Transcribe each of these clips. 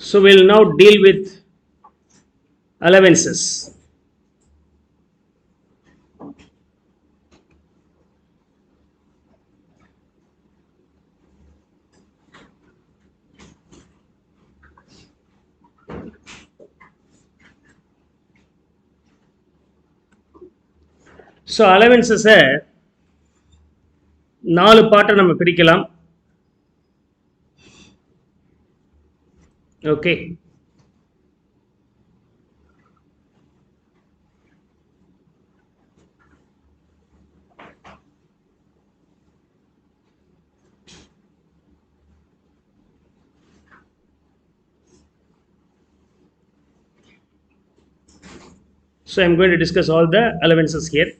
So we'll now deal with allowances. So allowances நாலு பார்ட்டை நம்ம பிரிக்கலாம். Okay. So I'm going to discuss all the allowances here.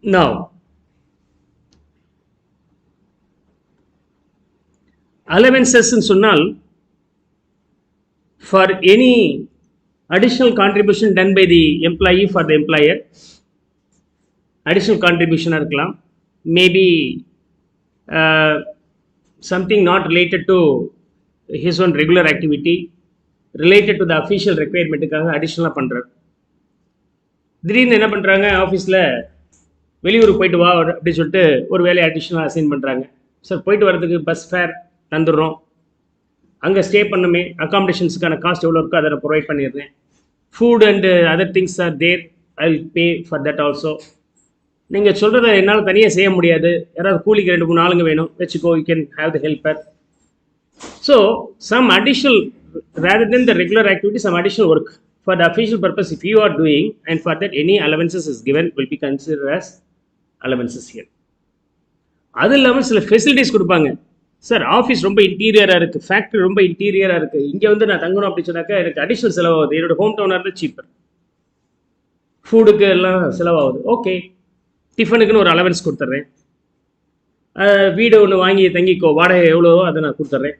Now, allowances in சொன்னால் for any additional contribution done by the employee for the employer, additional contribution இருக்கலாம், maybe something not related to his own regular activity, related to the official requirementக்காக additional பண்ணுறார். திடீர்னு என்ன பண்ணுறாங்க, ஆஃபீஸில் வெளியூருக்கு போயிட்டு வா அப்படின்னு சொல்லிட்டு ஒரு வேலையை அடிஷ்னலாக அசைன் பண்ணுறாங்க. சார் போயிட்டு வரதுக்கு பஸ் ஃபேர் தந்துடுறோம், அங்கே ஸ்டே பண்ணுமே, அக்காமடேஷன்ஸுக்கான காஸ்ட் எவ்வளோ இருக்கோ அதை நான் ப்ரொவைட் பண்ணிடுறேன், food and other things are there, I will pay for that also. நீங்கள் சொல்கிறத என்னால் தனியாக செய்ய முடியாது, யாராவது கூலிக்கு 2-3 ஆளுங்க வேணும் வச்சுக்கோ, you can have the helper. So some additional rather than the regular activity, some additional work for the official purpose if you are doing, and for that any allowances is given will be considered as allowances here. அது இல்லாமல் சில facilities கொடுப்பாங்க. Sir office ரொம்ப இன்டீரியராக இருக்குது, factory ரொம்ப இன்டீரியராக இருக்குது, இங்கே வந்து நான் தங்கணும் அப்படின்னு சொன்னாக்கா எனக்கு அடிஷ்னல் செலவாகுது, என்னோட ஹோம் டவுனாக இருந்தால் சீப்பர், ஃபுட்டுக்கு எல்லாம் செலவாகுது, ஓகே டிஃபனுக்குன்னு ஒரு அலவன்ஸ் கொடுத்துட்றேன், வீடு ஒன்று வாங்கி தங்கிக்கோ, வாடகை எவ்வளவோ அதை நான் கொடுத்துட்றேன்.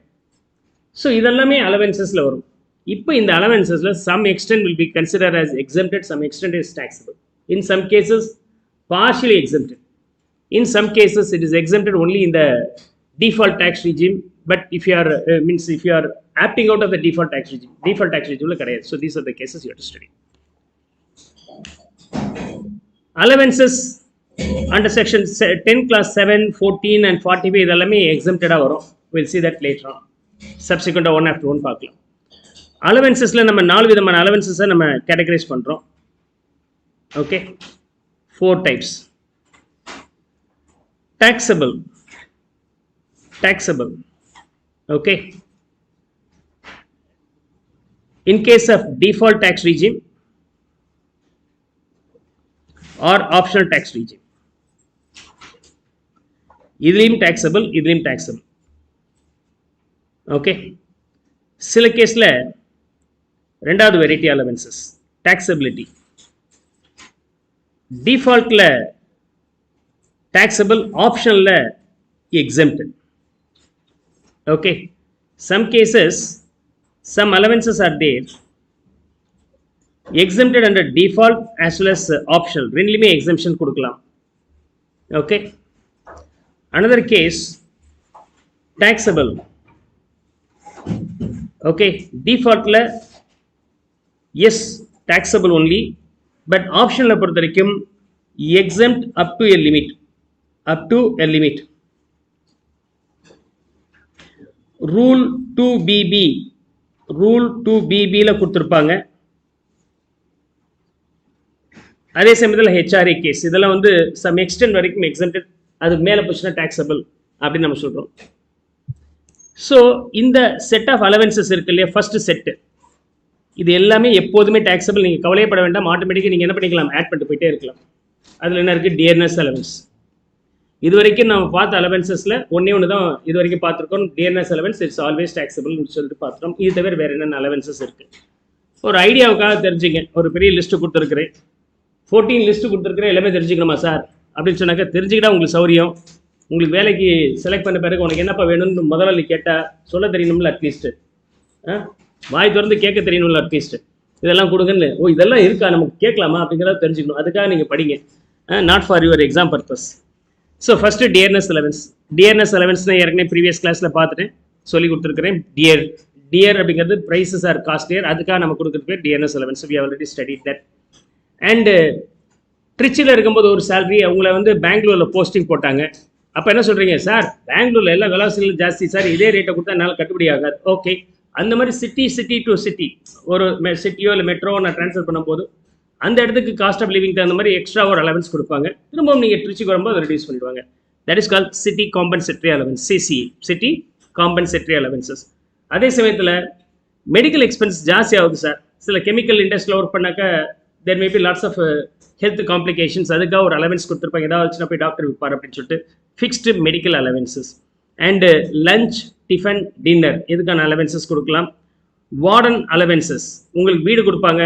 ஸோ இதெல்லாமே அலவன்சஸில் வரும். இப்போ இந்த allowances some extent will be considered as exempted, some extent is taxable. In some cases partially exempted, in some cases it is exempted only in the default tax regime, but if you are means if you are opting out of the default tax regime கிடையாது. So these are the cases you have to study. Allowances under section 10 class 7, 14 and 45 இதெல்லாமே exempted வரும். We'll see that later on, subsequent one after one பார்க்கலாம். அலவன்சஸில் நம்ம 4 விதமான அலவன்சஸை நம்ம categorise பண்ணுறோம். Okay, 4 types. taxable, okay, in case of default tax regime or optional tax regime, இதுலேயும் taxable, okay. சில கேஸில் ரெண்டாவது வெரைட்டி அலவன்சஸ் taxability. டிஃபால்ட்டில் taxable, ஆப்ஷனில் exempted. Okay, some cases some allowances are there exempted under default as well as optional, ரெண்டுமே exemption கொடுக்கலாம். Okay, another case taxable. Okay, defaultல yes taxable only, but optionல பொறுத்த வரைக்கும் exempt up to a limit. rule 2BB ல கொடுத்திருப்பாங்க. அதே சமயத்தில் HRA case இதெல்லாம் வந்து some extent வரைக்கும் exempted, அதுக்கு மேலே போச்சுன்னா taxable அப்படின்னு நம்ம சொல்றோம். ஸோ இந்த செட் ஆஃப் அலவன்சஸ் இருக்கு இல்லையா, ஃபர்ஸ்ட் செட்டு, இது எல்லாமே எப்போதுமே டேக்ஸபிள். நீங்கள் கவலையப்பட வேண்டாம், ஆட்டோமேட்டிக்காக நீங்கள் என்ன பண்ணிக்கலாம், ஆட் பண்ணிட்டு போயிட்டே இருக்கலாம். அதில் என்ன இருக்குது, டியர்னஸ் அலவன்ஸ். இது வரைக்கும் நம்ம பார்த்த அலவன்சஸில் ஒன்று தான் இது வரைக்கும் பார்த்துருக்கோம். டியர்னஸ் அலவன்ஸ் இட்ஸ் ஆல்வேஸ் டேக்ஸபிள்னு சொல்லிட்டு பார்த்துருக்கோம். இது தவிர வேறு என்னென்ன அலவன்சஸ் இருக்குது ஒரு ஐடியாவுக்காக தெரிஞ்சுங்க. ஒரு பெரிய லிஸ்ட்டு கொடுத்துருக்குறேன், 14 லிஸ்ட்டு கொடுத்துருக்குறேன், எல்லாமே தெரிஞ்சுக்கணுமா சார் அப்படின்னு சொன்னாக்கா தெரிஞ்சுக்கிட்டா உங்களுக்கு சௌரியம். உங்களுக்கு வேலைக்கு செலக்ட் பண்ண பிறகு உனக்கு என்னப்பா வேணும்னு முதலாளி கேட்டால் சொல்ல தெரியணும்ல அட்லீஸ்ட்டு. வாய் திறந்து கேட்க தெரியணும்ல அட்லீஸ்ட்டு. இதெல்லாம் கொடுங்கன்னு இதெல்லாம் இருக்கா நமக்கு கேட்கலாமா அப்படிங்கிறத தெரிஞ்சுக்கணும். அதுக்காக நீங்கள் படிங்க, not for your exam purpose. So first dearness allowance. Dearness allowance நான் ஏற்கனவே ப்ரீவியஸ் கிளாஸில் பார்த்துட்டேன், சொல்லி கொடுத்துருக்குறேன். டியர் அப்படிங்கிறது ப்ரைஸஸ் ஆர் காஸ்ட் அதுக்காக நம்ம கொடுக்குறது dearness allowance. We already studied that. And ட்ரிச்சில் இருக்கும்போது ஒரு சேலரி அவங்கள பெங்களூரில் போஸ்டிங் போட்டாங்க. அப்போ என்ன சொல்கிறீங்க சார், பெங்களூரில் எல்லாம் விலாசிகள் ஜாஸ்தி சார், இதே ரேட்டை கொடுத்தா என்னால் கட்டுப்படி ஆகாது. ஓகே, அந்த மாதிரி சிட்டி டு சிட்டி ஒரு சிட்டியோ இல்லை மெட்ரோ நான் ட்ரான்ஸ்ஃபர் பண்ணும்போது அந்த இடத்துக்கு காஸ்ட் ஆஃப் லிவிங் தகுந்த மாதிரி எக்ஸ்ட்ரா ஒரு அலவன்ஸ் கொடுப்பாங்க. திரும்பவும் நீங்கள் ட்ரிச்சிக்கு வரும்போது அதை ரெடியூஸ் பண்ணிடுவாங்க. That is call city compensatory allowance, CCA, city compensatory allowances. அதே சமயத்தில் மெடிக்கல் எக்ஸ்பென்ஸ் ஜாஸ்தி ஆகுது சார், சில கெமிக்கல் இண்டஸ்ட்ரியில் ஒர்க் பண்ணாக்கா there may be lots of health complications, அதுக்காக ஒரு அலவன்ஸ் கொடுத்துருப்பாங்க. ஏதாவது வச்சுன்னா போய் டாக்டர் விற்பார் அப்படின்னு சொல்லிட்டு fixed medical allowances. And lunch, tiffin, dinner இதுக்கான அலவன்சஸ் கொடுக்கலாம். வார்டன் அலவன்சஸ், உங்களுக்கு வீடு கொடுப்பாங்க,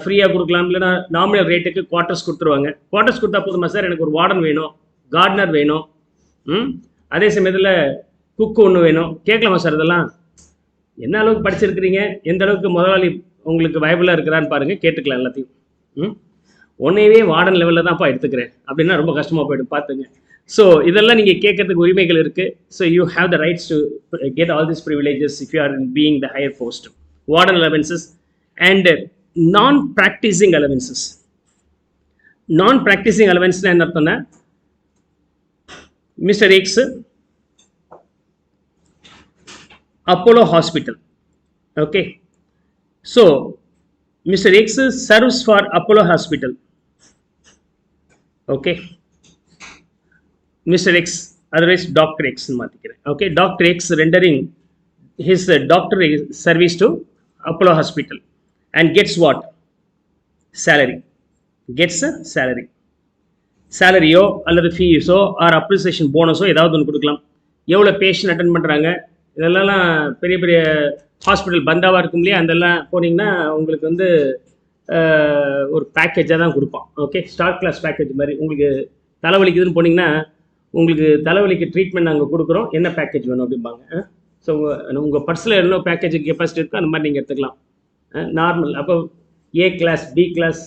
ஃப்ரீயாக கொடுக்கலாம், இல்லைனா நாமினல் ரேட்டுக்கு குவார்ட்டர்ஸ் கொடுத்துருவாங்க. குவார்ட்டர்ஸ் கொடுத்தா போதுமா சார், எனக்கு ஒரு வார்டன் வேணும், கார்டனர் வேணும், அதே சமயத்தில் குக்கு ஒன்று வேணும், கேட்கலாமா சார்? இதெல்லாம் என்ன அளவுக்கு படிச்சிருக்கிறீங்க, எந்த அளவுக்கு முதலாளி உங்களுக்கு வயபிளாக இருக்கிறான்னு பாருங்கள், கேட்டுக்கலாம் எல்லாத்தையும். ஒன்றையவே வார்டன் லெவலில் தான்ப்பா எடுத்துக்கிறேன் அப்படின்னா ரொம்ப கஷ்டமாக போய்டும், பார்த்துங்க. ஸோ இதெல்லாம் நீங்கள் கேட்கறதுக்கு உரிமைகள் இருக்குது. So you have the rights to get all this privileges if you are being the higher post. Warden allowances and non practicing allowances. Non practicing அலவன்ஸ்னால் என்ன அர்த்தம்னா, mister X Apollo hospital, okay, so Mr. X serves for Apollo Hospital. Okay. Mr. X, otherwise Dr. X. Okay. Dr. X rendering his doctor service to Apollo Hospital and gets what? Salary. Gets a salary. Salary-ஓ அல்லது ஃபீஸோ R appreciation போனஸோ ஏதாவது ஒன்று கொடுக்கலாம். எவ்வளோ patient attend பண்ணுறாங்க இதெல்லாம் பெரிய பெரிய hospital பந்தாவாக இருக்கும் இல்லையா, அதெல்லாம் போனீங்கன்னா உங்களுக்கு ஒரு பேக்கேஜாக தான் கொடுப்பான். ஓகே, ஸ்டார் கிளாஸ் பேக்கேஜ் மாதிரி. உங்களுக்கு தலைவலிக்குதுன்னு போனீங்கன்னா உங்களுக்கு தலைவலிக்கு ட்ரீட்மெண்ட் நாங்கள் கொடுக்குறோம், என்ன பேக்கேஜ் வேணும் அப்படிம்பாங்க. ஸோ உங்கள் பர்ஸில் என்ன பேக்கேஜ் கெப்பாசிட்டி இருக்கோ அந்த மாதிரி நீங்கள் எடுத்துக்கலாம். நார்மல் அப்போ ஏ கிளாஸ், பி கிளாஸ்.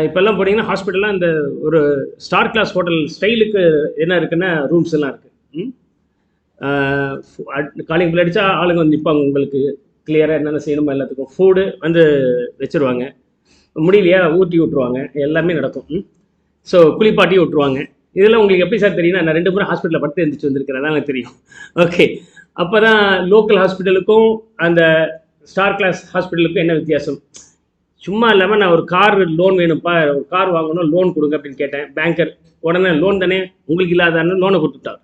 இப்போல்லாம் போனீங்கன்னா ஹாஸ்பிட்டல்லாம் இந்த ஒரு ஸ்டார் கிளாஸ் ஹோட்டல் ஸ்டைலுக்கு என்ன இருக்குன்னா ரூம்ஸ் எல்லாம் இருக்குது. காலிங் பில் அடித்தா ஆளுங்க நிற்பாங்க, உங்களுக்கு கிளியராக என்னென்ன செய்யணுமோ எல்லாத்துக்கும் ஃபுட்டு வச்சுருவாங்க. முடியலையா ஊட்டி விட்ருவாங்க, எல்லாமே நடக்கும். ஸோ குளிப்பாட்டி விட்ருவாங்க. இதெல்லாம் உங்களுக்கு எப்படி சார் தெரியும்னா, நான் 2 முறை ஹாஸ்பிட்டலில் படுத்து எழுந்திரிச்சு வந்திருக்கிறேன், அதான் எனக்கு தெரியும். ஓகே, அப்போ தான் லோக்கல் ஹாஸ்பிட்டலுக்கும் அந்த ஸ்டார் கிளாஸ் ஹாஸ்பிட்டலுக்கும் என்ன வித்தியாசம். சும்மா இல்லாமல் நான் ஒரு கார் லோன் வேணும்ப்பா, ஒரு கார் வாங்கணும், லோன் கொடுங்க அப்படின்னு கேட்டேன். பேங்கர் உடனே லோன் தானே உங்களுக்கு இல்லாதான்னு லோனை கொடுத்துட்டார்.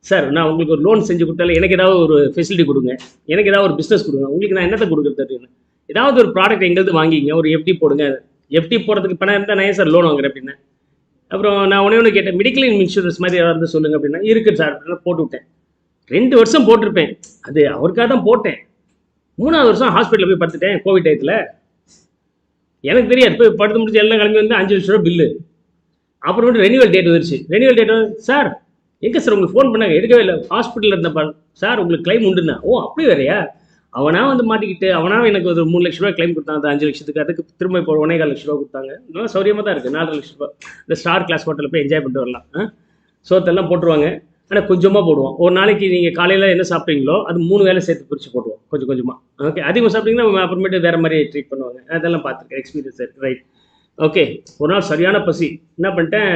சார் நான் உங்களுக்கு ஒரு லோன் செஞ்சு கொடுத்தாலும் எனக்கு ஏதாவது ஒரு ஃபெசிலிட்டி கொடுங்க, எனக்கு ஏதாவது ஒரு பிஸ்னஸ் கொடுங்க, உங்களுக்கு நான் என்னத்தை கொடுக்குறது அப்படின்னு. ஏதாவது ஒரு ப்ராடக்ட் எங்கேருந்து வாங்கிங்க, ஒரு எஃப்டி போடுங்க, எஃப்டி போடுறதுக்கு பணம் இருந்தால் நான் ஏன் சார் லோன் வாங்குறேன் அப்படின்னு. அப்புறம் நான் ஒன்று கேட்டேன், மெடிக்கல் இன்சூரன்ஸ் மாதிரி ஏதாவது சொல்லுங்க அப்படின்னா, இருக்குது சார் அப்படின்னா போட்டு விட்டேன். 2 வருஷம் போட்டிருப்பேன், அது அவருக்காக தான் போட்டேன். 3ஆவது வருஷம் ஹாஸ்பிட்டலில் போய் படுத்துட்டேன் கோவிட் டயத்தில். எனக்கு தெரியாது, போய் படுத்து முடிச்சு எல்லாம் கிளம்பி வந்து 5 லட்ச ரூபா பில்லு. அப்புறமேட்டு ரெனிவல் டேட் வந்துருச்சு. ரெனிவல் டேட் சார் எங்கே சார் உங்களுக்கு ஃபோன் பண்ணாங்க, எடுக்கவே இல்லை, ஹாஸ்பிட்டலில் இருந்தப்பா சார் உங்களுக்கு கிளைம் உண்டுண்ணா. ஓ அப்படி வேறையா, அவனா மாட்டிக்கிட்டு அவனா எனக்கு ஒரு 3 லட்ச ரூபா கிளைம் கொடுத்தாங்க, அது 5 லட்சத்துக்கு. அதுக்கு திரும்ப இப்போ 1.25 லட்ச ரூபா கொடுத்தாங்க. நல்லா சௌரியமாக தான் இருக்குது. 4 லட்ச ரூபா இந்த ஸ்டார் கிளாஸ் ஹோட்டலில் போய் என்ஜாய் பண்ணிட்டு வரலாம். சோத்தெல்லாம் போட்டுருவாங்க, ஆனால் கொஞ்சமாக போடுவோம். ஒரு நாளைக்கு நீங்கள் காலையில் என்ன சாப்பிட்றீங்களோ அது 3 வேலை சேர்த்து பிரித்து போட்டுருவோம், கொஞ்சம் கொஞ்சமாக. ஓகே, அதிகம் சாப்பிட்டீங்கன்னா அப்புறமேட்டு வேறு மாதிரி ட்ரீட் பண்ணுவாங்க. அதெல்லாம் பார்த்துருக்கேன், எக்ஸ்பீரியன்ஸ் இருக்குது. Right, okay. ஒரு நாள் சரியான பசி, என்ன பண்ணிட்டேன்,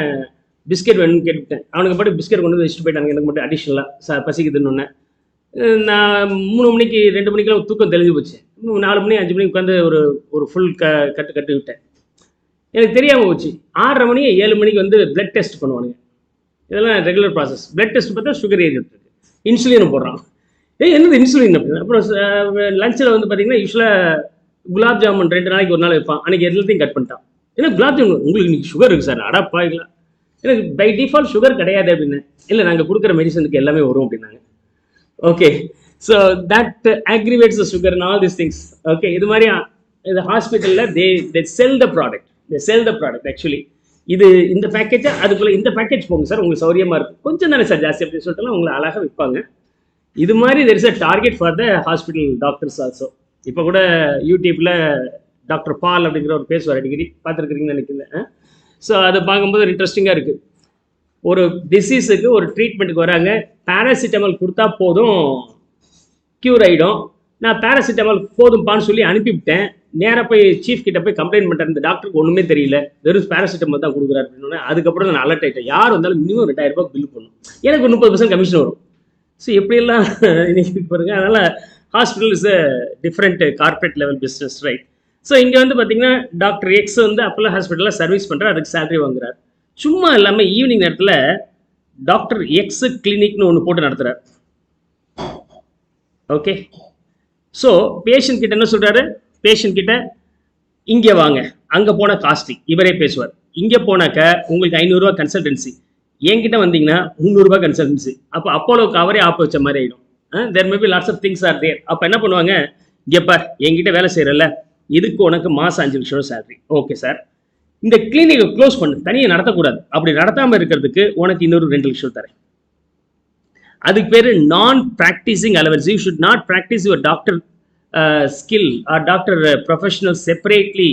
பிஸ்கெட் வேணும்னு கேட்டுவிட்டேன். அவனுக்கு பாட்டு பிஸ்கெட் கொண்டு வந்து வச்சுட்டு போயிட்டாங்க. எனக்கு மட்டும் அடிஷ்னலாக பசிக்குதுன்னு ஒன்று. நான் 3 மணிக்கு 2 மணிக்கெலாம் தூக்கம் தெளிஞ்சு போச்சு. 4 மணி 5 மணிக்கு உட்காந்து ஒரு ஃபுல் கட்டு விட்டேன். எனக்கு தெரியாமல் போச்சு. 6:30 மணி 7 மணிக்கு பிளட் டெஸ்ட் பண்ணுவானுங்க. இதெல்லாம் ரெகுலர் ப்ராசஸ். பிளட் டெஸ்ட் பார்த்தா சுகர் ஏஜ் இருக்குது, இன்சுலினும் போடுறான். என்னது இன்சுலின் அப்படின்னு. அப்புறம் லஞ்சில் பார்த்தீங்கன்னா யூஸ்வலாக குலாப் ஜாமுன் 2 நாளைக்கு ஒரு நாள் வைப்பான், அன்றைக்கி எல்லாத்தையும் கட் பண்ணிட்டான். ஏன்னா குலாப் ஜாமுன் உங்களுக்கு இன்னைக்கு சுகர் இருக்குது சார், அடப்பாங்களா எனக்கு பை டிஃபால்ட் சுகர் கிடையாது அப்படின்னு. இல்லை நாங்கள் கொடுக்குற மெடிசனுக்கு எல்லாமே வரும் அப்படின்னாங்க. Okay, so that aggravates the sugar and all this things. Okay, இது மாதிரி இந்த ஹாஸ்பிட்டலில் தே செல் த ப்ராடக்ட் ஆக்சுவலி. இது இந்த பேக்கேஜை அதுக்குள்ளே இந்த பேக்கேஜ் போங்க சார், உங்களுக்கு சௌரியமாக இருக்கும், கொஞ்சம் தானே சார் ஜாஸ்தி அப்படின்னு சொல்லிட்டு உங்களை அழகாக விற்பாங்க. இது மாதிரி there is a target for the hospital doctors also. இப்போ கூட யூடியூப்பில் டாக்டர் பால் அப்படிங்கிற ஒரு பேசுவார், அடிக்கடி பார்த்துருக்குறீங்கன்னு நினைக்கிறேன். ஸோ அதை பார்க்கும்போது இன்ட்ரெஸ்டிங்காக இருக்குது. ஒரு டிசீஸுக்கு ஒரு ட்ரீட்மெண்ட்டுக்கு வராங்க, பேராசிட்டமால் கொடுத்தா போதும் க்யூர் ஆகிடும். நான் பேராசிட்டமால் போதும்ப்பான்னு சொல்லி அனுப்பிவிட்டேன். நேராக போய் சீஃப் கிட்ட போய் கம்ப்ளைண்ட் பண்ணுறேன், இந்த டாக்டருக்கு ஒன்றுமே தெரியல, வெறும் பேராசிட்டமால் தான் கொடுக்குறாரு அப்படின்னு. அதுக்கப்புறம் நான் அலர்ட் ஆகிட்டேன், யார் வந்தாலும் மினிமம் 2000 ரூபாய் பில் பண்ணும், எனக்கு 30% கமிஷன் வரும். ஸோ எப்படியெல்லாம் இன்னைக்கு பாருங்க. அதனால் hospital is a different corporate level business, right? So இங்கே வந்து பார்த்தீங்கன்னா டாக்டர் எக்ஸ் வந்து அப்போலோ ஹாஸ்பிட்டலில் சர்வீஸ் பண்ணுறாரு, அதுக்கு சேலரி வாங்குறாரு. சும்மா இல்லாமல் ஈவினிங் நேரத்தில் டாக்டர் எக்ஸ் கிளினிக்னு ஒன்று போட்டு நடத்துகிறார். ஓகே, ஸோ பேஷண்ட் கிட்ட என்ன சொல்கிறாரு, பேஷண்ட் கிட்ட இங்கே வாங்க, அங்கே போனால் காஸ்ட்லி, இவரே பேசுவார். இங்கே போனாக்க உங்களுக்கு 500 ரூபா கன்சல்டன்சி, என்கிட்ட வந்தீங்கன்னா 300 ரூபாய் கன்சல்டன்சி. அப்போ அப்போலோக்கு அவரே ஆப் வச்ச மாதிரி ஆகிடும். There may be lots of things are there. அப்போ என்ன பண்ணுவாங்க, இங்கே பார் என்கிட்ட வேலை செய்கிறல்ல, இதுக்கு உனக்கு மாதம் 5 லட்சம் சேலரி. ஓகே சார், இந்த கிளினிக்கை க்ளோஸ் பண்ணு, தனியாக நடத்தக்கூடாது, அப்படி நடத்தாமல் இருக்கிறதுக்கு உனக்கு இன்னொரு 2 லட்சம் தரேன். அதுக்கு பேர் non practicing allowance. You should not practice your doctor skill or doctor professional separately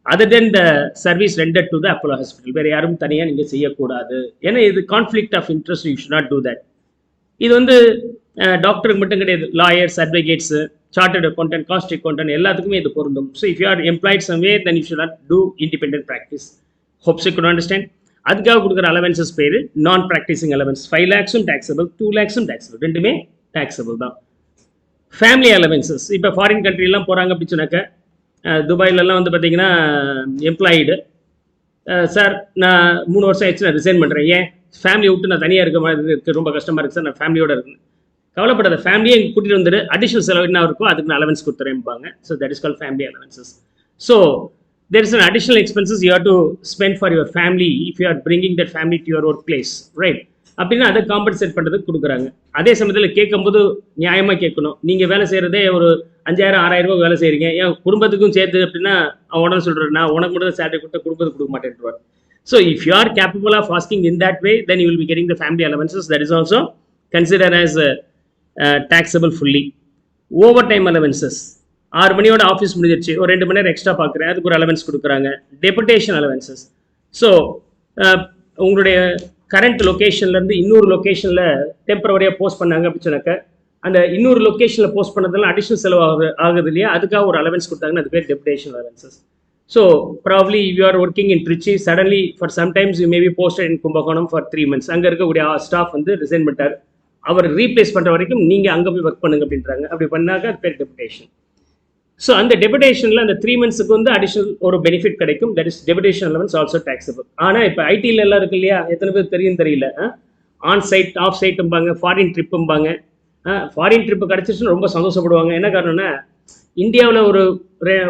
other than the service rendered to the Apollo hospital. வேறு யாரும் தனியாக நீங்கள் செய்யக்கூடாது. ஏன்னா இது conflict of interest, you should not do that. இது வந்து டாக்டருக்கு மட்டும் கிடையாது, lawyers, advocates, chartered accountant, cost accountant எல்லாத்துக்குமே இது பொருந்தும். So if you are employed someway then you should not do independent practice. Hopes you good understand. அதுக்காக கொடுக்குற அலவன்சஸ் பேர் non practicing allowance. 5 lakhs taxable, 2 lakhs taxable, ரெண்டுமே taxable தான். Family allowances, இப்போ foreign கண்ட்ரிலாம் போகிறாங்க அப்படின்னு சொன்னாக்க, துபாயிலெலாம் வந்து பார்த்தீங்கன்னா எம்ப்ளாய்டு சார் நான் 3 வருஷம் ஆயிடுச்சு நான் ரிசைன் பண்ணுறேன், ஏன் ஃபேமிலியை விட்டு நான் தனியாக இருக்க மாதிரி இருக்குது, ரொம்ப கஷ்டமாக இருக்குது சார், நான் ஃபேமிலியோடு இருக்கேன். கவலைப்படாத, ஃபேமிலியை கூட்டிகிட்டு வந்துட்டு அடிஷனல் செலவு என்ன இருக்கோ அதுக்கு நான் அலவன்ஸ் கொடுத்துறேன்பாங்க. So that is call family allowances. So there is an additional expenses you have to spend for your family if you are bringing that family to your workplace, right? அப்படின்னா அதை compensate பண்ணுறதுக்கு கொடுக்குறாங்க. அதே சமயத்தில் கேட்கும்போது நியாயமாக கேட்கணும். நீங்கள் வேலை செய்கிறதே ஒரு 5000 6000 ரூபாய் வேலை செய்கிறீங்க, ஏன் குடும்பத்துக்கும் சேர்த்து அப்படின்னா அவன் உடனே சொல்கிறேன், நான் உனக்கு மட்டும் தான் சேலரி கொடுத்தா குடும்பத்துக்கு கொடுக்க மாட்டேன்றார். So if you are capable of asking in that way then you will be getting the family allowances. That is also consider as taxable fully. Overtime allowances, 6 மணியோட ஆஃபீஸ் முடிஞ்சிருச்சு, ஒரு 2 மணி நேரம் எக்ஸ்ட்ரா பார்க்குறேன், அதுக்கு ஒரு அலவன்ஸ் கொடுக்குறாங்க. Deputation allowances. So உங்களுடைய current லொக்கேஷன்லேருந்து இன்னொரு லொக்கேஷனில் டெம்பரவரியாக போஸ்ட் பண்ணாங்க அப்படின்னு சொன்னாக்க, அந்த இன்னொரு லொக்கேஷனில் போஸ்ட் பண்ணதெல்லாம் அடிஷனல் செலவு ஆகுது இல்லையா, அதுக்காக ஒரு அலவன்ஸ் கொடுத்தாங்கன்னா அது பேர் deputation allowances. So probably you are working in Trichy, suddenly for sometimes you may be posted in Kumbakonam for 3 months. அங்கே இருக்கக்கூடிய ஸ்டாஃப் வந்து ரிசைன் பண்ணிட்டார், அவர் ரீப்ளேஸ் பண்ணுற வரைக்கும் நீங்கள் அங்கே போய் ஒர்க் பண்ணுங்க அப்படின்றாங்க. அப்படி பண்ணாக்க அது பேர் டெபுடேஷன். ஸோ அந்த டெபுடேஷனில் அந்த 3 monthsக்கு வந்து அடிஷனல் ஒரு பெனிஃபிட் கிடைக்கும். That is deputation allowance also taxable. ஆனால் இப்போ ஐடியில் எல்லாம் இருக்கு இல்லையா, எத்தனை பேர் தெரியும் தெரியல, ஆன் சைட் ஆஃப் சைட்டும்பாங்க, ஃபாரின் ட்ரிப்பும்பாங்க. ஃபாரின் ட்ரிப்பு கிடச்சிச்சுன்னு ரொம்ப சந்தோஷப்படுவாங்க. என்ன காரணம்னா, இந்தியாவில் ஒரு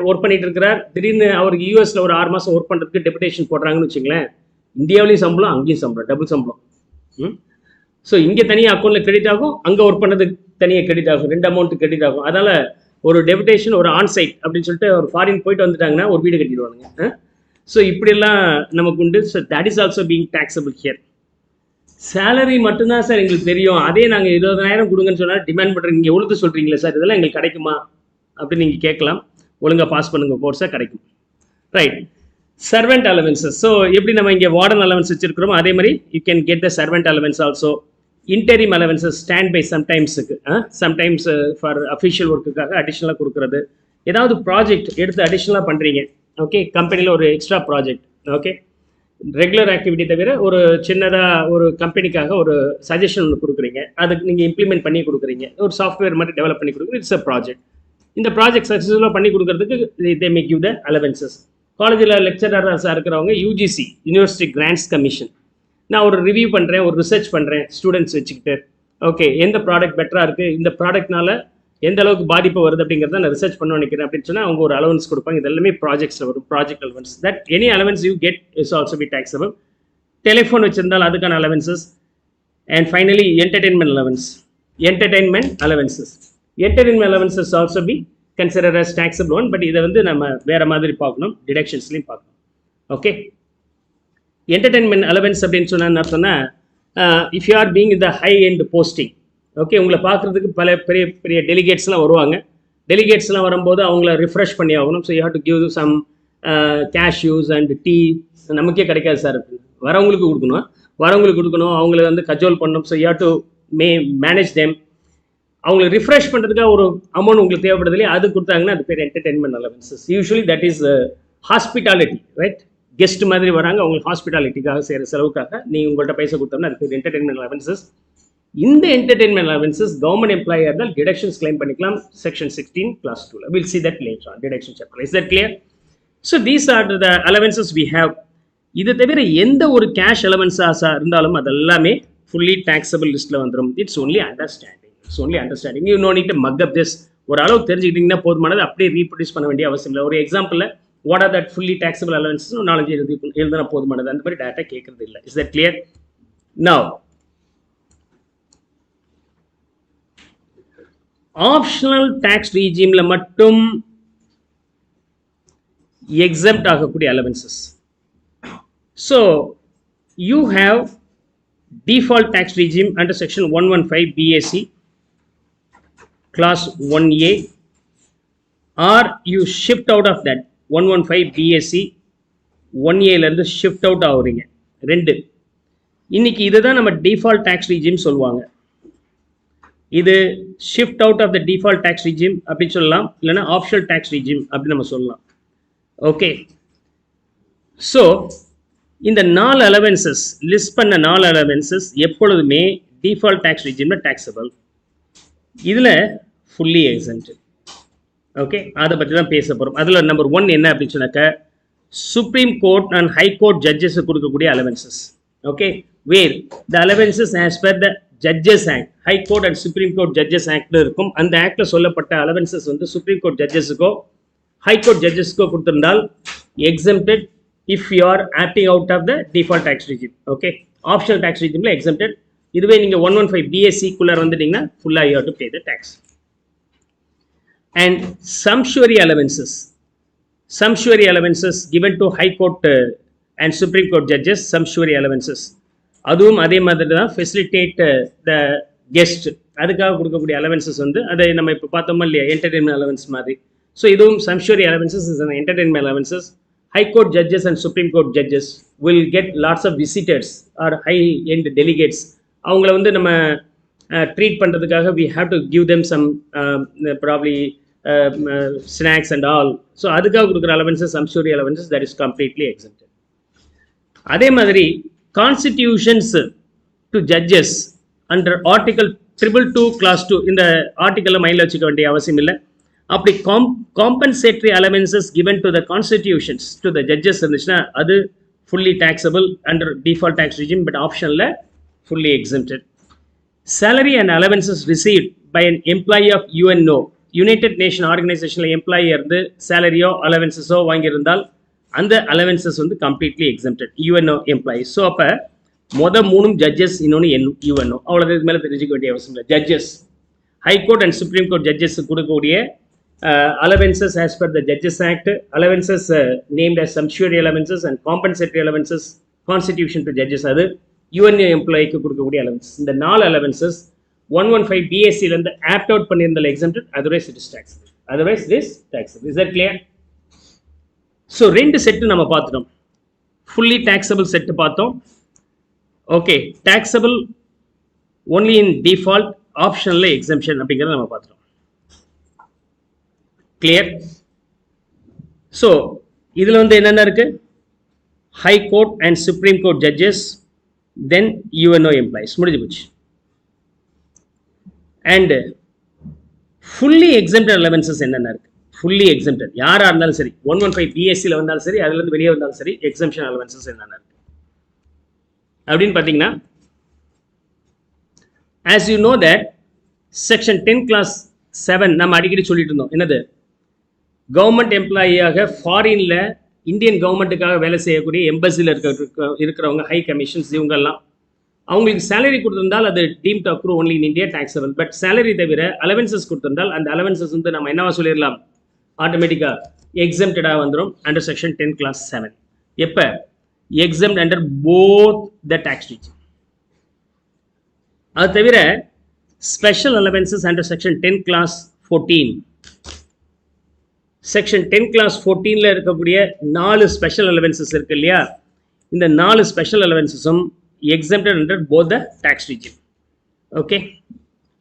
ஒர்க் பண்ணிட்டு இருக்கிறார், திடீர்னு அவருக்கு யூஎஸில் ஒரு 6 மாதம் ஒர்க் பண்ணுறதுக்கு டெபுடேஷன் போடுறாங்கன்னு வச்சுங்களேன், இந்தியாவிலையும் சம்பளம் அங்கேயும் சம்பளம், டபுள் சம்பளம். ஸோ இங்கே தனியாக அக்கௌண்ட்டில் கிரெடிட் ஆகும், அங்கே ஒர்க் பண்ணதுக்கு தனியாக கிரெடிட் ஆகும், 2 அமௌண்ட் கிரெடிட் ஆகும். அதனால் ஒரு டெபுடேஷன் ஒரு ஆன்சைட் அப்படின்னு சொல்லிட்டு ஒரு ஃபாரின் போயிட்டு வந்துட்டாங்கன்னா ஒரு வீடு கட்டிடுவானுங்க. ஸோ இப்படியெல்லாம் நமக்கு உண்டு. So that is also being taxable here. Salary மட்டும்தான் சார் எங்களுக்கு தெரியும், அதே நாங்கள் 20,000 கொடுங்கன்னு சொன்னால் டிமாண்ட் பண்ணுறேன், நீங்கள் ஒழுங்கு சொல்கிறீங்களே சார், இதெல்லாம் எங்களுக்கு கிடைக்குமா அப்படின்னு நீங்கள் கேட்கலாம். ஒழுங்காக பாஸ் பண்ணுங்க கோர்ஸாக கிடைக்கும், ரைட்? Servant allowances. ஸோ எப்படி நம்ம இங்கே வார்டன் அலவன்ஸ் வச்சிருக்கிறோமோ அதே மாதிரி you can get the servant allowance also. Interim allowances stand by சம்டைம்ஸுக்கு, சம்டைம்ஸ் ஃபார் அஃபிஷியல் ஒர்க்குக்காக அடிஷ்னலாக கொடுக்குறது. ஏதாவது ப்ராஜெக்ட் எடுத்து அடிஷ்னலாக பண்ணுறீங்க, ஓகே, கம்பெனியில் ஒரு extra project, okay, regular activity தவிர ஒரு சின்னதாக ஒரு கம்பெனிக்காக ஒரு சஜஷன் ஒன்று கொடுக்குறீங்க, அதுக்கு நீங்கள் இம்ப்ளிமெண்ட் பண்ணி கொடுக்குறீங்க, ஒரு சாஃப்ட்வேர் மாதிரி டெவலப் பண்ணி கொடுக்குறீங்க, இட்ஸ் அ ப்ராஜெக்ட். இந்த ப்ராஜெக்ட் சக்ஸஸ்ஃபுல்லாக பண்ணி கொடுக்குறதுக்கு they make you the allowances. காலேஜில் லெக்சரர்ஸாக இருக்கிறவங்க யூஜிசி, யூனிவர்சிட்டி கிராண்ட்ஸ் கமிஷன், நான் ஒரு ரிவ்யூ பண்ணுறேன், ஒரு ரிசர்ச் பண்ணுறேன் ஸ்டூடெண்ட்ஸ் வச்சுக்கிட்டு, ஓகே, எந்த ப்ராடக்ட் பெட்டராக இருக்குது, இந்த ப்ராடக்ட்னால எந்த அளவுக்கு பாதிப்பு வருது அப்படிங்கிறத நான் ரிசர்ச் பண்ண நினைக்கிறேன் அப்படின்னு சொன்னால் அவங்க ஒரு அலவன்ஸ் கொடுப்பாங்க. இது எல்லாமே ப்ராஜெக்ட்ஸில் வரும். Project allowance that any allowance you get is also be taxable. Telephone வச்சிருந்தால் அதுக்கான allowances. And finally entertainment allowance. Entertainment allowances. Entertainment allowances also be consider as taxable one. But இதை வந்து நம்ம வேற மாதிரி பார்க்கணும், டிடக்ஷன்ஸ்லையும் பார்க்கணும். ஓகே, என்டர்டெயின்மெண்ட் அலவன்ஸ் அப்படின்னு சொன்னா என்ன அர்த்தம்னா, if you are being in the high end posting, okay, உங்களை பார்க்குறதுக்கு பல பெரிய பெரிய டெலிகேட்ஸ்லாம் வருவாங்க. டெலிகேட்ஸ்லாம் வரும்போது அவங்கள ரிஃப்ரெஷ் பண்ணி ஆகணும். So you have to give some cashews and tea. நமக்கே கிடைக்காது சார், வரவங்களுக்கு கொடுக்கணும், அவங்கள வந்து கஜோல் பண்ணணும். So you have to manage them. அவங்களை ரிஃப்ரெஷ் பண்ணுறதுக்காக ஒரு அமௌண்ட் உங்களுக்கு தேவைப்படுது இல்லையா, அது கொடுத்தாங்கன்னா அது பேர் entertainment allowances. Usually that is hospitality, right? Guest மாதிரி வராங்க, அவங்களுக்கு ஹாஸ்பிட்டாலிட்டிக்காக செய்கிற செலவுக்காக நீங்கள் உங்கள்கிட்ட பைசா கொடுத்தோம்னா அது பேர் என்டர்டெயின்மெண்ட் அலவன்சஸ். இந்த என்டர்டெயின்மெண்ட் அலவன்சஸ் கவர்மெண்ட் எம்ப்ளாயி இருந்தால் டிடக்ஷன்ஸ் கிளைம் பண்ணிக்கலாம். Section 16 class 2. We'll see that later on, deduction chapter. Is that clear? So these are the allowances we have. இது தவிர எந்த ஒரு கேஷ் அலவன்ஸாக இருந்தாலும் அது எல்லாமே ஃபுல்லி டாக்ஸபிள் லிஸ்ட்டில் வந்துடும். It's only understanding. You no need to mug up this. ஒரு அளவு தெரிஞ்சுக்கிட்டிங்கன்னா போதுமானது, அப்படியே ரீப்ரொடியூஸ் பண்ண வேண்டிய அவசியம் இல்லை. ஒரு எக்ஸாம்பிளில் what are that fully taxable allowances knowledge எழுதுனா போதுமானது. அந்த மாதிரி டேட்டா கேட்கறது இல்லை. Is that clear? Now optional tax ரீஜிம்ல மட்டும் எக்ஸம்ட் ஆகக்கூடிய allowances. So you have default tax regime under section 115 BAC class 1A, or you shift out of that 115 BAC 1A இருந்து ஷிஃப்ட் அவுட் ஆகுறீங்க. ரெண்டு, இன்னைக்கு இதுதான் நம்ம டிஃபால்ட் டாக்ஸ் ரீஜிம் சொல்லுவாங்க. இது shift out of the default tax regime அப்படின்னு சொல்லலாம், இல்லைன்னா ஆப்ஷனல் டாக்ஸ் ரீஜிம் அப்படின்னு நம்ம சொல்லலாம். ஓகே, ஸோ இந்த 4 அலவன்சஸ் லிஸ்ட் பண்ண 4 அலவன்சஸ் எப்பொழுதுமே டிஃபால்ட் டாக்ஸ் ரீஜிம்ல டாக்ஸபிள். இதில் ஃபுல்லி எக்ஸம்ப்டட். ஓகே, அதை பற்றி தான் பேச போகிறோம். அதில் நம்பர் 1 என்ன அப்படின்னு சொன்னாக்க, supreme court and high court judges கொடுக்கக்கூடிய allowances. Okay, where the allowances as per the judges act, high court and supreme court judges ஆக்ட்ல இருக்கும். அந்த ஆக்ட்ல சொல்லப்பட்ட அலவன்சஸ் வந்து சுப்ரீம் கோர்ட் ஜட்ஜஸுக்கோ ஹை கோர்ட் ஜட்ஜஸ்க்கோ கொடுத்திருந்தால் exempted if you are acting out of the default tax regime. Okay, optional tax ரீஜிம்ல எக்ஸம்ப்டட். இதுவே நீங்க 115 BAC குள்ள வந்துட்டீங்கன்னா ஃபுல்லா you have to pay the tax. And sumptuary allowances given to high court and supreme court judges, sumptuary allowances அதுவும் அதே மாதிரி தான். ஃபெசிலிட்டேட் த கெஸ்ட், அதுக்காக கொடுக்கக்கூடிய அலவன்சஸ் வந்து அதை நம்ம இப்போ பார்த்தோமா இல்லையா, என்டர்டெயின்மெண்ட் அலவன்ஸ் மாதிரி. ஸோ இதுவும் sumptuary allowances is an entertainment allowances. High court judges and supreme court judges will get lots of visitors or high end delegates. அவங்கள வந்து நம்ம ட்ரீட் பண்ணுறதுக்காக we have to give them some probably snacks and all. So அதுக்காக கொடுக்குற allowances sumptuary allowances, that is completely exempted. அதே மாதிரி constitutions to judges under article 222 class 2, இந்த ஆர்டிக்கல்ல மைண்ட்ல வச்சுக்க வேண்டிய அவசியம் இல்லை. அப்படி compensatory allowances given to the constitutions to the judges இருந்துச்சுன்னா அது fully taxable under default tax regime, but optionல fully exempted. Salary and allowances received by an employee of UNO, United Nation Organizationல எம்ப்ளாயி இருந்து சேலரியோ அலவன்சஸோ வாங்கியிருந்தால் அந்த அலவன்சஸ் வந்து completely exempted, UNO employees. So அப்போ மொதல் 3 ஜட்ஜஸ், இன்னொன்று யூஎன்ஓ. அவ்வளோ இதுக்கு மேலே தெரிஞ்சுக்க வேண்டிய அவசியம் இல்லை. Judges, high court and supreme court judges கொடுக்கக்கூடிய allowances as per the Judges Act, allowances named as sumptuary allowances and compensatory allowances constitution to judges, அது UNO எம்ப்ளாய்க்கு கொடுக்கக்கூடிய அலவன்சஸ். இந்த 4 அலவன்சஸ் 115 BACல இருந்து ஆப்ட் அவுட் பண்ணியிருந்தால் exempted, otherwise it is taxable. Is that clear? So 2 set நம்ம பார்த்துட்டோம். Fully taxable set பார்த்தோம். Okay, taxable only in default, ஆப்ஷனில் எக்ஸம்ஷன் அப்படிங்கிறத நம்ம பார்த்துட்டோம். கிளியர்? ஸோ இதில் வந்து என்னென்ன இருக்கு? High court and supreme court judges, then UNO employees, முடிஞ்சு போச்சு. அண்ட் ஃபுல்லி எக்ஸம்ப்டட் அலவன்சஸ் என்னென்ன இருக்கு? ஃபுல்லி எக்ஸம்ப்டட் யாராக இருந்தாலும் சரி, 115 BACல வந்தாலும் சரி, அதுலேருந்து வெளியே வந்தாலும் சரி, எக்ஸம்ஷன் அலவன்சஸ் என்னென்ன இருக்கு அப்படின்னு பார்த்தீங்கன்னா, as you know that section 10 class 7 நம்ம அடிக்கடி சொல்லிட்டு இருந்தோம். என்னது? கவர்மெண்ட் எம்ப்ளாயியாக ஃபாரின்ல இந்தியன் கவர்மெண்ட்டுக்காக வேலை செய்யக்கூடிய எம்பசியில் இருக்கிறவங்க, ஹை கமிஷன்ஸ், இவங்கெல்லாம் அவங்களுக்கு சேலரி கொடுத்திருந்தால் அது team to அக்ரூ only in India taxable. But salary தவிர அலவன்சஸ் கொடுத்திருந்தால் அந்த அலவன்சஸ் வந்து நம்ம என்னவா சொல்லிடலாம்? ஆட்டோமேட்டிக்காக எக்ஸம்டடாக வந்துடும் அண்டர் செக்ஷன் 10 கிளாஸ் 7. எப்போ? exempt under both the tax regime. அது தவிர special allowances under section 10 class 14. Section 10 class 14ல இருக்கக்கூடிய 4 ஸ்பெஷல் அலவன்சஸ் இருக்கு இல்லையா? இந்த 4 ஸ்பெஷல் அலவன்சஸும் exempted under both the tax regime. Okay,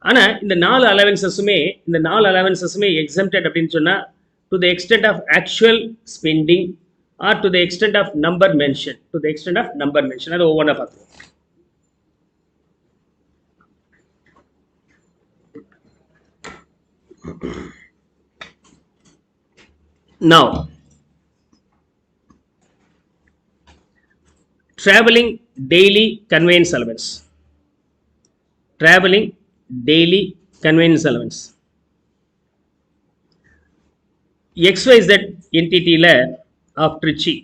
ஆனால் இந்த 4 அலவன்சஸுமே exempted அப்படின்னு சொன்னால் to the extent of actual spending or to the extent of number mentioned. அது ஒவ்வொன்றா பார்த்துருவோம். Now, traveling daily conveyance allowance. XYZ entity of Trichy.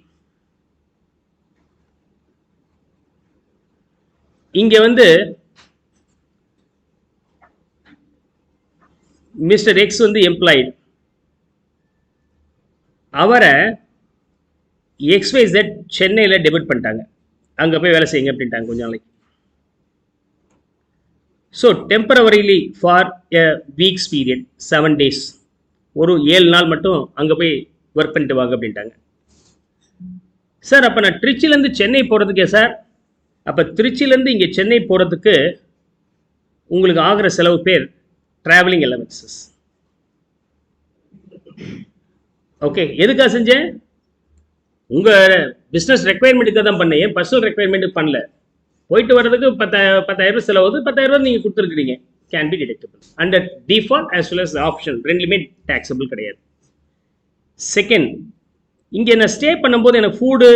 இங்கே வந்து மிஸ்டர் எக்ஸ் வந்து எம்ப்ளாய்டு. அவரை XYZ சென்னையில் டெபிட் பண்ணிட்டாங்க. அங்கே போய் வேலை செய்யுங்க அப்படின்ட்டாங்க கொஞ்சம் நாளைக்கு. So டெம்பரவரிலி for a weeks period 7 days, ஒரு 7 நாள் மட்டும் அங்கே போய் ஒர்க் பண்ணிட்டு வாங்க அப்படின்ட்டாங்க. சார் அப்போ நான் திருச்சியிலேருந்து சென்னை போகிறதுக்கே சார், அப்போ திருச்சியிலேருந்து இங்கே சென்னை போகிறதுக்கு உங்களுக்கு ஆகிற செலவு பேர் ட்ராவலிங் அலவன்சஸ். ஓகே, எதுக்காக செஞ்சேன்? உங்கள் பிஸ்னஸ் ரெக்குயர்மெண்ட்டுக்காக தான் பண்ணேன், என் பர்சனல் ரெக்குயர்மெண்ட்டுக்கு பண்ணல. போயிட்டு வர்றதுக்கு 10,000 செலவு, 10,000 நீங்கள் கொடுத்துருக்குறீங்க, can be deductible under default as well as option, ரெண்டுமே டாக்ஸபிள் கிடையாது. செகண்ட், இங்கே நான் ஸ்டே பண்ணும்போது எனக்கு ஃபுட்டு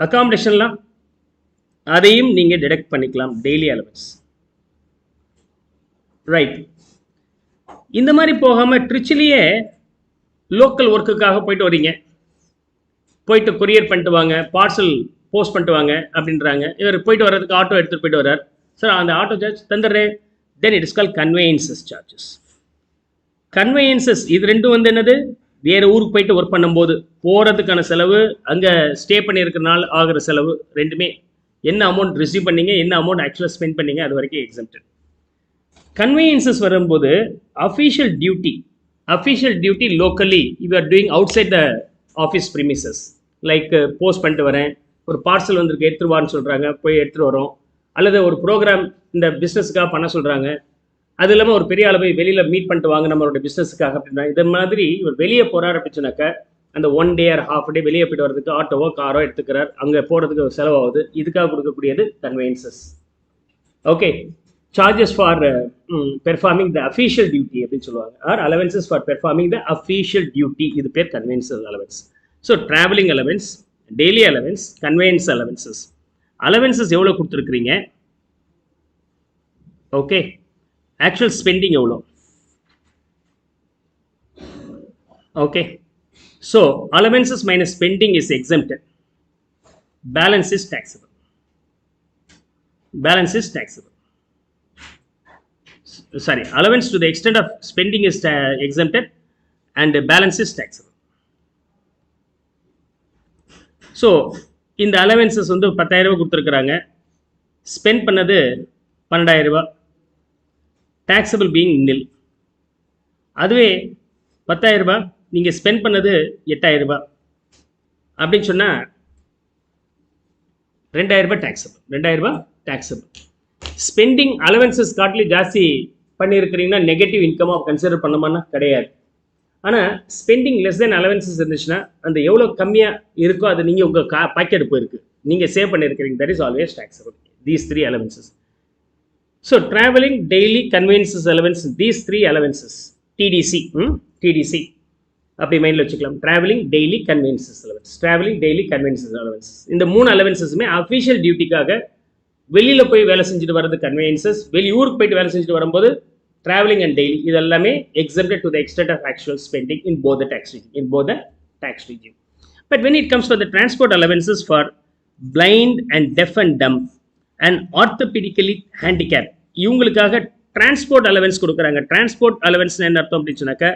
அக்காமடேஷன்லாம் அதையும் நீங்கள் டிடக்ட் பண்ணிக்கலாம், டெய்லி அலவன்ஸ். ரைட், இந்த மாதிரி போகாமல் ட்ரிச்சிலேயே லோக்கல் ஒர்க்குக்காக போயிட்டு வரீங்க, போயிட்டு கொரியர் பண்ணிட்டு வாங்க, பார்சல் போஸ்ட் பண்ணிட்டு வாங்க அப்படின்றாங்க. இவர் போயிட்டு வர்றதுக்கு ஆட்டோ எடுத்துகிட்டு போயிட்டு வர்றார். சார் அந்த ஆட்டோ சார்ஜ் தந்துடுறேன், then it is call conveyances charges. Conveyances இது ரெண்டும் வந்து என்னது? வேறு ஊருக்கு போயிட்டு ஒர்க் பண்ணும்போது போகிறதுக்கான செலவு, அங்கே ஸ்டே பண்ணியிருக்கிற நாள் ஆகிற செலவு, ரெண்டுமே என்ன அமௌண்ட் ரிசீவ் பண்ணீங்க, என்ன அமௌண்ட் ஆக்சுவலாக ஸ்பெண்ட் பண்ணீங்க, அது வரைக்கும் எக்ஸம்ப்டட். கன்வேயன்சஸ் வரும்போது official duty locally you are doing outside the office premises. Like post பண்ணிட்டு வரேன், ஒரு பார்சல் வந்திருக்கு எடுத்துருவான்னு சொல்கிறாங்க, போய் எடுத்துகிட்டு வரோம். அல்லது ஒரு ப்ரோக்ராம் இந்த பிஸ்னஸுக்காக பண்ண சொல்கிறாங்க, அது இல்லாமல் ஒரு பெரிய அளவு வெளியில் மீட் பண்ணிட்டு வாங்க நம்மளோட பிஸ்னஸுக்காக அப்படின்னா, இது மாதிரி இவர் வெளியே போகிறார் அப்படின்னாக்கா அந்த 1 day or half day வெளியே போய்ட்டு வரதுக்கு ஆட்டோவோ காரோ எடுத்துக்கிறார், அங்கே போகிறதுக்கு செலவாகுது, இதுக்காக கொடுக்கக்கூடியது conveyances. Okay, charges for performing the official duty அப்படின்னு சொல்லுவாங்க, or allowances for performing the official duty, இது பேர் conveyances allowance. So travelling allowance, daily allowance, conveyance allowances. Allowances எவ்வளோ கொடுத்துருக்குறீங்க? ஓகே, ஆக்சுவல் ஸ்பெண்டிங் எவ்வளோ? Okay, so allowances minus spending is exempted, balance is taxable. Sorry, allowance to the extent of spending is exempted and balance is taxable. So இந்த allowances வந்து 10,000 ரூபா கொடுத்துருக்குறாங்க, spend பண்ணது 12,000 ரூபா, taxable being nil. அதுவே 10,000 ரூபா நீங்கள் ஸ்பெண்ட் பண்ணது 8,000 ரூபா அப்படின்னு சொன்னால் 2,000 ரூபா taxable. ஸ்பெண்டிங் அலவன்சஸ் காட்டிலும் ஜாஸ்தி பண்ணியிருக்கிறீங்கன்னா நெகட்டிவ் இன்கம் ஆஃப் கன்சிடர் பண்ணமானா கிடையாது. ஆனால் ஸ்பெண்டிங் லெஸ் தென் அலவன்சஸ் இருந்துச்சுன்னா அந்த எவ்வளோ கம்மியாக இருக்கோ அது நீங்கள் உங்கள் பாக்கெட் போயிருக்கு, நீங்கள் சேவ் பண்ணியிருக்கிறீங்க, that is always taxable. These 3 allowances. So travelling, daily, conveyances allowance, these 3 allowances, TDC அப்படி மைண்டில் வச்சுக்கலாம். Travelling, daily, conveyances allowance. இந்த 3 அலவன்சஸுமே அஃபீஷியல் டியூட்டிக்காக வெளியில் போய் வேலை செஞ்சுட்டு வர்றது கன்வேயன்சஸ், வெளியூருக்கு போயிட்டு வேலை செஞ்சுட்டு வரும்போது traveling and daily இதெல்லாமே exempted to the extent of actual spending in both the tax regime. But when it comes to the transport allowances for blind and deaf and dumb and orthopedically handicapped, இவங்களுக்காக transport allowance கொடுக்குறாங்க. transport allowance என்ன அர்த்தம் அப்படின்னு சொன்னாக்க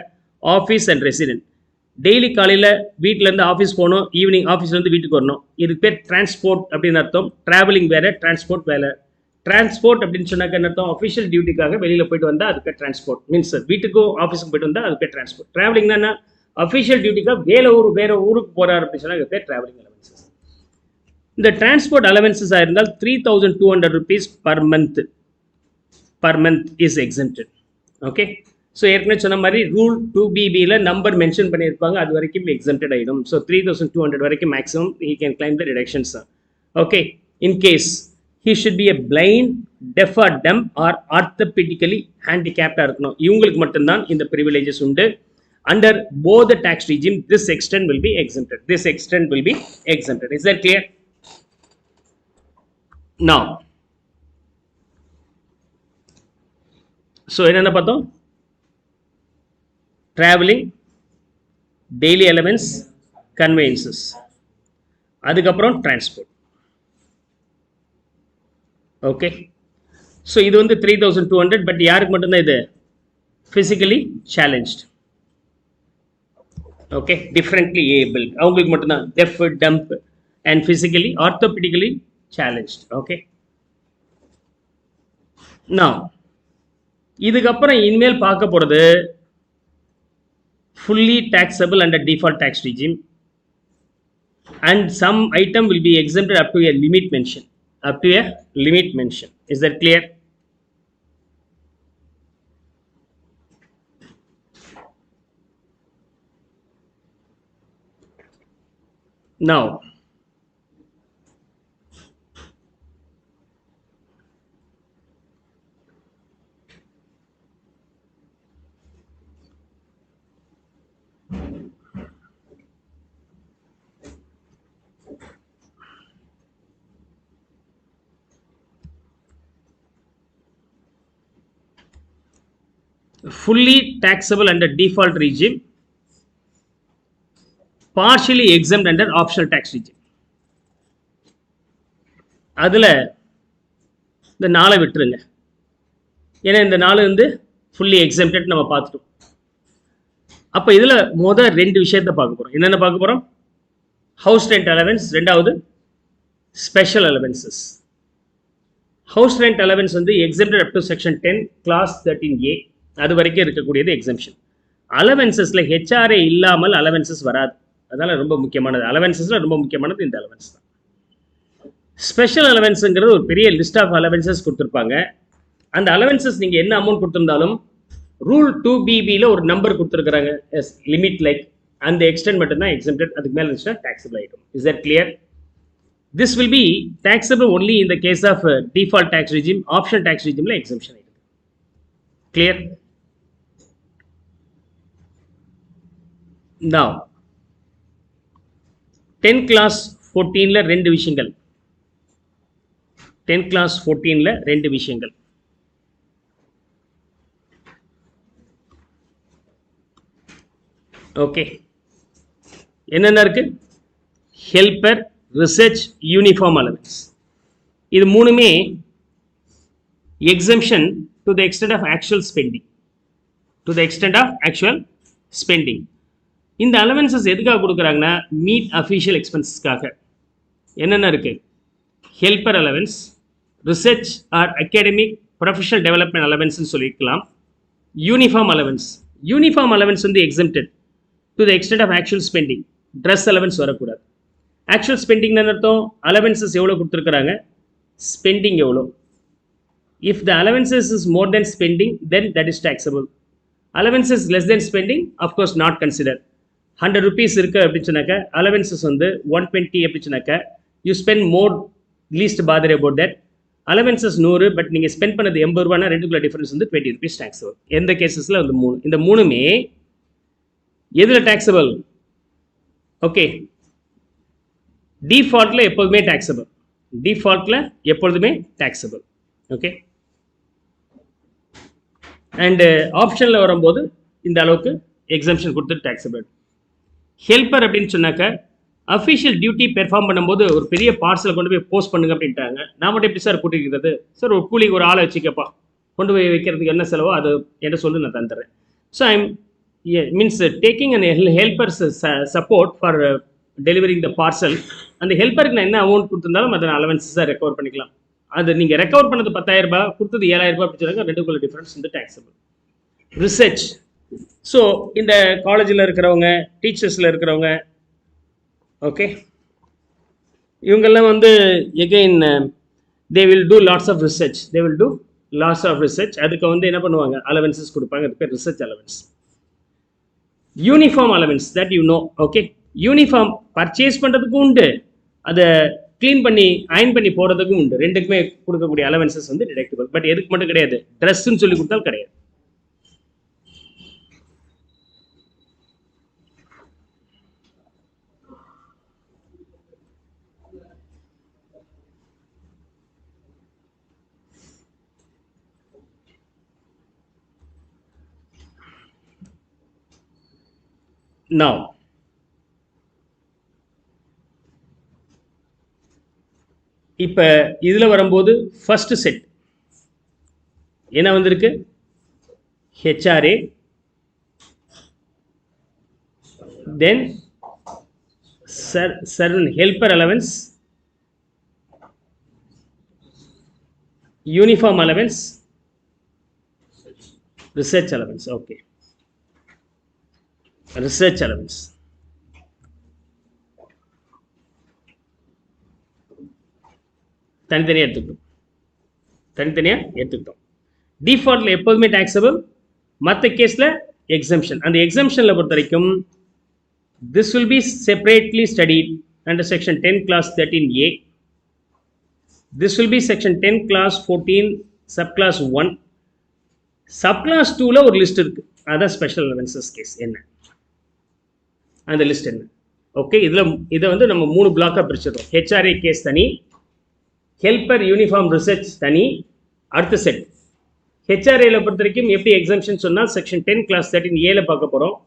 office and resident daily காலையில் வீட்டிலேருந்து office போகணும், evening ஆஃபீஸ்லேருந்து வீட்டுக்கு வரணும். இதுக்கு பேர் டிரான்ஸ்போர்ட் அப்படின்னு அர்த்தம். ட்ராவலிங் வேறு, டிரான்ஸ்போர்ட் வேறு. டிரான்ஸ்போர்ட் அப்படின்னு சொன்னாக்க என்ன அர்த்தம்? அஃபிஷியல் டியூட்டிக்காக வெளியில் போயிட்டு வந்தால் அது பேர் டிரான்ஸ்போர்ட். மீன்ஸ் வீட்டுக்கும் ஆஃபீஸுக்கு போயிட்டு வந்தால் அது பேர் டிரான்ஸ்போர்ட். ட்ராவலிங்னா என்ன? அஃபிஷியல் டியூட்டிக்காக வேறு ஊருக்கு போகிறார் அப்படின்னு சொன்னால் அது பேர் ட்ராவலிங் அலவன்சஸ். இந்த டிரான்ஸ்போர்ட் அலவன்சஸாக இருந்தால் 3200 rupees per month is exempted. Okay, so ஏற்கனவே சொன்ன மாதிரி ரூல் 2BBயில் நம்பர் மென்ஷன் பண்ணியிருப்பாங்க, அது வரைக்கும் exempted ஆகிடும். ஸோ 3200 வரைக்கும் maximum he can claim the deductions. Okay, in case he should be a blind, deaf or dumb or orthopedically handicapped இருக்கணும். இவங்களுக்கு மட்டும்தான் இந்த privileges உண்டு. Under both the tax regime, this extent will be exempted. This extent will be exempted. Is that clear? Now, so என்னென்ன பார்த்தோம்? Traveling, daily allowance, conveyances, அதுக்கப்புறம் transport. Okay, so இது வந்து 3200. பட் யாருக்கு மட்டும்தான் இது? Physically challenged. Okay, differently abled அவங்களுக்கு மட்டும்தான். Deaf, dumb and physically orthopaedically challenged. Okay, நான் இதுக்கப்புறம் இனிமேல் பார்க்க போகிறது fully taxable under default tax regime and some item will be exempted up to a limit mention. Up to a limit mention. Is that clear? Now, fully taxable under default regime, partially exempt under optional tax regime. அதில் இந்த 4 விட்டுருங்க, ஏன்னா இந்த 4 வந்து fully exempted நம்ம பார்த்துட்டோம். அப்போ இதில் முதல் 2 விஷயத்தை பார்க்க போகிறோம். என்னென்ன பார்க்க போகிறோம்? ஹவுஸ் ரெண்ட் அலவன்ஸ், ரெண்டாவது special allowances. House rent allowance வந்து exempted up to section 10 clause 13A, அது வரைக்கும் இருக்கக்கூடியது எக்ஸம்ஷன். அலவன்சஸில் ஹெச்ஆர்ஏ இல்லாமல் அலவன்சஸ் வராது. அதனால் ரொம்ப முக்கியமானது, அலவன்சஸில் ரொம்ப முக்கியமானது இந்த அலவன்ஸ் தான். ஸ்பெஷல் அலவன்ஸுங்கிறது ஒரு பெரிய லிஸ்ட் ஆஃப் அலவன்சஸ் கொடுத்துருப்பாங்க. அந்த அலவன்சஸ் நீங்கள் என்ன அமௌண்ட் கொடுத்துருந்தாலும் ரூல் 2BBயில் ஒரு நம்பர் கொடுத்துருக்குறாங்க, எஸ் லிமிட் லைக், அந்த எக்ஸ்டென்ட் மட்டும்தான் எக்ஸம்டட். அதுக்கு மேலே இருந்துச்சுன்னா டாக்ஸபிள் ஆகிடும். Is that clear? This will be taxable only in the case of default tax regime. Option tax regimeல எக்ஸம்ஷன் ஆகிடும். கிளியர்? Now, 10 class 14ல 2 விஷயங்கள். 10 class 14ல 2 விஷயங்கள். ஓகே, என்னென்ன இருக்கு? Helper, research, uniform allowance. இது மூணுமே exemption to the extent of actual spending. To the extent of actual spending. இந்த அலவன்சஸ் எதுக்காக கொடுக்குறாங்கன்னா மீட் அஃபிஷியல் எக்ஸ்பென்சஸ்க்காக. என்னென்ன இருக்குது? Helper allowance, research or academic professional development அலவன்ஸ்னு சொல்லியிருக்கலாம். Uniform allowance. யூனிஃபார்ம் அலவன்ஸ் வந்து exempted to the extent of actual spending. Dress allowance வரக்கூடாது. ஆக்சுவல் ஸ்பெண்டிங்னு அர்த்தம் அலவன்சஸ் எவ்வளோ கொடுத்துருக்குறாங்க, ஸ்பெண்டிங் எவ்வளோ. If the allowances is more than spending then that is taxable. Allowances less than spending of course not consider. 100 rupees இருக்குது அப்படின்னு சொன்னாக்க allowances வந்து 120 அப்படின்னு சொன்னாக்க you spend more, least father about that. Allowances 100, but நீங்கள் ஸ்பெண்ட் பண்ணது 80 ரூபானா ரெண்டுக்குள்ள difference வந்து 20 rupees taxable. எந்த கேசஸில் வந்து 3, இந்த மூணுமே எதில் taxable? ஓகே, டிஃபால்ட்டில் எப்போதுமே taxable. டிஃபால்ட்டில் எப்பொழுதுமே taxable. ஓகே, அண்டு ஆப்ஷனில் வரும்போது இந்த அளவுக்கு எக்ஸம்ஷன் கொடுத்துட்டு டேக்ஸபிள். ஹெல்ப்பர் அப்படின்னு சொன்னாக்க அஃபிஷியல் டியூட்டி பெர்ஃபார்ம் பண்ணும்போது ஒரு பெரிய பார்சலை கொண்டு போய் போஸ்ட் பண்ணுங்க அப்படின்ட்டாங்க. நான் மட்டும் எப்படி சார் கூட்டிக்கிறது? சார் ஒரு கூலிக்கு ஒரு ஆளை வச்சுக்கப்பா, கொண்டு போய் வைக்கிறதுக்கு என்ன செலவோ அது என்ன சொல்லி நான் தந்துடுறேன். So I'm means taking and helpers support for delivering the parcel. அந்த ஹெல்ப்பருக்கு நான் என்ன அமௌண்ட் கொடுத்துருந்தாலும் அதை அலவன்ஸாக ரெக்கவர் பண்ணிக்கலாம். அது நீங்கள் ரெக்கவர் பண்ணது 10,000 ரூபாய், கொடுத்தது 7,000 ரூபாய் அப்படி சொன்னாங்க, ரெண்டுக்குள்ள டிஃப்ரென்ஸ் வந்து டேக்ஸபிள். ரிசர்ச். ஸோ இந்த காலேஜில் இருக்கிறவங்க, டீச்சர்ஸில் இருக்கிறவங்க, ஓகே, இவங்கெல்லாம் வந்து again they will do lots of research. அதுக்கு வந்து என்ன பண்ணுவாங்க, அலவன்சஸ் கொடுப்பாங்க. அதுக்கு பேர் research allowance. Uniform allowance, that you know. Okay, uniform purchase பண்ணுறதுக்கும் உண்டு, அதை க்ளீன் பண்ணி அயன் பண்ணி போகிறதுக்கும் உண்டு. ரெண்டுக்குமே கொடுக்கக்கூடிய அலவன்சஸ் வந்து டிடக்டபிள். பட் எதுக்கு மட்டும் கிடையாது, ட்ரெஸ்ன்னு சொல்லி கொடுத்தால் கிடையாது. Now, இப்போ இதில் வரும்போது ஃபர்ஸ்ட் செட் என்ன வந்திருக்கு, ஹெச்ஆர்ஏ, தென் certain helper allowance, uniform allowance, research allowance. Okay, research allowance. தனித்தனியாக எடுத்துக்கிட்டோம். டிஃபால்ட்டில் எப்போதுமே டேக்ஸபிள், மற்ற கேஸில் எக்ஸம்ஷன். அந்த எக்ஸம்ஷனில் பொறுத்த வரைக்கும் this will be separately studied under section 10 class 13a. This will be section 10 class 14 subclass 1. subclass 2ல ஒரு லிஸ்ட் இருக்கு, அதான் ஸ்பெஷல் அலவன்சஸ் கேஸ் என்ன, அந்த லிஸ்ட் என்ன. ஓகே, இதை வந்து நம்ம 3 பிளாக்காக பிரிச்சிடுறோம். ஹெச்ஆர்ஏ கேஸ் தனி, ஹெல்ப்பர் யூனிஃபார்ம் ரிசர்ச் தனி, அடுத்த செட். ஹெச்ஆர்ஏல பொறுத்த வரைக்கும் எப்படி எக்ஸம்ஷன் சொன்னால் செக்ஷன் 10 கிளாஸ் 13ஏல பார்க்க போகிறோம்.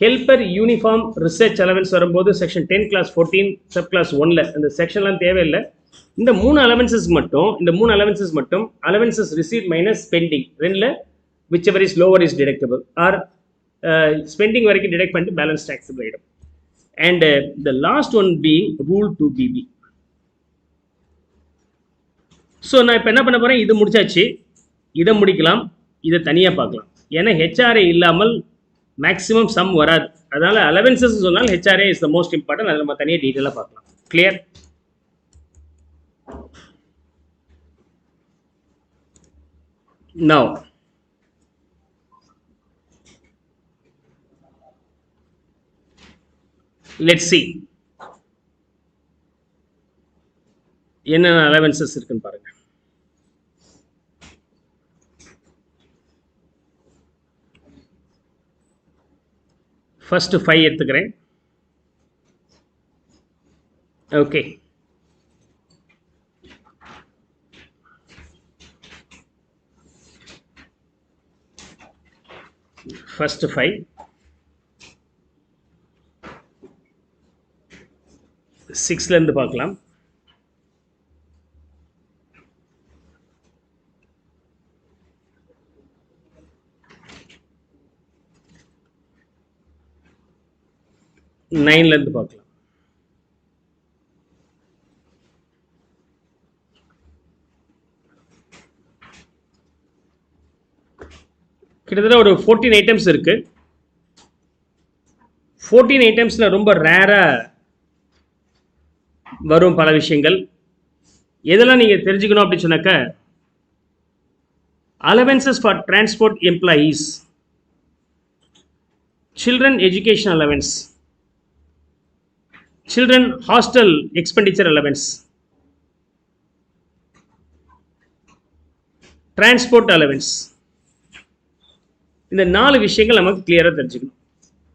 ஹெல்ப்பர் யூனிஃபார்ம் ரிசர்ச் அலவன்ஸ் வரும்போது செக்ஷன் 10 கிளாஸ் 14 சப் கிளாஸ் 1ல அந்த செக்ஷன்லாம் தேவையில்லை. இந்த 3 அலவன்சஸ் மட்டும் அலவன்சஸ் ரிசீவ் மைனஸ் ஸ்பெண்டிங் ரெண்டில் which ever is lower is deductible, are spending வரைக்கும் டிடெக்ட் பண்ணிட்டு பேலன்ஸ் டேக்ஸபிள் ஆகிடும். And the last one being rule 2BB. So நான் இப்போ என்ன பண்ண போகிறேன், இது முடிச்சாச்சு, இதை முடிக்கலாம், இதை தனியாக பார்க்கலாம். ஏன்னா ஹெச்ஆர்ஏ இல்லாமல் மேக்ஸிமம் சம் வராது. அதனால் அலவன்சஸ் சொன்னால் HRA is the most important. அதில் நம்ம தனியாக டீட்டெயிலாக பார்க்கலாம். கிளியர்? நவ் லெட்ஸ் see என்னென்ன அலவன்சஸ் இருக்குன்னு பாருங்க. ஃபர்ஸ்ட் 5 எடுத்துக்கிறேன். ஓகே, ஃபர்ஸ்ட் 5 6லேருந்து பார்க்கலாம். நைன்லேருந்து பார்க்கலாம். கிட்டத்தட்ட ஒரு 14 ஐட்டம்ஸ் இருக்கு. 14 ஐட்டம்ஸில் ரொம்ப ரேராக வரும் பல விஷயங்கள். எதெல்லாம் நீங்கள் தெரிஞ்சுக்கணும் அப்படின்னு சொன்னாக்க, allowances for transport employees, children education allowance, children hostel expenditure allowance, transport allowance. இந்த 4 விஷயங்கள் நமக்கு கிளியராக தெரிஞ்சுக்கணும்.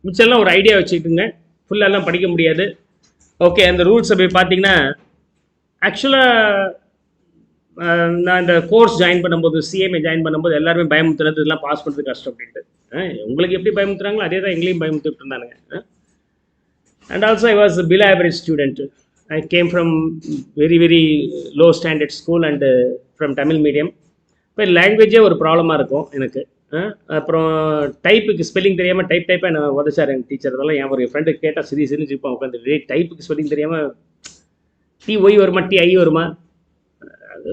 மிச்சம்லாம் ஒரு ஐடியா வச்சுக்கிட்டுங்க, ஃபுல்லாலாம் படிக்க முடியாது. ஓகே, அந்த ரூல்ஸை போய் பார்த்தீங்கன்னா ஆக்சுவலாக நான் இந்த கோர்ஸ் ஜாயின் பண்ணும்போது சிஎம்ஏ ஜாயின் பண்ணும்போது எல்லாருமே பயமுத்துறது இதெல்லாம் பாஸ் பண்ணுறது கஷ்டம் அப்படின்ட்டு. உங்களுக்கு எப்படி பயமுத்துறாங்களோ அதே தான் எங்களையும் பயமுத்துட்டு இருந்தானுங்க. And also I was a below average student. I came from very low standard school and from Tamil medium. இப்போ லாங்குவேஜே ஒரு ப்ராப்ளமாக இருக்கும் எனக்கு. அப்புறம் டைப்புக்கு ஸ்பெல்லிங் தெரியாமல் டைப்பாக நான் உதச்சார் எங்கள் டீச்சர். அதெல்லாம் என் ஒரு ஃப்ரெண்டு கேட்டால் சிரிச்சு இப்போ உட்காந்து டைப்புக்கு ஸ்பெல்லிங் தெரியாமல் டி ஒய் வருமா டி ஐ வருமா, அது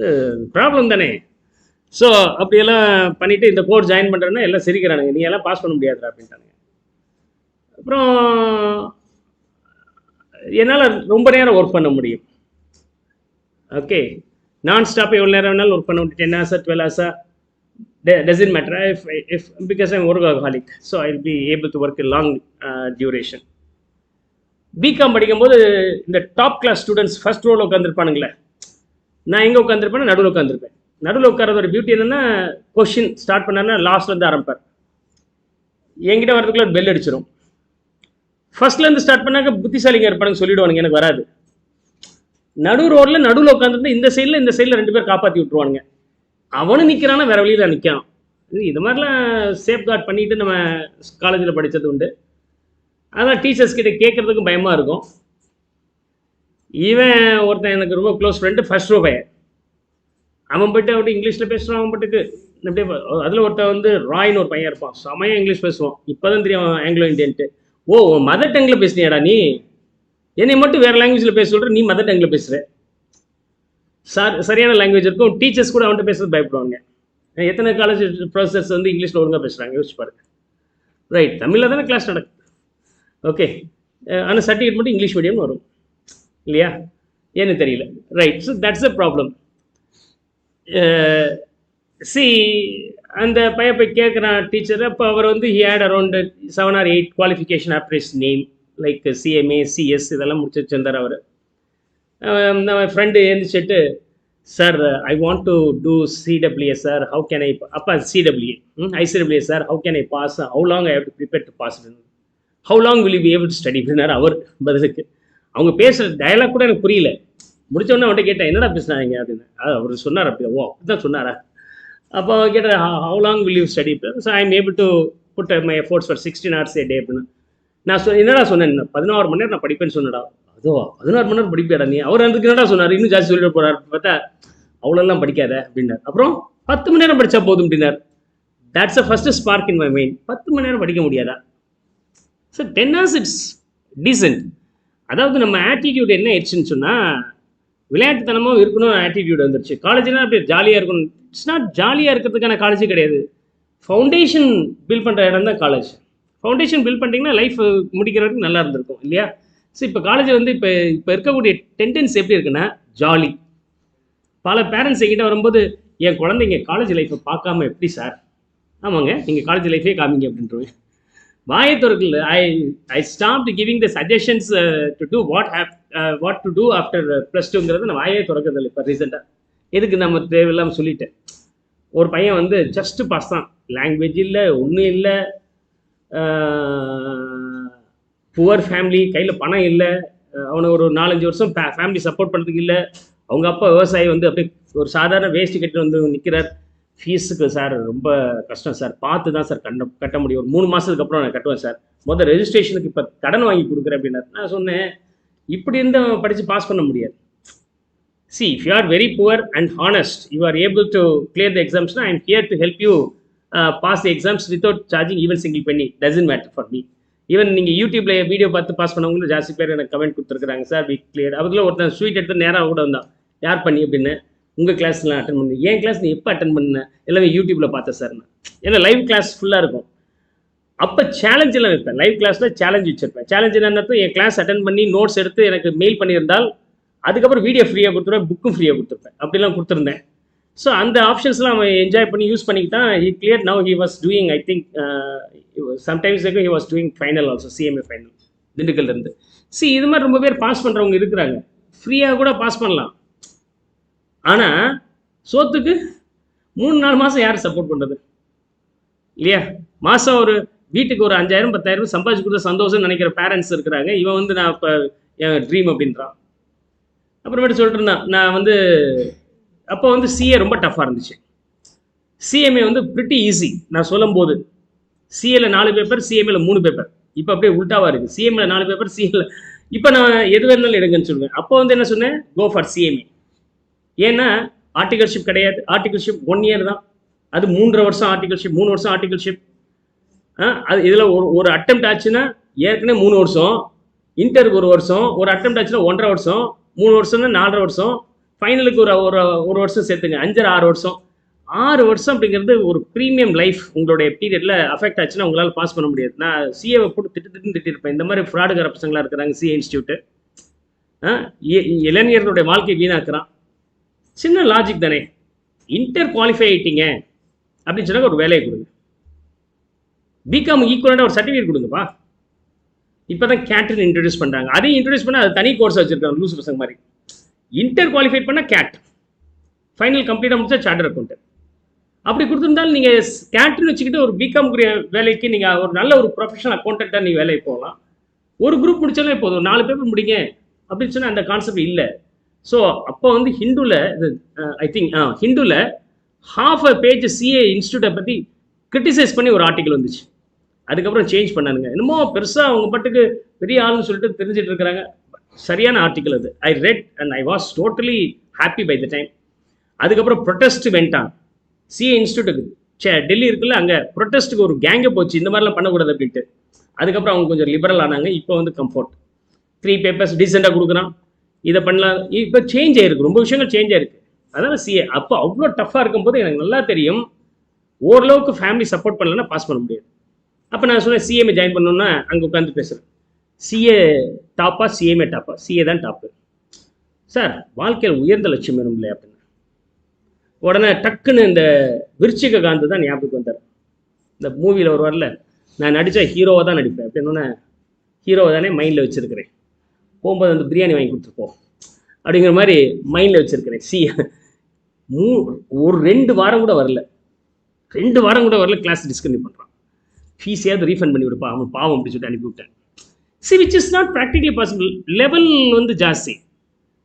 ப்ராப்ளம் தானே. ஸோ அப்படியெல்லாம் பண்ணிவிட்டு இந்த கோர்ஸ் ஜாயின் பண்ணுறேன்னா எல்லாம் சிரிக்கிறானுங்க, நீ எல்லாம் பாஸ் பண்ண முடியாதுடா அப்படின்ட்டானுங்க. அப்புறம் என்னால் ரொம்ப நேரம் ஒர்க் பண்ண முடியும். ஓகே, நான் ஸ்டாப் எவ்வளோ நேரம் வேணாலும் ஒர்க் பண்ண முடியும், 10 hours 12 hours doesn't matter if because I'm workaholic, so I'll be able to work a long duration. BCom படிக்கும்போது இந்த டாப் கிளாஸ் ஸ்டூடெண்ட்ஸ் ஃபர்ஸ்ட் ரோவில் உட்காந்துருப்பானுங்களே, நான் எங்கே உட்காந்துருப்பேன், நடுவில் உட்காந்துருப்பேன். நடுவில் உட்காரதோட பியூட்டி என்னென்னா, கொஷின் ஸ்டார்ட் பண்ணாருன்னா லாஸ்ட்லேருந்து ஆரம்பிப்பார். என்கிட்ட வரதுக்குள்ள பெல் அடிச்சிடும். ஃபர்ஸ்ட்லேருந்து ஸ்டார்ட் பண்ணாக்க புத்திசாலிங்க இருப்பானுங்க சொல்லிவிடுவானுங்க, எனக்கு வராது. நடு ரோடில் நடுவில் உட்காந்துருந்து இந்த சைடில் 2 பேர் காப்பாற்றி விட்ருவானுங்க. அவனும் நிற்கிறானா வேறு வழியில் நிற்கான். இது மாதிரிலாம் சேஃப் கார்ட் பண்ணிட்டு நம்ம காலேஜில் படித்தது உண்டு. அதான் டீச்சர்ஸ் கிட்ட கேட்குறதுக்கும் பயமாக இருக்கும். இவன் ஒருத்தன் எனக்கு ரொம்ப க்ளோஸ் ஃப்ரெண்டு, ஃபர்ஸ்ட் ரோ பையன். அவன் போய்ட்டு அப்படி இங்கிலீஷில் பேசுகிறான். அவன் பாட்டுக்கு அப்படியே அதில் ஒருத்தன் வந்து ராய்னு ஒரு பையன் இருப்பான், செமையாக இங்கிலீஷ் பேசுவான். இப்போ தான் தெரியும் ஆங்கிலோ இண்டியன்ட்டு. ஓ மதர் டங்கில் பேசுனியாடா நீ, என்னை மட்டும் வேறு லாங்குவேஜில் பேச சொல்கிற, நீ மதர் டங்கில் பேசுகிற. சரியான லாங்குவேஜ் இருக்கும். டீச்சர்ஸ் கூட அவன்கிட்ட பேசுறது பயப்படுவாங்க. எத்தனை காலேஜ் ப்ரொஃபஸர்ஸ் வந்து இங்கிலீஷில் ஒழுங்காக பேசுகிறாங்க யோசிச்சு பாருங்க. ரைட், தமிழில் தானே கிளாஸ் நடக்குது. ஓகே, ஆனால் சர்டிஃபிகேட் மட்டும் இங்கிலீஷ் மீடியம்னு வரும் இல்லையா, ஏன்னு தெரியல. Right, so that's a problem. See அந்த பையன் போய் கேட்குறான் டீச்சர். அப்போ அவர் வந்து he had around 7 or 8 qualification after his name, like CMA CS இதெல்லாம் முடிச்சு வச்சிருந்தார் அவர். நம்ம ஃப்ரெண்டு எழுந்திரிச்சிட்டு, sir I want to do CWA sir, how can I, அப்போ CWA ICWA sir, how can I pass, how long I have to prepare to pass, how long will you be able to study அப்படின்னார் அவர் பதிலுக்கு. அவங்க பேசுகிற dialogue கூட எனக்கு புரியல. முடிச்சோடனே அவன்கிட்ட கேட்டேன், என்னடா பேசுனாங்க அப்படின்னு. அவர் சொன்னார் அப்படி. ஓ அப்படிதான் சொன்னாரா. அப்போ அவன் கேட்டார், how long will you study. So I am able to put my efforts for 16 hours a day அப்படின்னு. நான் என்னடா சொன்னேன், 16 மணி நேரம் நான் படிப்பேன்னு சொன்னடா. அதோ 16 மணி நேரம் படிப்பேடா நீ. அவர் அதுக்கு என்னடா சொன்னார், இன்னும் ஜாஸ்தி சொல்லிட்டு போறாரு. பார்த்தா அவ்வளோலாம் படிக்காத அப்படின்னார். அப்புறம் 10 மணி நேரம் படித்தா போதும் அப்படின்னார். That's a first spark in my mind. 10 மணி நேரம் படிக்க முடியாதா. So 10 hours it's decent. அதாவது நம்ம ஆட்டிடியூட் என்ன ஆயிடுச்சுன்னு சொன்னால், விளையாட்டுத்தனமாக இருக்கணும் ஆட்டிடியூட் வந்துருச்சு. காலேஜ்னால் அப்படி ஜாலியாக இருக்கணும். இட்ஸ் நாட் ஜாலியாக இருக்கிறதுக்கான காலேஜே கிடையாது. ஃபவுண்டேஷன் பில்ட் பண்ணுற இடம் தான் காலேஜ். ஃபவுண்டேஷன் பில்ட் பண்ணிட்டீங்கன்னா லைஃப் முடிக்கிற வரைக்கும் நல்லா இருந்திருக்கும் இல்லையா. ஸோ இப்போ காலேஜ் வந்து இப்போ இருக்கக்கூடிய டெண்டன்ஸ் எப்படி இருக்குன்னா ஜாலி. பல பேரண்ட்ஸ் எங்கிட்ட வரும்போது, என் குழந்தைங்க காலேஜ் லைஃப்பை பார்க்காம எப்படி சார். ஆமாங்க, நீங்கள் காலேஜ் லைஃபே காமிங்க அப்படின்றவங்க. வாயை திறக்கல. I stopped giving the suggestions to do what to do after +2ங்கிறது நான் வாயே திறக்கிறதில்ல இப்போ ரீசெண்டாக. எதுக்கு நம்ம தேவையில்லாமல் சொல்லிட்டேன். ஒரு பையன் வந்து ஜஸ்ட் பாஸ் தான், லாங்குவேஜ் இல்லை ஒன்றும் இல்லை, புவர் ஃபேமிலி, கையில் பணம் இல்லை, அவனை ஒரு 4-5 வருஷம் ஃபேமிலி சப்போர்ட் பண்ணுறதுக்கு இல்லை. அவங்க அப்பா விவசாயி வந்து அப்படியே ஒரு சாதாரண வேஸ்ட் கட்டி வந்து நிற்கிறார். ஃபீஸுக்கு சார் ரொம்ப கஷ்டம் சார், பார்த்து தான் சார் கட்ட முடியும், ஒரு 3 மாதத்துக்கு அப்புறம் நான் கட்டுவேன் சார், முதல் ரெஜிஸ்ட்ரேஷனுக்கு இப்போ கடன் வாங்கி கொடுக்குறேன் அப்படின்னாரு. நான் சொன்னேன், இப்படி இருந்தால் படித்து பாஸ் பண்ண முடியாது. See, if you are very poor and honest, you are able to clear the exams. I am here to help you pass the exams without charging even single penny. Doesn't matter for me. Even நீங்கள் யூடியூப்ல video பார்த்து pass பண்ணவங்களும் ஜாஸ்தி பேர் எனக்கு comment கொடுத்துருக்குறாங்க, sir we clear. அதில் ஒருத்தன் sweet எடுத்து நேராக கூட வந்தான், யார் பண்ணி அப்படின்னு. உங்கள் கிளாஸ்லாம் அட்டன் பண்ணி. என் கிளாஸ் நீ எப்போ அட்டன் பண்ண, எல்லாமே யூடியூப்பில் பார்த்தேன் சார். நான் ஏன்னா லைவ் கிளாஸ் ஃபுல்லாக இருக்கும். அப்போ சேலஞ்செல்லாம் வைப்பேன், லைவ் கிளாஸில் சேலஞ்ச் வச்சுருப்பேன். சேலஞ்ச் என்னன்னா, என் கிளாஸ் அட்டன் பண்ணி நோட்ஸ் எடுத்து எனக்கு மெயில் பண்ணியிருந்தால் அதுக்கப்புறம் வீடியோ ஃப்ரீயாக கொடுத்துருவேன், புக்கும் ஃப்ரீயாக கொடுத்துருப்பேன். அப்படிலாம் கொடுத்துருந்தேன். ஸோ அந்த ஆப்ஷன்ஸ்லாம் அவன் என்ஜாய் பண்ணி யூஸ் பண்ணிக்கிட்டான். He clear. Now he was doing, I think sometimes he was doing final also, CMA final திண்டுக்கல்லேருந்து. இது மாதிரி ரொம்ப பேர் பாஸ் பண்ணுறவங்க இருக்கிறாங்க. ஃப்ரீயாக கூட பாஸ் பண்ணலாம். ஆனால் சோத்துக்கு 3-4 மாதம் யார் சப்போர்ட் பண்ணுறது இல்லையா. மாதம் ஒரு வீட்டுக்கு ஒரு 5000-10,000 சம்பாதிச்சு கொடுத்த சந்தோஷம்னு நினைக்கிற பேரண்ட்ஸ் இருக்கிறாங்க. இவன் வந்து நான் இப்போ என் ட்ரீம் அப்படின்றான். அப்புறமேட்டு சொல்லிட்டு இருந்தான், நான் வந்து அப்போ வந்து சிஏ ரொம்ப டஃப்பாக இருந்துச்சு. சிஎம்ஏ வந்து பிரிட்டி ஈஸி நான் சொல்லும் போது. சிஏல 4 பேப்பர், சிஎம்ஏல 3 பேப்பர். இப்போ அப்படியே உல்டாவாக இருக்குது. சிஎம்ஏல 4 பேப்பர், சிஏல இப்போ நான் எது வேணாலும் எடுங்கன்னு சொல்லுவேன். அப்போ வந்து என்ன சொன்னேன், கோ ஃபார் சிஎம்ஏ. ஏன்னா ஆர்டிகல்ஷிப் கிடையாது. ஆர்டிகல்ஷிப் 1 இயர் தான். அது 3.5 வருஷம் ஆர்டிகல்ஷிப், 3 வருஷம் ஆர்டிகல்ஷிப். அது இதில் ஒரு அட்டெம்ப்ட் ஆச்சுன்னா ஏற்கனவே 3 வருஷம், இன்டருக்கு 1 வருஷம், ஒரு அட்டெம்ப்ட் ஆச்சுன்னா 1.5 வருஷம், 3 வருஷம்னா 4.5 வருஷம், ஃபைனலுக்கு ஒரு வருஷம் சேர்த்துங்க, 5 6 வருஷம். 6 வருஷம் அப்படிங்கிறது ஒரு ப்ரீமியம் லைஃப் உங்களுடைய பீரியடில் அஃபெக்ட் ஆச்சுன்னா உங்களால் பாஸ் பண்ண முடியாது. நான் சிஏவை போட்டு திட்டிருப்பேன். இந்த மாதிரி ஃப்ராடு கரப்ஷன்லாம் இருக்கிறாங்க சிஏ இன்ஸ்டியூட்டு. இளைஞர்களுடைய வாழ்க்கை வீணாக்குறான். சின்ன லாஜிக் தானே. இன்டர் குவாலிஃபை ஆகிட்டீங்க அப்படின்னு சொன்னாங்க, ஒரு வேலையை கொடுங்க. பிகாம் ஈக்குவலாக ஒரு சர்டிஃபிகேட் கொடுங்கப்பா. இப்போ தான் கேட்னு இன்ட்ரடியூஸ் பண்ணுறாங்க. அதையும் இன்ட்ரடியூஸ் பண்ணால் அது தனி கோர்ஸ் வச்சுருக்காங்க லூஸ் பசங்க மாதிரி. இன்டர் குவாலிஃபை பண்ணால் கேட், ஃபைனல் கம்ப்ளீட்டாக முடிச்சா சார்ட்டர் அக்கௌண்ட். அப்படி கொடுத்துருந்தாலும் நீங்கள் கேட்னு வச்சுக்கிட்டு ஒரு பிகாம் வேலைக்கு நீங்கள் ஒரு நல்ல ஒரு ப்ரொஃபஷனல் அக்கௌண்டண்ட்டாக நீங்கள் வேலைக்கு போகலாம். ஒரு குரூப் முடிச்சாலே போதும், 4 பேப்பர் முடிங்க அப்படின்னு சொன்னால் அந்த கான்செப்ட் இல்லை. ஸோ அப்போ வந்து ஹிந்துவில் ஐ திங்க் ஹிந்துவில் half a பேஜ் சிஏ இன்ஸ்டியூட்டை பற்றி கிரிட்டிசைஸ் பண்ணி ஒரு ஆர்டிக்கல் வந்துச்சு. அதுக்கப்புறம் சேஞ்ச் பண்ணானுங்க. என்னமோ பெருசாக அவங்க பட்டுக்கு பெரிய ஆளுன்னு சொல்லிட்டு தெரிஞ்சிட்டு இருக்கிறாங்க. சரியான ஆர்டிக்கல் அது. I read and I was totally happy by the time. அதுக்கப்புறம் ப்ரொட்டஸ்ட் வெண்டான் சிஏ இன்ஸ்டியூட்டுக்கு. டெல்லி இருக்குல்ல, அங்கே ப்ரொட்டஸ்ட்டுக்கு ஒரு கேங்கே போச்சு, இந்த மாதிரிலாம் பண்ணக்கூடாது அப்படின்ட்டு. அதுக்கப்புறம் அவங்க கொஞ்சம் லிபரல் ஆனாங்க. இப்போ வந்து கம்ஃபர்ட் 3 பேப்பர்ஸ் டீசெண்டாக கொடுக்குறான். இதை பண்ணலாம். இப்போ சேஞ்ச் ஆயிருக்கு, ரொம்ப விஷயங்கள் சேஞ்ச் ஆயிருக்கு. அதனால் சிஏ அப்போ அவ்வளோ டஃப்பாக இருக்கும்போது எனக்கு நல்லா தெரியும், ஓரளவுக்கு ஃபேமிலி சப்போர்ட் பண்ணலன்னா பாஸ் பண்ண முடியாது. அப்போ நான் சொன்னேன் சிஎம்ஏ ஜாயின் பண்ணணுன்னா அங்கே உட்காந்து பேசுகிறேன். சிஏ டாப்பா சிஎம்ஏ டாப்பா? சிஏ தான் டாப்பு சார். வாழ்க்கையில் உயர்ந்த லட்சியம் வேணும் இல்லை அப்படின்னு உடனே டக்குன்னு இந்த விருச்சிக காந்து தான் ஞாபகம் வந்தார். இந்த மூவியில் ஒரு வரல, நான் நடித்தா ஹீரோவாக தான் நடிப்பேன் அப்படின்னா, ஹீரோவை தானே மைண்டில் வச்சுருக்கிறேன். போகும்போது அந்த பிரியாணி வாங்கி கொடுத்துருப்போம் அப்படிங்கிற மாதிரி மைண்டில் வச்சுருக்கிறேன். ஒரு 2 வாரம் கூட வரல, 2 வாரம் கூட வரல. கிளாஸ் டிஸ்கன்டினியூ பண்ணுறான். ஃபீஸையாவது ரீஃபண்ட் பண்ணி விடுப்பா, அவன் பாவம் அப்படி சொல்லிட்டு அனுப்பிவிட்டேன். Which is not practically possible. Level வந்து ஜாஸ்தி.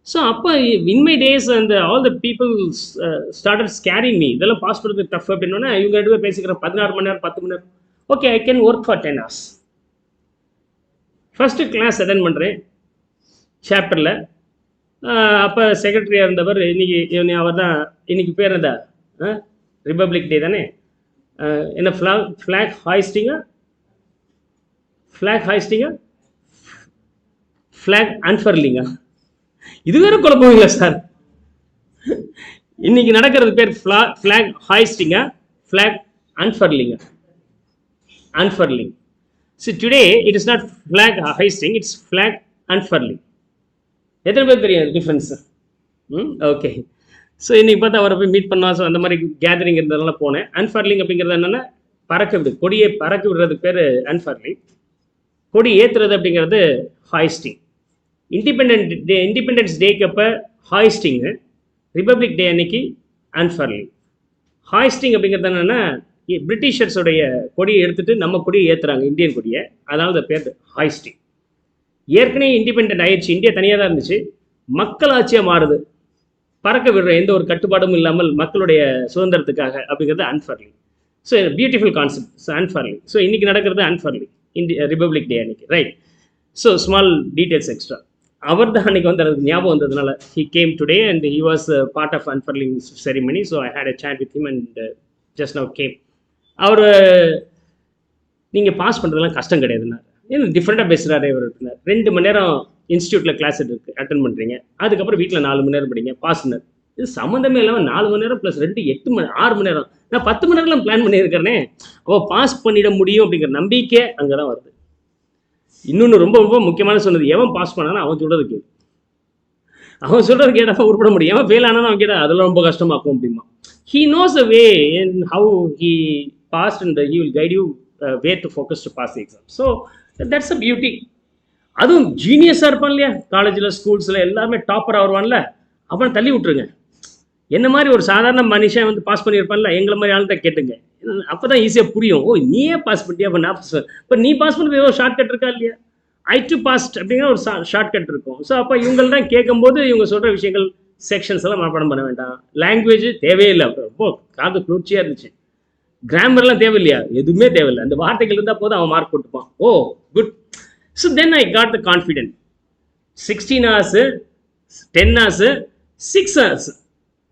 ஸோ அப்போ இன் மை டேஸ் அந்த all the people started scaring me. இதெல்லாம் பாஸ் பண்ணுறது டஃப் அப்படின்னா இவங்க 2 பேர் பேசிக்கிறேன் 16 மணி நேரம் 10 மணி நேரம். Okay, I can work for 10 hours. First class attend பண்ணுறேன் சாப்டரில். அப்போ செக்ரட்டரியாக இருந்தவர் இன்னைக்கு அவர் தான். இன்னைக்கு பேர் என்னதா, ரிப்பப்ளிக் டே தானே. என்ன ஃப்ளாக் ஹாய்ஸ்டிங்கா, ஃப்ளாக் அன்ஃபர்லிங்கா? இது வேற குழப்பங்களா சார்? இன்னைக்கு நடக்கிறது பேர் ஃப்ளாக் ஹாய்ஸ்டிங்கா, ஃப்ளாக் அன்ஃபர்லிங்கா? Unfurling. So today it is not flag hoisting, it's flag unfurling. எத்தனை பேர் தெரியும் டிஃப்ரென்ஸு? ஓகே. ஸோ இன்றைக்கி பார்த்தா அவரை போய் மீட் பண்ணலாம். ஸோ அந்த மாதிரி கேதரிங் இருந்ததுனால போனேன். அன்ஃபர்லிங் அப்படிங்கிறது என்னென்னா பறக்க விடு, கொடியை பறக்க விடுறதுக்கு பேர் அன்ஃபர்லிங். கொடி ஏற்றுறது அப்படிங்கிறது ஹாய்ஸ்டிங். இண்டிபெண்டன்ஸ் டேக்கு அப்போ ஹாய்ஸ்டிங்கு, ரிப்பப்ளிக் டே அன்னைக்கு அன்ஃபர்லிங். ஹாய்ஸ்டிங் அப்படிங்கிறது என்னென்னா பிரிட்டிஷர்ஸோடைய கொடியை எடுத்துகிட்டு நம்ம கொடியை ஏற்றுறாங்க, இந்தியன் கொடியை. அதனால பேர் ஹாய்ஸ்டிங். ஏற்கனவே இண்டிபெண்ட் ஆயிடுச்சு, இந்தியா தனியாக தான் இருந்துச்சு. மக்களாட்சியாக மாறுது, பறக்க விடுற எந்த ஒரு கட்டுப்பாடும் இல்லாமல் மக்களுடைய சுதந்திரத்துக்காக அப்படிங்கிறது unfurling. So beautiful concept. So unfurling. So இன்றைக்கி நடக்கிறது அன்ஃபர்லிங், ரிப்பப்ளிக் டே அன்னைக்கு, right? So small details extra. அவர் தான் அன்றைக்கி வந்து எனக்கு ஞாபகம் வந்ததுனால he came today and he was part of unfurling ceremony. So I had a chat with him and just now came. அவர் நீங்கள் பாஸ் பண்ணுறதுலாம் கஷ்டம் கிடையாதுன்னா, ஏன்னா டிஃப்ரெண்ட்டாக பேசுகிறாரே அவர். 2 மணி நேரம் இன்ஸ்டியூட்டில் கிளாஸ் அட்டன் பண்ணுறீங்க, அதுக்கப்புறம் வீட்டில் 4 மணி நேரம் படிங்க, பாஸ்னர். இது சம்மந்தமே இல்லாமல் 4 மணி நேரம் ப்ளஸ் 2 6 மணி நேரம். நான் 10 மணி நேரம் பிளான் பண்ணியிருக்கிறேனே. அவள் பாஸ் பண்ணிட முடியும் அப்படிங்கிற நம்பிக்கை அங்கே தான் வருது. இன்னொன்று ரொம்ப ரொம்ப முக்கியமான சொன்னது, எவன் பாஸ் பண்ணானா அவன் சொல்கிறது கேடு. அவன் சொல்கிறது கேட்டால் உருப்பட முடியும். எவன் ஃபெயில் ஆனாலும் அவன் கேட்டால் அதெல்லாம் ரொம்ப கஷ்டமாக்கும் அப்படிமா. He knows the way and how he passed and he will guide you where to focus to pass the exam. So that's a beauty. அதுவும் ஜீனியஸாக இருப்பான் இல்லையா, காலேஜில் ஸ்கூல்ஸில் எல்லாருமே டாப்பராக வருவான்ல, அவனை தள்ளி விட்டுருங்க. என்ன மாதிரி ஒரு சாதாரண மனுஷன் வந்து பாஸ் பண்ணியிருப்பான்ல, எங்களை மாதிரி ஆள்கிட்ட கேட்டுங்க. அப்போ தான் ஈஸியாக புரியும். ஓ, நீயே பாஸ் பண்ணிட்டியா, அப்போ நான் பாஸ் பண்ண. இப்போ நீ பாஸ் பண்ணுறது ஏதோ ஷார்ட் கட் இருக்கா இல்லையா? ஐ டு பாஸ்ட் அப்படிங்கிற ஒரு ஷார்ட் கட் இருக்கும். ஸோ அப்போ இவங்கள்தான் கேட்கும்போது இவங்க சொல்கிற விஷயங்கள் செக்ஷன்ஸ் எல்லாம் மனப்பாடம் பண்ண வேண்டாம். லாங்குவேஜ் தேவையில்லை. ரொம்ப காது குளிர்ச்சியாக இருந்துச்சு. கிராமர்லாம் தேவையில்லையா? எதுவுமே தேவையில்லை. அந்த வார்த்தைகள் இருந்தால் போதும், அவன் மார்க் போட்டுப்பான். Oh good. So then I got the confident. 16 hours, 10 hours, 6 hours.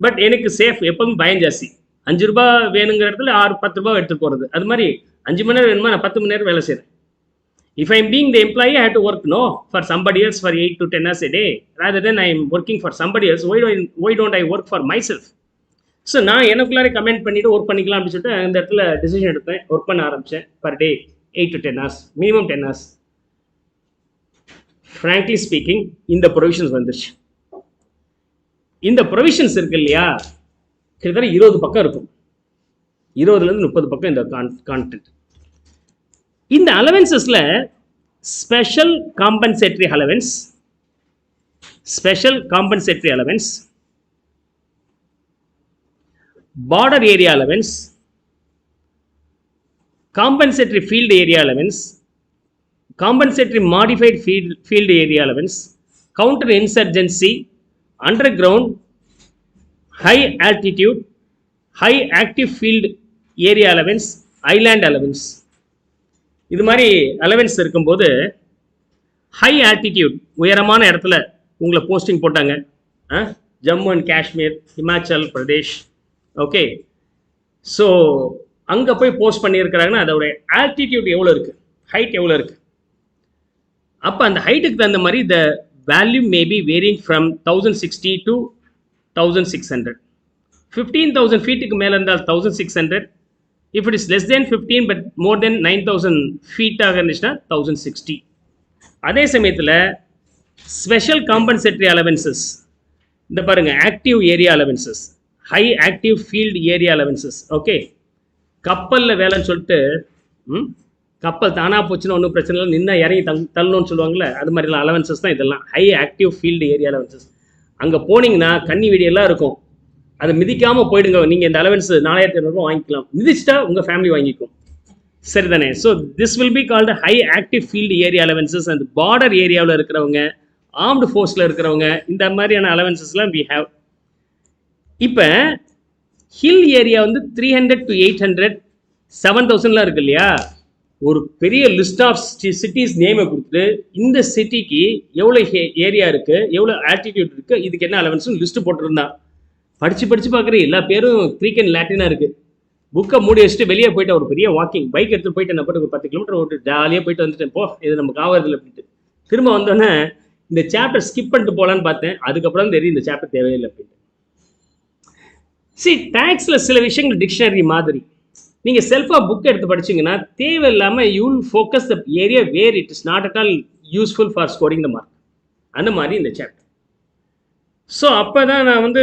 But எனக்கு சேஃப். எப்பவும் பயம் ஜாஸ்தி. 5 ரூபா வேணுங்கிற இடத்துல 10 ரூபா எடுத்துகிட்டு போகிறது. அது மாதிரி 5 மணி நேரம் வேணுமா, நான் 10 மணி நேரம் வேலை செய்கிறேன். If I'm being the employee, I have to work for somebody else for 8 to 10 hours a day. Rather than I'm working for somebody else, why don't I work for myself? So நான் எனக்குள்ளாரே comment பண்ணிவிட்டு work பண்ணிக்கலாம் அப்படின்னு சொல்லிட்டு அந்த இடத்துல decision எடுத்தேன். Work பண்ண ஆரம்பித்தேன். Per day 8 to 10 hours, minimum 10 hours. Frankly speaking, இந்த ப்ரொவிஷன்ஸ் வந்துருச்சு. இந்த ப்ரொவிஷன்ஸ் இருக்கு இல்லையா, கிட்டத்தட்ட 20 பக்கம் இருக்கும். 20லேருந்து 30 பக்கம் இந்த கான்டென்ட். இந்த அலவன்சஸில் special compensatory allowance, special compensatory allowance, border area allowance, compensatory field area allowance, compensatory modified field area allowance, counter insurgency, underground, high altitude, high active field area allowance, island allowance. இது மாதிரி allowance இருக்கும்போது high altitude, உயரமான இடத்துல உங்களை posting போட்டாங்க. Jammu and Kashmir, Himachal Pradesh, okay. So அங்கே போய் post பண்ணியிருக்கிறாங்கன்னா அதோடைய ஆல்டிடியூட் எவ்வளோ இருக்குது, ஹைட் எவ்வளோ இருக்குது. அப்போ அந்த ஹைட்டுக்கு தகுந்த மாதிரி the value may be varying from 1060 to 1600. 15,000 ஃபீட்டுக்கு மேலே இருந்தால் 1600. If it is less than 15 but more than 9,000 feet ஆக இருந்துச்சுன்னா 1060. அதே சமயத்தில் ஸ்பெஷல் காம்பன்சேட்டரி அலவன்சஸ், இந்த பாருங்க, active area allowances, high active field area allowances. Okay, கப்பலில் வேலைன்னு சொல்லிட்டு கப்பல் தானாக போச்சுன்னா ஒன்றும் பிரச்சனை இல்லை, நின்னா இறங்கி தள்ளணும்னு சொல்லுவாங்கள்ல, அது மாதிரிலாம் அலவன்சஸ் தான் இதெல்லாம். High active field area allowances. அங்கே போனீங்கன்னா கன்னி வெடியெல்லாம் இருக்கும், அதை மிதிக்காமல் போயிடுங்க. நீங்கள் இந்த அலவன்ஸ் 4,500 வாங்கிக்கலாம், மிதிச்சிட்டா உங்கள் ஃபேமிலி வாங்கிக்கும். சரிதானே? So this will B called high active field area allowances. அந்த பார்டர் ஏரியாவில் இருக்கிறவங்க, ஆர்ம்டு ஃபோர்ஸில் இருக்கிறவங்க, இந்த மாதிரியான அலவன்சஸ்லாம் வி ஹேவ். இப்போ ஹில் ஏரியா வந்து 300 to 800, 7,000லாம் இருக்கு இல்லையா. ஒரு பெரிய லிஸ்ட் ஆஃப் சிட்டிஸ் நேமை கொடுத்துட்டு இந்த சிட்டிக்கு எவ்வளோ ஏரியா இருக்குது, எவ்வளோ ஆல்டிடியூட் இருக்குது, இதுக்கு என்ன அலவன்ஸ்னு லிஸ்ட்டு போட்டுருந்தான். படித்து பார்க்குற எல்லா பேரும் க்ரீக் அண்ட் லாட்டினாக இருக்குது. புக்கை மூடி வச்சுட்டு வெளியே போயிட்டு ஒரு பெரிய வாக்கிங் பைக் எடுத்துகிட்டு போயிட்டு நான் போய்ட்டு ஒரு 10 கிலோமீட்டர் ஓட்டு ஜாலியாக போயிட்டு வந்துட்டேன். போ, இது நமக்கு ஆவறதில்லை அப்படின்ட்டு திரும்ப வந்தோடனே இந்த சாப்டர் ஸ்கிப் பண்ணிட்டு போகலான்னு பார்த்தேன். அதுக்கப்புறம் தெரியும் இந்த சாப்டர் தேவையில்லை அப்படின்ட்டு. டேக்ஸில் சில விஷயங்கள் டிக்ஷனரி மாதிரி நீங்கள் செல்ஃபாக புக் எடுத்து படிச்சிங்கன்னா தேவையில்லாமல் you will focus the area where it is not at all useful for scoring the mark. அந்த மாதிரி இந்த சாப்டர். ஸோ அப்போ தான் நான் வந்து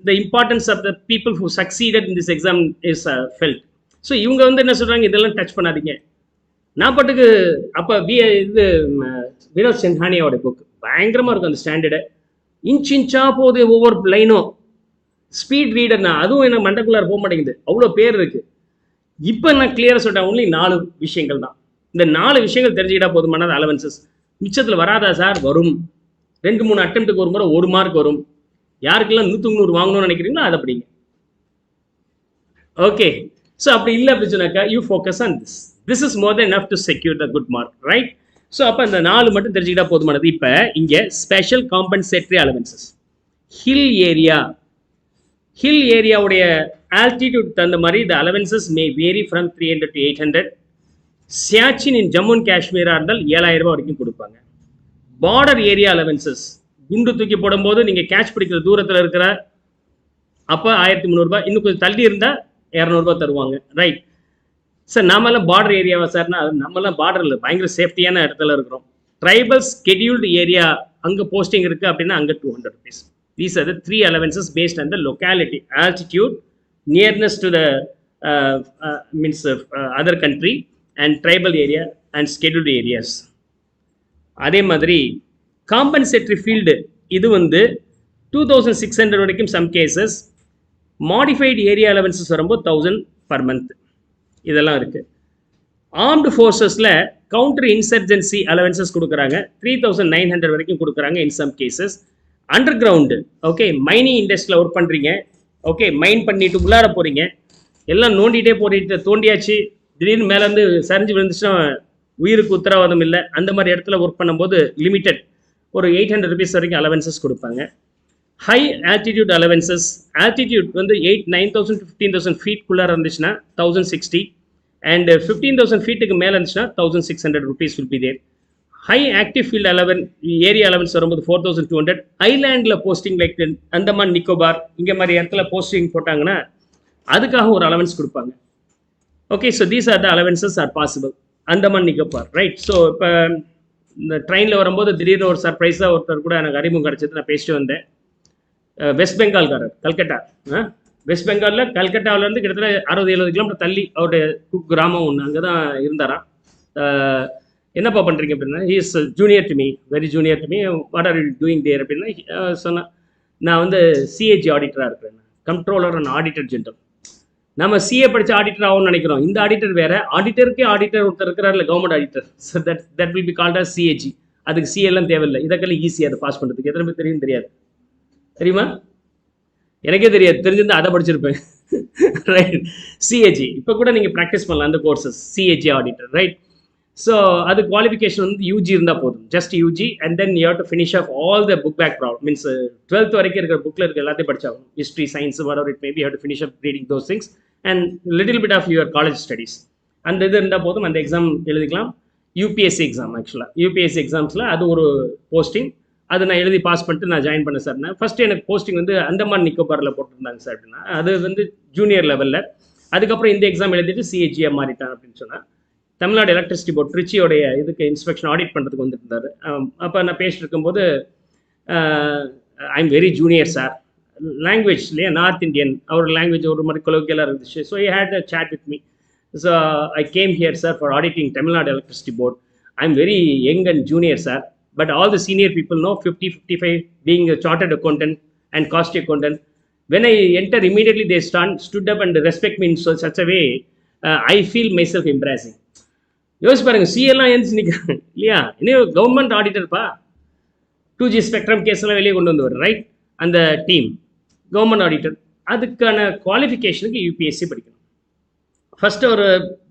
the importance of the people who succeeded in this exam is felt. So இவங்க வந்து என்ன சொல்கிறாங்க, இதெல்லாம் டச் பண்ணாதீங்க. நான் பாட்டுக்கு அப்போ இது வினோத் சென்ஹானியோட புக் பயங்கரமாக இருக்கும். அந்த ஸ்டாண்டர்டு இன்ச்சாக போகுது, ஒவ்வொரு லைனும் ஸ்பீட் ரீடர்னா அதுவும் எனக்கு மண்டக்குள்ளார போக மாட்டேங்குது, அவ்வளோ பேர் இருக்குது. இப்போ நான் கிளியராக சொல்லிட்டேன், ஒன்லி 4 விஷயங்கள் தான். இந்த 4 விஷயங்கள் தெரிஞ்சுக்கிட்டா போதுமானது அலவன்சஸ். மிச்சத்தில் வராதா சார்? வரும். 2-3 அட்டெம்ப்ட்டுக்கு ஒரு முறை 1 மார்க் வரும். யாருக்கெல்லாம் 100 வாங்கணும்னு நினைக்கிறீங்களோ அதை படிங்க. ஓகே, ஸோ அப்படி இல்லை அப்படின்னு சொன்னாக்கா you focus on this. This is more than enough to secure the good mark, right? So அப்போ இந்த 4 மட்டும் தெரிஞ்சுக்கிட்டா போதுமானது. இப்போ இங்கே ஸ்பெஷல் காம்பன்சேட்டரி அலவன்சஸ். ஹில் ஏரியாவுடைய ஆல்டிடியூட் தகுந்த மாதிரி இந்த allowances may vary from 300 to 800. Siachen in Jammu and காஷ்மீராக இருந்தால் 7,000 ரூபாய் வரைக்கும் கொடுப்பாங்க. பார்டர் ஏரியா அலவன்சஸ், குண்டு தூக்கி போடும்போது நீங்கள் கேட்ச் பிடிக்கிற தூரத்தில் இருக்கிற அப்போ 1,300 ரூபாய், இன்னும் கொஞ்சம் தள்ளி இருந்தால் 200 ரூபாய் தருவாங்க, ரைட்? சார் நாமெல்லாம் பார்டர் ஏரியாவா சார்னா நம்மலாம் பார்டரில் பயங்கர சேஃப்டியான இடத்துல இருக்கிறோம். ட்ரைபல் ஸ்கெடியூல்டு ஏரியா அங்கே போஸ்டிங் இருக்குது அப்படின்னா அங்கே 200 rupees. These are the 3 allowances based on the locality, altitude, nearness to the other country, and tribal area and scheduled areas. அதே மாதிரி காம்பன்சேட்டரி ஃபீல்டு இது வந்து 2,600 வரைக்கும் some cases. Modified area allowances வரும்போது 1,000 per month. இதெல்லாம் இருக்குது. ஆர்ம்டு ஃபோர்ஸஸில் counter insurgency allowances கொடுக்குறாங்க, 3,900 வரைக்கும் கொடுக்குறாங்க in some cases. Underground, okay, mining இண்டஸ்ட்ரியில் ஒர்க் பண்ணுறீங்க, ஓகே, மைன் பண்ணிட்டு உள்ளார போகிறீங்க, எல்லாம் நோண்டிகிட்டே போட்டு தோண்டியாச்சு, திடீர்னு மேலேருந்து சரிஞ்சு விழுந்துச்சுன்னா உயிருக்கு உத்தரவாதம் இல்லை, அந்த மாதிரி இடத்துல ஒர்க் பண்ணும்போது லிமிட்டட் ஒரு 800 rupees வரைக்கும் அலவன்சஸ் கொடுப்பாங்க. ஹை ஆல்டிடியூட் அலவன்சஸ், ஆல்டிடியூட் வந்து 9,000 to 15,000 ஃபீட்குள்ளே இருந்துச்சுன்னா 1,060, அண்ட் 15,000 ஃபீட்டுக்கு மேலே இருந்துச்சுன்னா 1,600 rupees will be there. High active field allowance area allowance வரும்போது 4,200. ஐலாண்டில் போஸ்டிங் லைக் அந்தமான் நிக்கோபார் இங்கே மாதிரி இடத்துல போஸ்டிங் போட்டாங்கன்னா அதுக்காக ஒரு அலவன்ஸ் கொடுப்பாங்க. Okay, so these are the allowances are possible. Andaman Nicobar, right. So இப்போ இந்த ட்ரெயினில் வரும்போது திடீர்னு ஒரு சர்ப்ரைஸாக ஒருத்தர் கூட எனக்கு அறிமுகம் கிடச்சது, நான் பேசிட்டு வந்தேன். வெஸ்ட் பெங்கால்காரர், கல்கட்டா. வெஸ்ட் பெங்காலில் கல்கட்டாவிலேருந்து கிட்டத்தட்ட 60-70 கிலோமீட்டர் தள்ளி அவருடைய கிராமம் ஒன்று, அங்கே தான் இருந்தாராம். என்னப்பா பண்ணுறீங்க அப்படின்னா, he is junior to me, very junior to me. What are you doing there அப்படின்னா சொன்னேன், நான் வந்து சிஏஜி ஆடிட்டராக இருக்கிறேன், கண்ட்ரோலர் அண்ட் ஆடிட்டர் ஜென்ரல். நம்ம சிஏ படித்த ஆடிட்டர் ஆகும்னு நினைக்கிறோம், இந்த ஆடிட்டர் வேறு, ஆடிட்டருக்கே ஆடிட்டர் ஒருத்தர் இருக்கிறார்ல, government auditor. So that will be called as CAG. அதுக்கு சிஏலாம் தேவையில்லை, இதற்கெல்லாம் ஈஸியாக அதை பாஸ் பண்ணுறதுக்கு. எத்தனை பேர் தெரியும் தெரியாது? தெரியுமா? எனக்கே தெரியாது, தெரிஞ்சிருந்தா அதை படிச்சிருப்பேன். ரைட், சிஏஜி இப்போ கூட நீங்கள் ப்ராக்டிஸ் பண்ணலாம் அந்த courses, CAG auditor, right. So அது குவாலிஃபிகேஷன் வந்து யூஜி இருந்தால் போதும், just UG, and then you have to finish of all the book back problem. Means 12th வரைக்கும் இருக்கிற புக்கில் இருக்க எல்லாத்தையும் படிச்சாகும், history, science, whatever it may be, you have to finish up reading those things and little bit of your college studies. அந்த இது இருந்தால் போதும், அந்த எக்ஸாம் எழுதிக்கலாம். யூபிஎஸ்சி எக்ஸாம், ஆக்சுவலாக யூபிஎஸ்சி எக்ஸாம்ஸில் அது ஒரு போஸ்டிங், அது நான் எழுதி பாஸ் பண்ணிட்டு நான் ஜாயின் பண்ணேன் சார். ஃபஸ்ட்டு எனக்கு போஸ்டிங் வந்து அந்தமான் நிக்கோபாரில் போட்டிருந்தாங்க சார் அப்படின்னா, அது வந்து ஜூனியர் லெவலில். அதுக்கப்புறம் இந்த எக்ஸாம் எழுதிட்டு சிஏஜியாக மாறிட்டேன் அப்படின்னு சொன்னால், தமிழ்நாடு எலக்ட்ரிசிட்டி போர்ட் திருச்சியோடைய இதுக்கு இன்ஸ்பெக்ஷன் ஆடிட் பண்ணுறதுக்கு வந்துருந்தார். அப்போ நான் பேசிட்டு இருக்கும்போது, I am very junior sir, language இல்லையா, நார்த் இந்தியன், அவர் லாங்குவேஜ் ஒரு மாதிரி கொலோக்கியலாக இருந்துச்சு. So I had a chat with me. So I came here sir for auditing Tamil Nadu electricity board. I am very young and junior sir, but all the senior people know 50-55 being a chartered accountant and cost accountant. When I enter, immediately they stood up and respect me in such a way, I feel myself embarrassing. யோசிச்சு பாருங்க, சிஎல்லாம் எழுந்து நிற்கிறாங்க இல்லையா, இன்னும் government ஆடிட்டர்ப்பா, 2G spectrum கேஸ்லாம் வெளியே கொண்டு வந்தவர், ரைட். அந்த டீம் கவர்மெண்ட் ஆடிட்டர், அதுக்கான குவாலிஃபிகேஷனுக்கு யூபிஎஸ்சி படிக்கணும். ஃபஸ்ட்டு ஒரு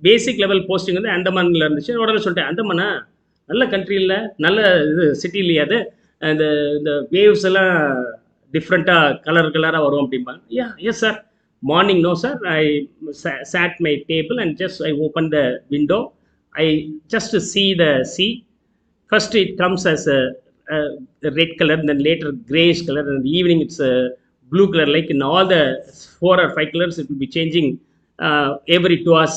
பேசிக் லெவல் போஸ்டிங் வந்து அந்தமானில் இருந்துச்சு. உடனே சொல்லிட்டேன், அந்தமானா நல்ல கண்ட்ரி இல்லை, நல்ல இது சிட்டி இல்லையா, அது இந்த வேவ்ஸ் எல்லாம் டிஃப்ரெண்ட்டாக கலராக வரும் அப்படிம்பாங்க. Yes sir, morning no sir, I sat my table and just I opened the window, I just see the sea. First it comes as a red color, then later grayish color, and in the evening it's a blue color. Like in all the 4 or 5 colors it will be changing every 2 hours.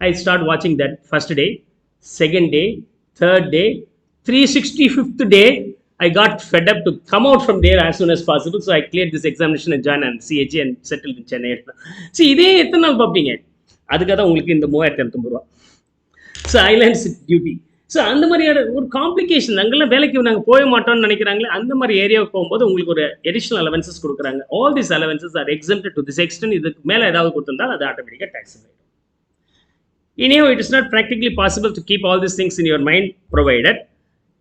I start watching that first day, second day, third day, 365th day, I got fed up to come out from there as soon as possible. So I cleared this examination and joined CAG and settled in Chennai. See, இதே எத்தனை நாள் பார்ப்பீங்க, அதுக்காக தான் உங்களுக்கு இந்த 3,250 ரூபா. So islands duty. So அந்த மாதிரியான ஒரு காம்ப்ளிகேஷன், அங்கெல்லாம் வேலைக்கு நாங்கள் போக மாட்டோம்னு நினைக்கிறாங்களே, அந்த மாதிரி ஏரியாவுக்கு போகும்போது உங்களுக்கு ஒரு எடிஷனல் அலவன்சஸ் கொடுக்குறாங்க. All this allowances are exempted to this extent. இதுக்கு மேலே ஏதாவது கொடுத்துருந்தால் அது ஆட்டோமேட்டிக்காக டேக்ஸ் ஆகிடும். Anyhow, it is not practically possible to keep all these things in your mind, provided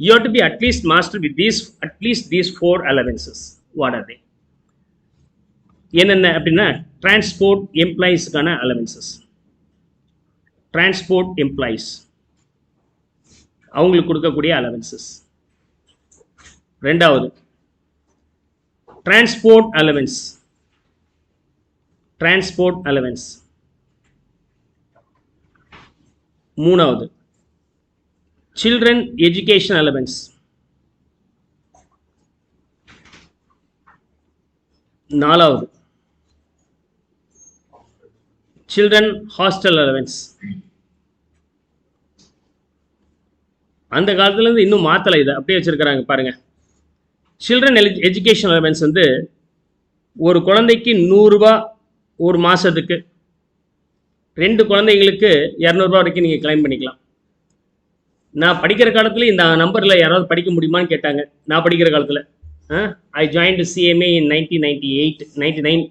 you have to be at least master with at least these 4 allowances. What are they? என்னென்ன அப்படின்னா, transport எம்ப்ளாயீஸ்க்கான allowances. Transport employees அவங்களுக்கு கொடுக்கக்கூடிய allowances. ரெண்டாவது, transport allowance. Transport allowance. மூணாவது, children education allowance. நாலாவது, children hostel allowance. அந்த காலத்துலேருந்து இன்னும் மாற்றலை, இதை அப்படியே வச்சுருக்கிறாங்க பாருங்கள். சில்ட்ரன் எஜுகேஷன் அலவன்ஸ் வந்து ஒரு குழந்தைக்கு 100 ரூபா ஒரு மாதத்துக்கு, 2 குழந்தைங்களுக்கு 200 ரூபா வரைக்கும் நீங்கள் கிளைம் பண்ணிக்கலாம். நான் படிக்கிற காலத்தில் இந்த நம்பரில் யாராவது படிக்க முடியுமான்னு கேட்டாங்க. நான் படிக்கிற காலத்தில் ஐ ஜாயின்டு சிஎம்ஏ இன் 1998,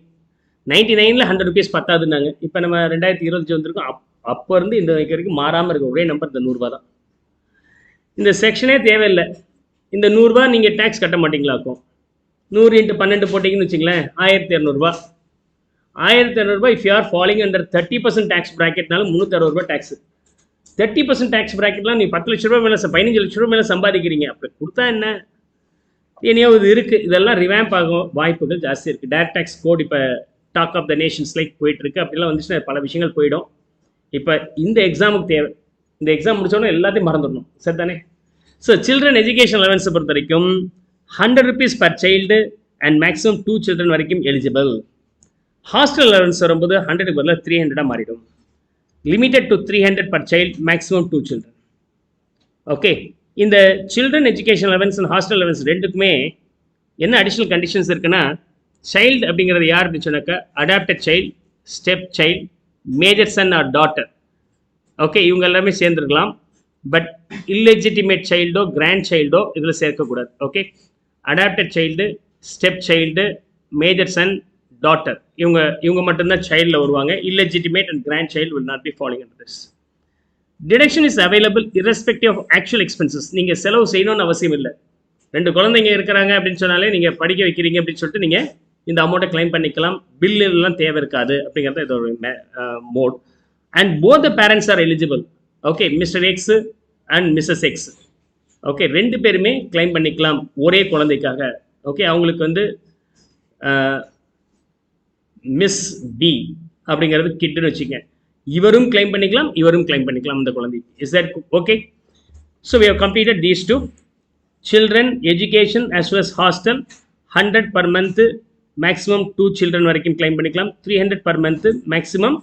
99ல் 100 rupees பத்தாதுன்னாங்க. இப்போ நம்ம 2020 வந்திருக்கோம். அப்போ இருந்து இந்த வரைக்கும் மாறாமல் இருக்க ஒரே நம்பர் இந்த 100 ரூபா தான். இந்த செக்ஷனே தேவையில்லை. இந்த 100 ரூபா நீங்கள் டேக்ஸ் கட்ட மாட்டீங்களாக்கும். 100 into 12 போட்டிங்கன்னு வச்சுங்களேன் 1200 ரூபாய் 1200 ரூபாய் if you are falling under 30% tax bracketனால 360 ரூபாய் டாக்ஸ் 30% tax bracketலாம் நீ 10 லட்சம் ரூபாய் மேலே 15 லட்சம் ரூபாய் மேலே சம்பாதிக்கிறீங்க அப்படி கொடுத்தா என்ன இனியோ இது இருக்குது இதெல்லாம் ரிவாம்ப் ஆகும் வாய்ப்புகள் ஜாஸ்தி இருக்குது டைரக்ட் டேக்ஸ் கோட் இப்போ talk of the nations like போயிட்டுருக்கு அப்படிலாம் வந்துச்சுன்னா பல விஷயங்கள் போயிடும் இப்போ இந்த எக்ஸாமுக்கு தேவை இந்த எக்ஸாம் முடிச்சோன்னா எல்லாத்தையும் மறந்துடணும் சரி தானே ஸோ சில்ட்ரன் எஜுகேஷன் அலவன்ஸை பொறுத்த வரைக்கும் 100 rupees per child and maximum 2 children வரைக்கும் எலிஜிபிள் ஹாஸ்டல் அலவன்ஸ் வரும்போது 100க்கு பதிலாக 300 மாறிடும் limited to 300 per child maximum 2 children okay இந்த children education allowance and hostel allowance ரெண்டுக்குமே என்ன அடிஷ்னல் கண்டிஷன்ஸ் இருக்குன்னா சைல்டு அப்படிங்கிறது யார் அப்படின்னு சொன்னாக்கா adopted child step child major son or daughter okay இவங்க எல்லாமே சேர்ந்துருக்கலாம் பட் இல்லெஜிட்டிமேட் சைல்டோ கிராண்ட் சைல்டோ இதில் சேர்க்கக்கூடாது okay adopted child step child major son daughter இவங்க மட்டும்தான் சைல்டில் வருவாங்க illegitimate and grandchild will not be following under this deduction is available irrespective of actual expenses நீங்கள் செலவு செய்யணும்னு அவசியம் இல்லை 2 குழந்தைங்க இருக்கிறாங்க அப்படின்னு சொன்னாலே நீங்கள் படிக்க வைக்கிறீங்க அப்படின்னு சொல்லிட்டு நீங்கள் இந்த அமௌண்ட்டை கிளைம் பண்ணிக்கலாம் பில்லுலாம் தேவை இருக்காது அப்படிங்கிறது இதோட mode and both the parents are eligible okay mister X and missus X okay 2 பேருமே கிளைம் பண்ணிக்கலாம் ஒரே குழந்தைக்காக ஓகே அவங்களுக்கு வந்து மிஸ் பி அப்படிங்கிறது கிட்டுன்னு வச்சுங்க இவரும் கிளைம் பண்ணிக்கலாம் இவரும் கிளைம் பண்ணிக்கலாம் இந்த குழந்தை is that okay so we have completed these 2 children education as well as hostel 100 per month maximum 2 children வரைக்கும் கிளைம் பண்ணிக்கலாம் 300 per month maximum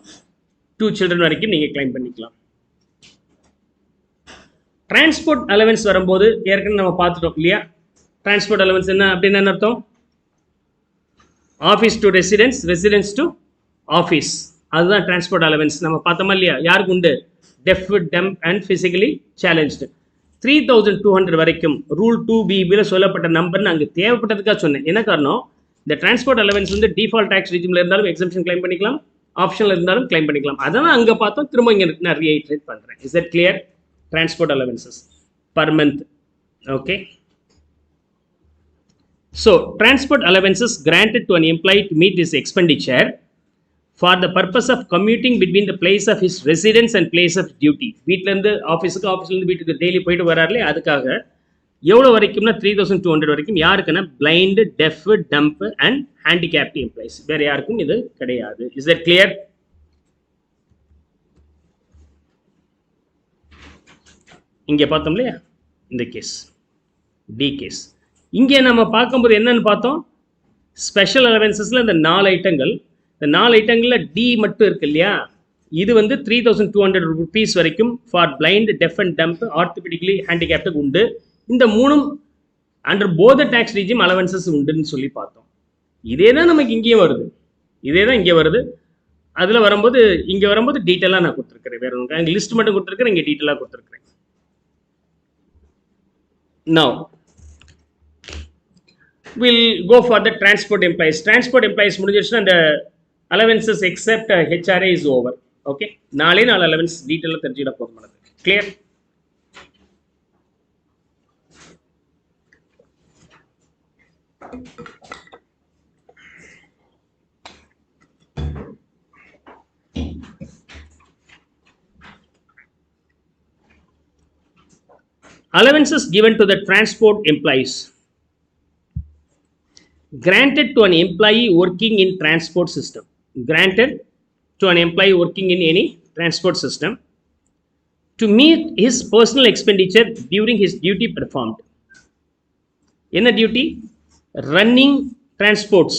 2 children வரைக்கும் நீங்கள் கிளைம் பண்ணிக்கலாம் டிரான்ஸ்போர்ட் அலவன்ஸ் வரும்போது ஏற்கனவே நம்ம பார்த்துட்டோம் இல்லையா டிரான்ஸ்போர்ட் அலவன்ஸ் என்ன அப்படின்னு என்ன அர்த்தம் office to residence residence to office அதுதான் டிரான்ஸ்போர்ட் அலவன்ஸ் நம்ம பார்த்தோமா இல்லையா யாருக்கு உண்டு deaf dumb and physically challenged 3200 வரைக்கும் ரூல் 2B சொல்லப்பட்ட நம்பர்னு அங்கே தேவைப்பட்டதுக்காக சொன்னேன் என்ன காரணம் இந்த டிரான்ஸ்போர்ட் அலவன்ஸ் வந்து டிஃபால்ட் டேக்ஸ் ரிஜிமில் இருந்தாலும் எக்ஸம்ஷன் கிளைம் பண்ணிக்கலாம் ஆப்ஷனில் இருந்தாலும் கிளைம் பண்ணிக்கலாம் அதான் அங்கே பார்த்தோம் திரும்ப இங்கே நான் ரீஐட்ரேட் பண்ணுறேன் is that clear transport allowances per month okay so transport allowances granted to an employee to meet his expenditure for the purpose of commuting between the place of his residence and place of duty வீட்ல இருந்து ஆபீஸ்க்கு ஆபீஸ்ல இருந்து வீட்டுக்கு daily போயிட்டு வராருல அதுக்காக எவ்வளவு வரைக்கும்னா 3200 வரைக்கும் யாருக்குன்னா blind deaf dumb and handicapped employees வேற யாருக்கும் இது கிடையாது is that clear இங்கே பார்த்தோம் இல்லையா இந்த கேஸ் டி கேஸ் இங்கே நம்ம பார்க்கும்போது என்னன்னு பார்த்தோம் ஸ்பெஷல் அலவன்சஸில் இந்த 4 ஐட்டங்கள் இந்த 4 ஐட்டங்களில் டி மட்டும் இருக்கு இல்லையா இது வந்து 3200 rupees வரைக்கும் for blind deaf and dumb orthopaedically ஹேண்டிகேப்டுக்கு உண்டு இந்த 3 under both tax regime allowances உண்டுன்னு சொல்லி பார்த்தோம் இதே தான் நமக்கு இங்கேயும் வருது இதே தான் இங்கே வருது அதில் வரும்போது இங்கே வரும்போது டீட்டெயிலாக நான் கொடுத்துருக்கிறேன் வேறு ஒன்று லிஸ்ட் மட்டும் கொடுத்துருக்கிறேன் இங்கே டீட்டெயிலாக கொடுத்துருக்கிறேன் Now, we'll go for the transport employees. Transport employees முடிஞ்சிருச்சுன்னா the allowances except HRA is over. Okay? 4 allowance detail தெரிஞ்சுக்கிட போதுமானது. Clear? Allowances given to the transport employees granted to an employee working in transport system granted to an employee working in any transport system to meet his personal expenditure during his duty performed என்ன duty running transports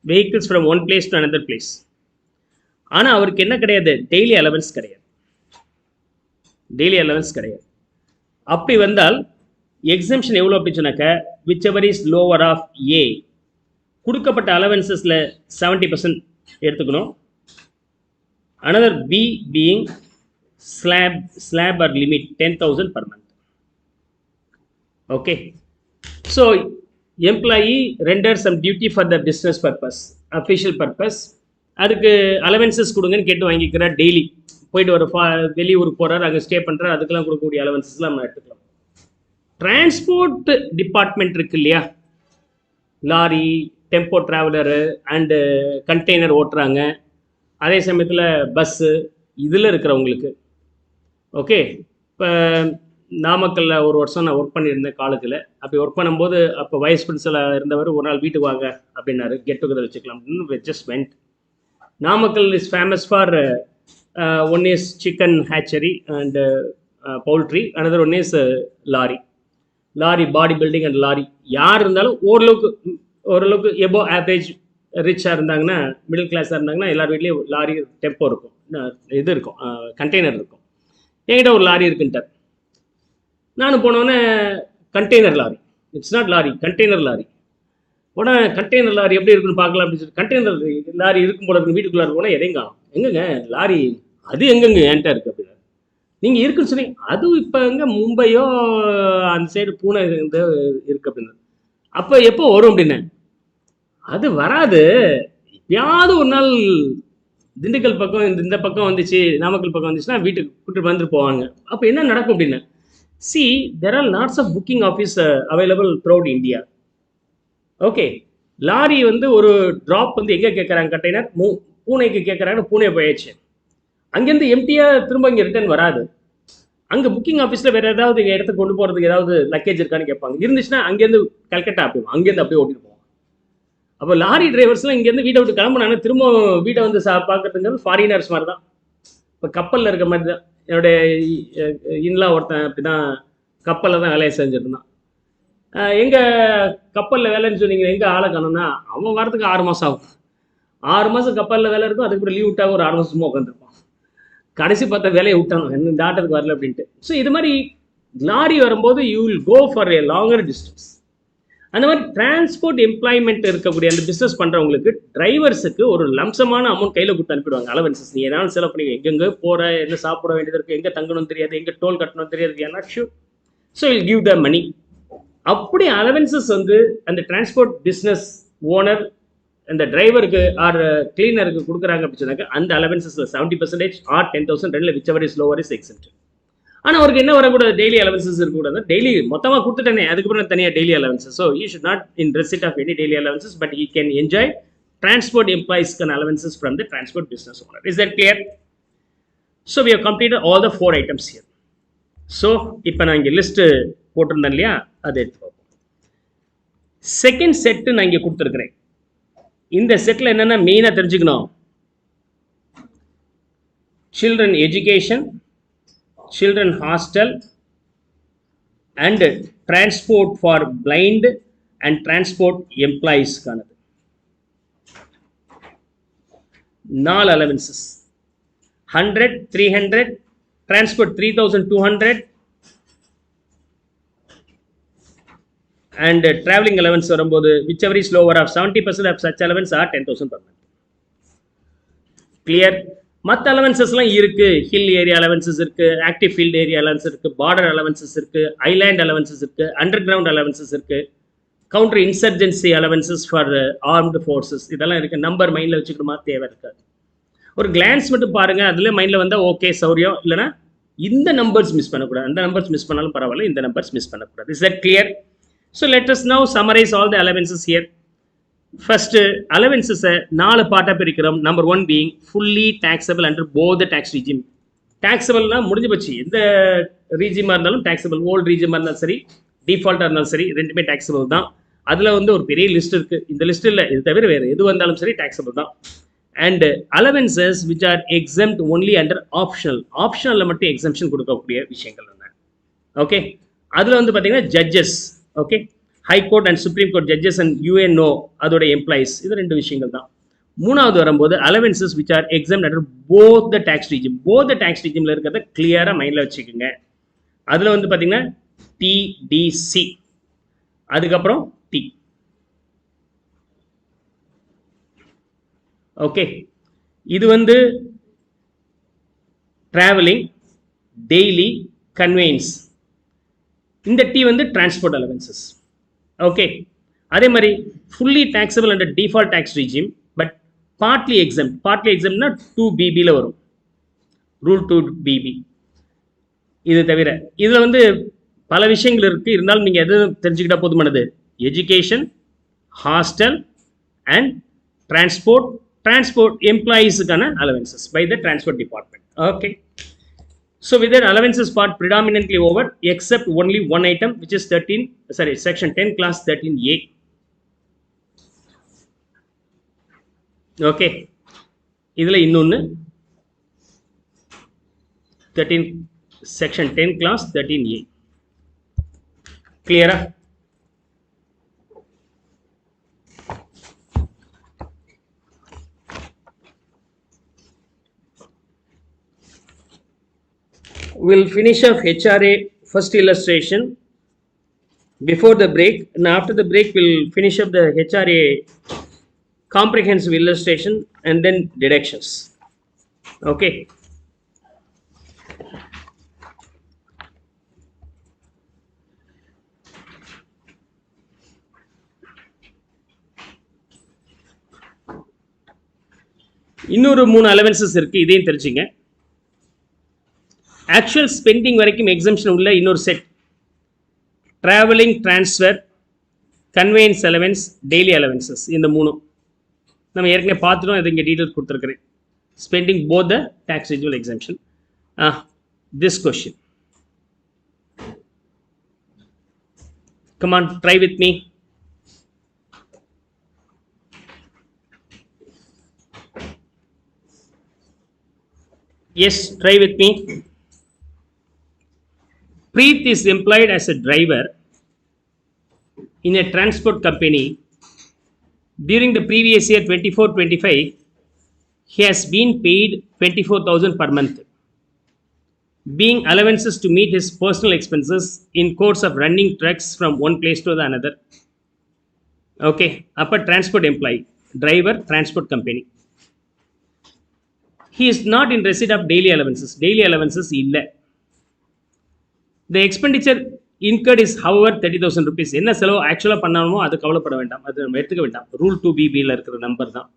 vehicles from one place to another place ஆனா அவருக்கு என்ன கிடையாது daily allowance கிடையாது அப்படி வந்தால் exemption எவ்வளோ அப்படி சொன்னாக்க which ever is lower of A கொடுக்கப்பட்ட அலவன்சஸில் 70% எடுத்துக்கணும் another B being slab or limit 10,000 per month okay so employee render some duty for the business purpose official purpose அதுக்கு அலவன்சஸ் கொடுங்கன்னு கேட்டு வாங்கிக்கிறார் டெய்லி போயிட்டு ஒரு வெளியூருக்கு போகிறார் அங்கே ஸ்டே பண்ணுறாரு அதுக்கெல்லாம் கொடுக்கக்கூடிய அலவன்சஸ்லாம் நம்ம எடுத்துக்கலாம் டிரான்ஸ்போர்ட் டிபார்ட்மெண்ட் இருக்கு இல்லையா லாரி, டெம்போ டிராவலரு அண்டு கண்டெய்னர் ஓட்டுறாங்க. அதே சமயத்தில் பஸ்ஸு இதில் இருக்கிறவங்களுக்கு. ஓகே, இப்போ நாமக்கல்லில் ஒரு வருஷம் நான் ஒர்க் பண்ணியிருந்தேன் காலேஜில். அப்படி ஒர்க் பண்ணும்போது அப்போ வைஸ் பிரின்சிபலாக இருந்தவர் ஒரு நாள் வீட்டுக்கு வாங்க அப்படின்னாரு, கெட் டுகெதர் வச்சுக்கலாம் அப்படின்னு just went. Namakkal is famous for one is chicken hatchery and poultry, another one is lorry body building and lorry. யார் இருந்தாலும் ஓரளவுக்கு எபோ ஆவரேஜ் ரிச்சாக இருந்தாங்கன்னா, மிடில் கிளாஸாக இருந்தாங்கன்னா எல்லார் வீட்லேயும் லாரி டெம்போ இருக்கும், இது இருக்கும், கண்டெய்னர் இருக்கும். என்கிட்ட ஒரு லாரி இருக்குன்ட்டார். நான் போனோடனே container lorry, it's not lorry, container lorry. உடனே கண்டெய்னர் லாரி எப்படி இருக்குன்னு பார்க்கலாம் அப்படின்னு சொல்லி கண்டெய்னர் லாரி இருக்கும் போல இருக்கு. வீட்டுக்குள்ளார போனால் எதையும் காணும். எங்கங்க லாரி அது எங்கெங்க என்கிட்ட இருக்குது அப்படின்னா, நீங்கள் இருக்குன்னு சொன்னீங்க. அதுவும் இப்போ எங்கே மும்பையோ அந்த சைடு பூனே இருக்குது அப்படின்னு. அப்போ எப்போ வரும் அப்படின்னு, அது வராது, எப்பயாவது ஒரு நாள் திண்டுக்கல் பக்கம் இந்த பக்கம் வந்துச்சு, நாமக்கல் பக்கம் வந்துச்சுன்னா வீட்டுக்கு கூப்பிட்டு வந்துட்டு போவாங்க. அப்போ என்ன நடக்கும் அப்படின்னு, see there are lots of booking office available throughout India. Okay, lorry வந்து ஒரு ட்ராப் வந்து எங்கே கேட்குறாங்க, கண்டெய்னர் பூனேக்கு கேட்குறாங்க, பூனே போயாச்சு. அங்கேருந்து எம்டியாக திரும்ப இங்கே ரிட்டர்ன் வராது. அங்கே புக்கிங் ஆஃபீஸில் வேறு ஏதாவது இடத்துக்கு கொண்டு போகிறதுக்கு ஏதாவது லக்கேஜ் இருக்கான்னு கேட்பாங்க. இருந்துச்சுன்னா அங்கேருந்து கல்கட்டா போவோம், அங்கேருந்து அப்படியே ஓட்டிட்டு போவோம். அப்போ லாரி டிரைவர்ஸ்லாம் இங்கேருந்து வீட்டை விட்டு கிளம்புனாங்க, திரும்ப வீட்டை வந்து பார்க்கறதுங்கிறது ஃபாரினர்ஸ் மாதிரி தான். இப்போ கப்பலில் இருக்க மாதிரி தான். என்னுடைய இன்லா ஒருத்தன் அப்படி தான் கப்பலில் தான் வேலையை செஞ்சுருந்தான். எங்கள் கப்பலில் வேலைன்னு சொன்னீங்க, எங்கே ஆளை காணும்னா அவன் வரதுக்கு 6 மாதம் ஆகும். 6 மாதம் கப்பலில் வேலை இருக்கும், அதுக்கப்புறம் லீவ் விட்டாக ஒரு 6 மாதம் சும்மா உட்காந்துருப்பான். கடைசி பார்த்தா வேலையை விட்டாங்க, என்ன டாட்டருக்கு வரல அப்படின்ட்டு. ஸோ இது மாதிரி லாரி வரும்போது you will go for a longer distance. அந்த மாதிரி டிரான்ஸ்போர்ட் எம்ப்ளாய்மெண்ட் இருக்கக்கூடிய அந்த பிஸ்னஸ் பண்ணுறவங்களுக்கு டிரைவர்ஸுக்கு ஒரு லம்சமான அமௌண்ட் கையில் கொடுத்து அனுப்பிடுவாங்க, அலவன்சஸ். நீ எதாவது செலவு பண்ணி எங்கெங்கே போகிற, என்ன சாப்பிட வேண்டியது இருக்குது, எங்கே தங்கணும் தெரியாது, எங்கே டோல் கட்டணும் தெரியாது, you are not sure. So will give the money. அப்படி அலவன்சஸ் வந்து அந்த டிரான்ஸ்போர்ட் பிஸ்னஸ் ஓனர் அந்த டிரைவருக்கு ஆர் கிளீனருக்கு கொடுக்குறாங்க அப்படின்னு சொன்னாக்க, அந்த அலவன்சஸில் 70% ஆர் 10,000 ரெண்டில் which ever is lower is accepted. ஆனால் அவருக்கு என்ன வரக்கூடாது, டெய்லி அலவன்சஸ் இருக்கக்கூடாது. டெய்லி மொத்தமாக கொடுத்துட்டேனே, அதுக்கப்புறம் தனியாக daily allowances. So you should not in receipt of any daily allowances, but you can enjoy transport எம்ப்ளாயிஸ்க்கான allowances from the transport business owner. Is that clear? So we have completed all the 4 items here. So இப்போ நான் இங்கே list போட்டிருந்தேன் இல்லையா, அதை எடுத்து பார்ப்போம். Second set நான் இங்கே கொடுத்துருக்குறேன். இந்த செட்டில் என்னென்ன மெயினாக தெரிஞ்சுக்கணும், children education, children hostel and transport for blind and transport employees கானது 4 allowances 100 300 transport 3200 and traveling allowance வரும்போது whichever is lower of 70% of such allowance are 10,000 per month. Clear? மற்ற அலவன்சஸ்லாம் இருக்குது. ஹில் ஏரியா அலவன்சஸ் இருக்குது, active field area allowance இருக்குது, border allowances இருக்குது, island allowances இருக்குது, underground allowances இருக்குது, counter insurgency allowances for armed forces, இதெல்லாம் இருக்குது. நம்பர் மைண்டில் வச்சுக்கணுமா, தேவை இருக்காது. ஒரு கிளான்ஸ் மட்டும் பாருங்கள், அதில் மைண்டில் வந்தால் ஓகே சௌரியம், இல்லைனா இந்த நம்பர்ஸ் மிஸ் பண்ணக்கூடாது, அந்த நம்பர்ஸ் மிஸ் பண்ணாலும் பரவாயில்ல, இந்த நம்பர்ஸ் மிஸ் பண்ணக்கூடாது. Is that clear? So let us now summarise all the allowances here. First அலவன்சஸை 4 பார்ட்டாக பிரிக்கிறோம். Number 1 being fully taxable under both the tax regime. டாக்ஸபிள்னா முடிஞ்சு போச்சு, எந்த ரீஜிமாக இருந்தாலும் டாக்ஸபிள். ஓல்டு ரீஜிமாக இருந்தாலும் சரி, டிஃபால்ட்டாக இருந்தாலும் சரி, ரெண்டுமே டாக்ஸபிள் தான். அதில் வந்து ஒரு பெரிய லிஸ்ட் இருக்குது. இந்த லிஸ்ட் இல்லை, இது தவிர வேறு எது வந்தாலும் சரி டாக்ஸபிள் தான். And allowances which are exempt only under optional. ஆப்ஷனலில் மட்டும் எக்ஸம்ஷன் கொடுக்கக்கூடிய விஷயங்கள் என்ன, ஓகே. அதில் வந்து பார்த்தீங்கன்னா judges, okay, high court and supreme court judges and UNO அதோட எம்ப்ளாயிஸ், இது 2 விஷயங்கள் தான். மூணாவது வரும்போது allowances which are exempt under both the tax regime. Both the tax ரீஜிமில் இருக்கிறத கிளியராக மைண்டில் வச்சுக்கோங்க. அதில் வந்து பார்த்தீங்கன்னா டிடிசி, அதுக்கப்புறம் டி, ஓகே. இது வந்து டிராவலிங், டெய்லி, கன்வேயன்ஸ். இந்த டி வந்து டிரான்ஸ்போர்ட் அலவன்சஸ், ஓகே. அதே மாதிரி fully taxable under default tax regime but partly exempt. Partly எக்ஸம்ட்னா 2BBயில் வரும், ரூல் 2BB. இது தவிர இதில் வந்து பல விஷயங்கள் இருக்குது, இருந்தாலும் நீங்கள் எது தெரிஞ்சுக்கிட்டா போதுமானது. Education, hostel and transport employees allowances by the transport department. Okay, so with that, allowances part predominantly over except only one item, which is section 10 class 13a. Okay, idhula innonu 13 section 10 class 13a. Clear? We'll finish off HRA first illustration before the break, and after the break we'll finish up the HRA comprehensive illustration and then deductions. Okay, இன்னொரு மூணு allowances இருக்கு, இதையும் தெரிஞ்சுங்க. Actual spending வரைக்கும் exemption உள்ள இன்னொரு set travelling, transfer, conveyance allowance, daily allowances. இந்த மூணும் நம்ம ஏற்கனவே பார்த்துட்டோம். இது இங்கே டீட்டெயில்ஸ் கொடுத்துருக்குறேன். Spending both the tax eligible exemption. This question, come on, try with me. Yes, try with me. Preet is employed as a driver in a transport company. During the previous year 24-25, he has been paid 24,000 per month, being allowances to meet his personal expenses in course of running trucks from one place to the another. Okay, upper transport employee, driver, transport company. He is not in receipt of daily allowances. Daily allowances illa. The expenditure incurred is however 30,000 rupees. என்ன செலவு ஆக்சுவலாக பண்ணணுமோ அது கவலைப்பட வேண்டாம், அது நம்ம எடுத்துக்க வேண்டாம். ரூல் 2BBயில் இருக்கிற நம்பர் தான்.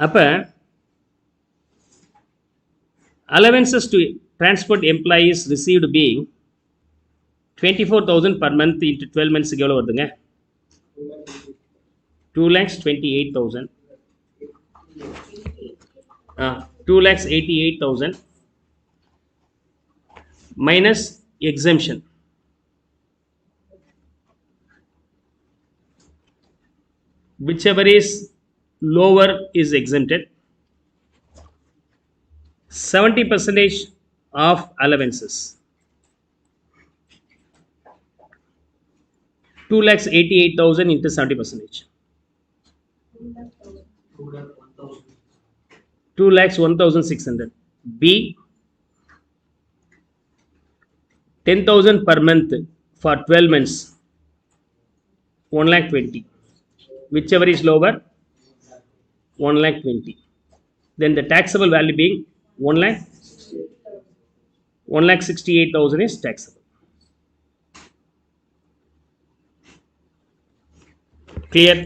அப்போ allowances to transport employees received being 24,000 per month into 12 months எவ்வளோ வருதுங்க? 2,28,000. 2,88,000 minus exemption. Whichever is lower is exempted. 70% of allowances. 2,88,000 into 70%. 2,01,600. B, 10,000 per month for 12 months. 1,20,000. Whichever is lower, 1,20,000. Then the taxable value being 1,68,000 is taxable. Clear?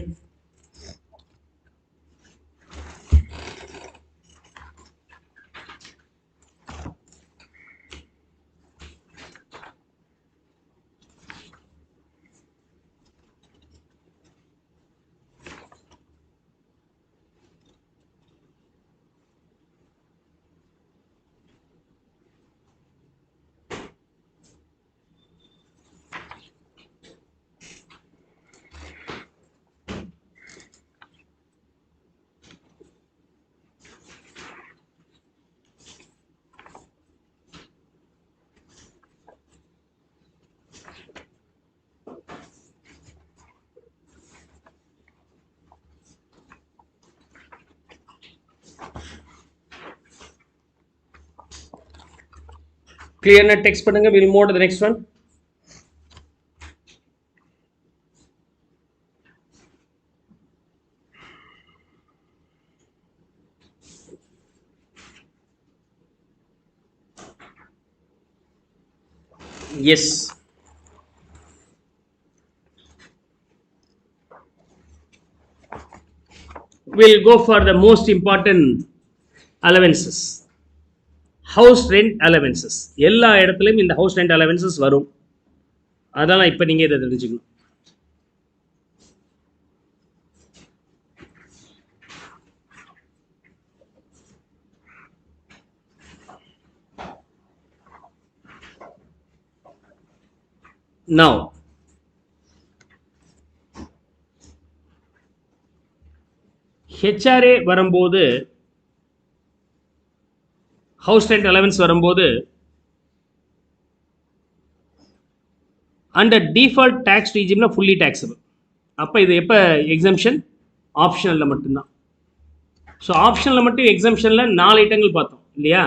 Clear na text padunga. We'll move to the next one. Yes, we'll go for the most important allowances. House rent allowances. எல்லா இடத்துலையும் இந்த house rent allowances வரும். அதெல்லாம் இப்போ நீங்கள் இதை தெரிஞ்சுக்கணும். Now HRA வரும்போது ஹவுஸ் ரெண்ட் அலவன்ஸ் வரும்போது அண்டர் டிஃபால்ட் டேக்ஸ் ரீஜிம்ல ஃபுல்லி டேக்ஸபிள். அப்போ இது எப்போ எக்ஸம்ஷன்? ஆப்ஷனலில் மட்டும்தான். ஸோ ஆப்ஷனில் மட்டும் எக்ஸம்ஷனில் 4 ஐட்டங்கள் பார்த்தோம் இல்லையா?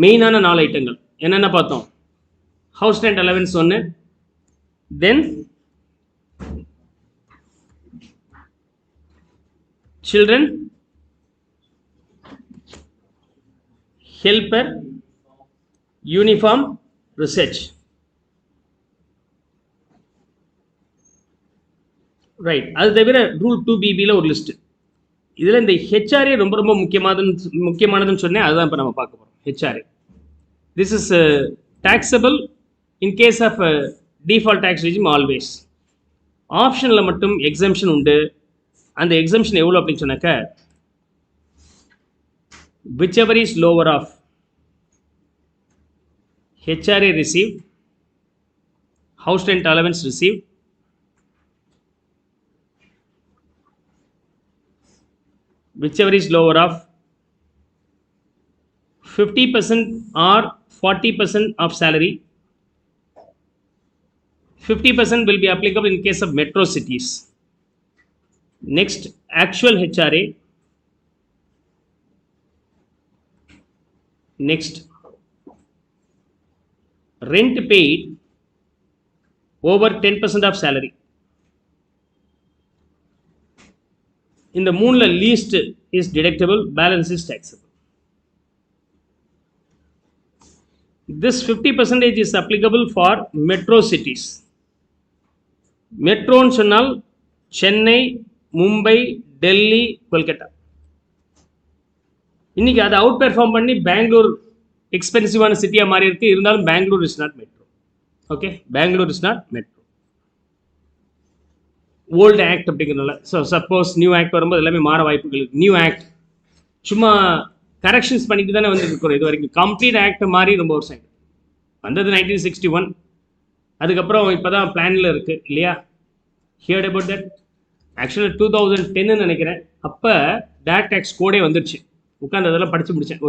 மெயினான 4 ஐட்டங்கள் என்னென்ன பார்த்தோம்? ஹவுஸ் ரெண்ட் அலவன்ஸ் ஒன்று, then children, helper, uniform, research. Right. அது தவிர ரூல் 2BBயில் ஒரு லிஸ்ட். இதில் இந்த ஹெச்ஆர்ஏ ரொம்ப ரொம்ப முக்கியமானதுன்னு சொன்னேன். அதுதான் இப்போ நம்ம பார்க்க போகிறோம். HRA this is taxable in case of default tax regime always. ஆப்ஷனில் மட்டும் எக்ஸம்ஷன் உண்டு. அந்த எக்ஸம்ஷன் எவ்வளோ அப்படின்னு சொன்னாக்க whichever is lower of HRA received, house rent allowance received, whichever is lower of 50% or 40% of salary. 50% will be applicable in case of metro cities. Next, actual HRA. Next, rent paid over 10% of salary. In the மூணுல least is deductible, balance is taxable. This 50% is applicable for metro cities. மெட்ரோன்னு சொன்னால் சென்னை, மும்பை, டெல்லி, கொல்கட்டா. இன்னைக்கு அதை out perform பண்ணி பெங்களூர் எக்ஸ்பென்சிவான சிட்டியாக மாறி இருக்கு. இருந்தாலும் Bangalore is not metro. Okay, Bangalore is not metro. Old act அப்படிங்கிறதுனால. So suppose new act வரும்போது எல்லாமே மாற வாய்ப்புகள் இருக்குது. நியூ ஆக்ட் சும்மா கரெக்ஷன்ஸ் பண்ணிட்டு தானே வந்து இருக்கிறோம். இது வரைக்கும் கம்ப்ளீட் ஆக்ட் மாறி ரொம்ப வருஷம் ஆகிடுது. வந்தது 1961. அதுக்கப்புறம் இப்போ தான் பிளானில் இருக்குது இல்லையா? Heard about that. ஆக்சுவலாக 2010 நினைக்கிறேன். அப்போ டேட் டேக்ஸ் கோடே வந்துருச்சு. உட்காந்து அதெல்லாம் படித்து முடித்தேன்.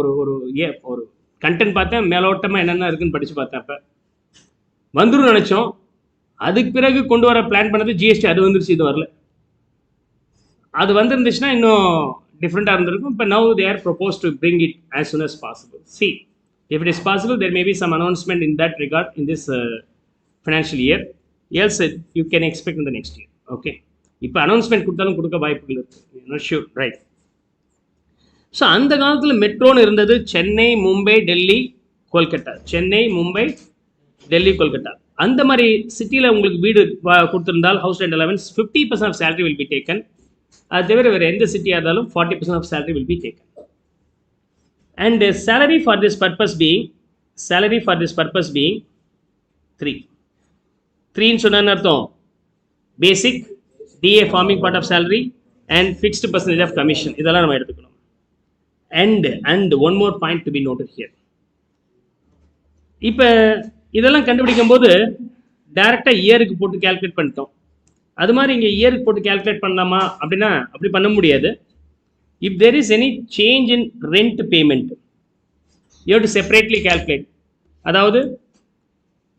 ஒரு கண்டென்ட் பார்த்தேன், மேலோட்டமாக என்னென்ன இருக்குன்னு படித்து பார்த்தேன். அப்போ வந்துடும் நினச்சோம். அதுக்கு பிறகு கொண்டு வர பிளான் பண்ணது ஜிஎஸ்டி. அது வந்துருச்சு, இது வரல. அது வந்துருந்துச்சுன்னா இன்னும் டிஃப்ரெண்ட்டாக இருந்திருக்கும். இப்போ now they are propose to bring it as soon as possible. See, if it is possible, there may be some announcement in that regard in this financial year. Else you can expect in the next year. Okay, இப்போ announcement கொடுத்தாலும் கொடுக்க வாய்ப்புகள் இருக்குது. not sure, right? So அந்த காலத்தில் மெட்ரோன்னு இருந்தது சென்னை, மும்பை, டெல்லி, கொல்கட்டா. சென்னை, மும்பை, டெல்லி, கொல்கட்டா. அந்த மாதிரி சிட்டியில் உங்களுக்கு வீடு கொடுத்துருந்தால் house rent allowance 50% of salary will be taken. அது தவிர வேறு எந்த சிட்டியாக இருந்தாலும் 40% of salary will be taken. And salary for this purpose being 3 ன்னு சொன்ன அர்த்தம் பேசிக், DA forming part of salary and fixed percentage of commission. இதெல்லாம் நம்ம எடுத்துக்கணும். And one more point to be noted here. இப்போ இதெல்லாம் கண்டுபிடிக்கும் போது டைரெக்டாக இயருக்கு போட்டு கேல்குலேட் பண்ணிட்டோம். அது மாதிரி இங்கே இயருக்கு போட்டு கேல்குலேட் பண்ணலாமா அப்படின்னா அப்படி பண்ண முடியாது. If there is any change in rent payment, you have to separately calculate. அதாவது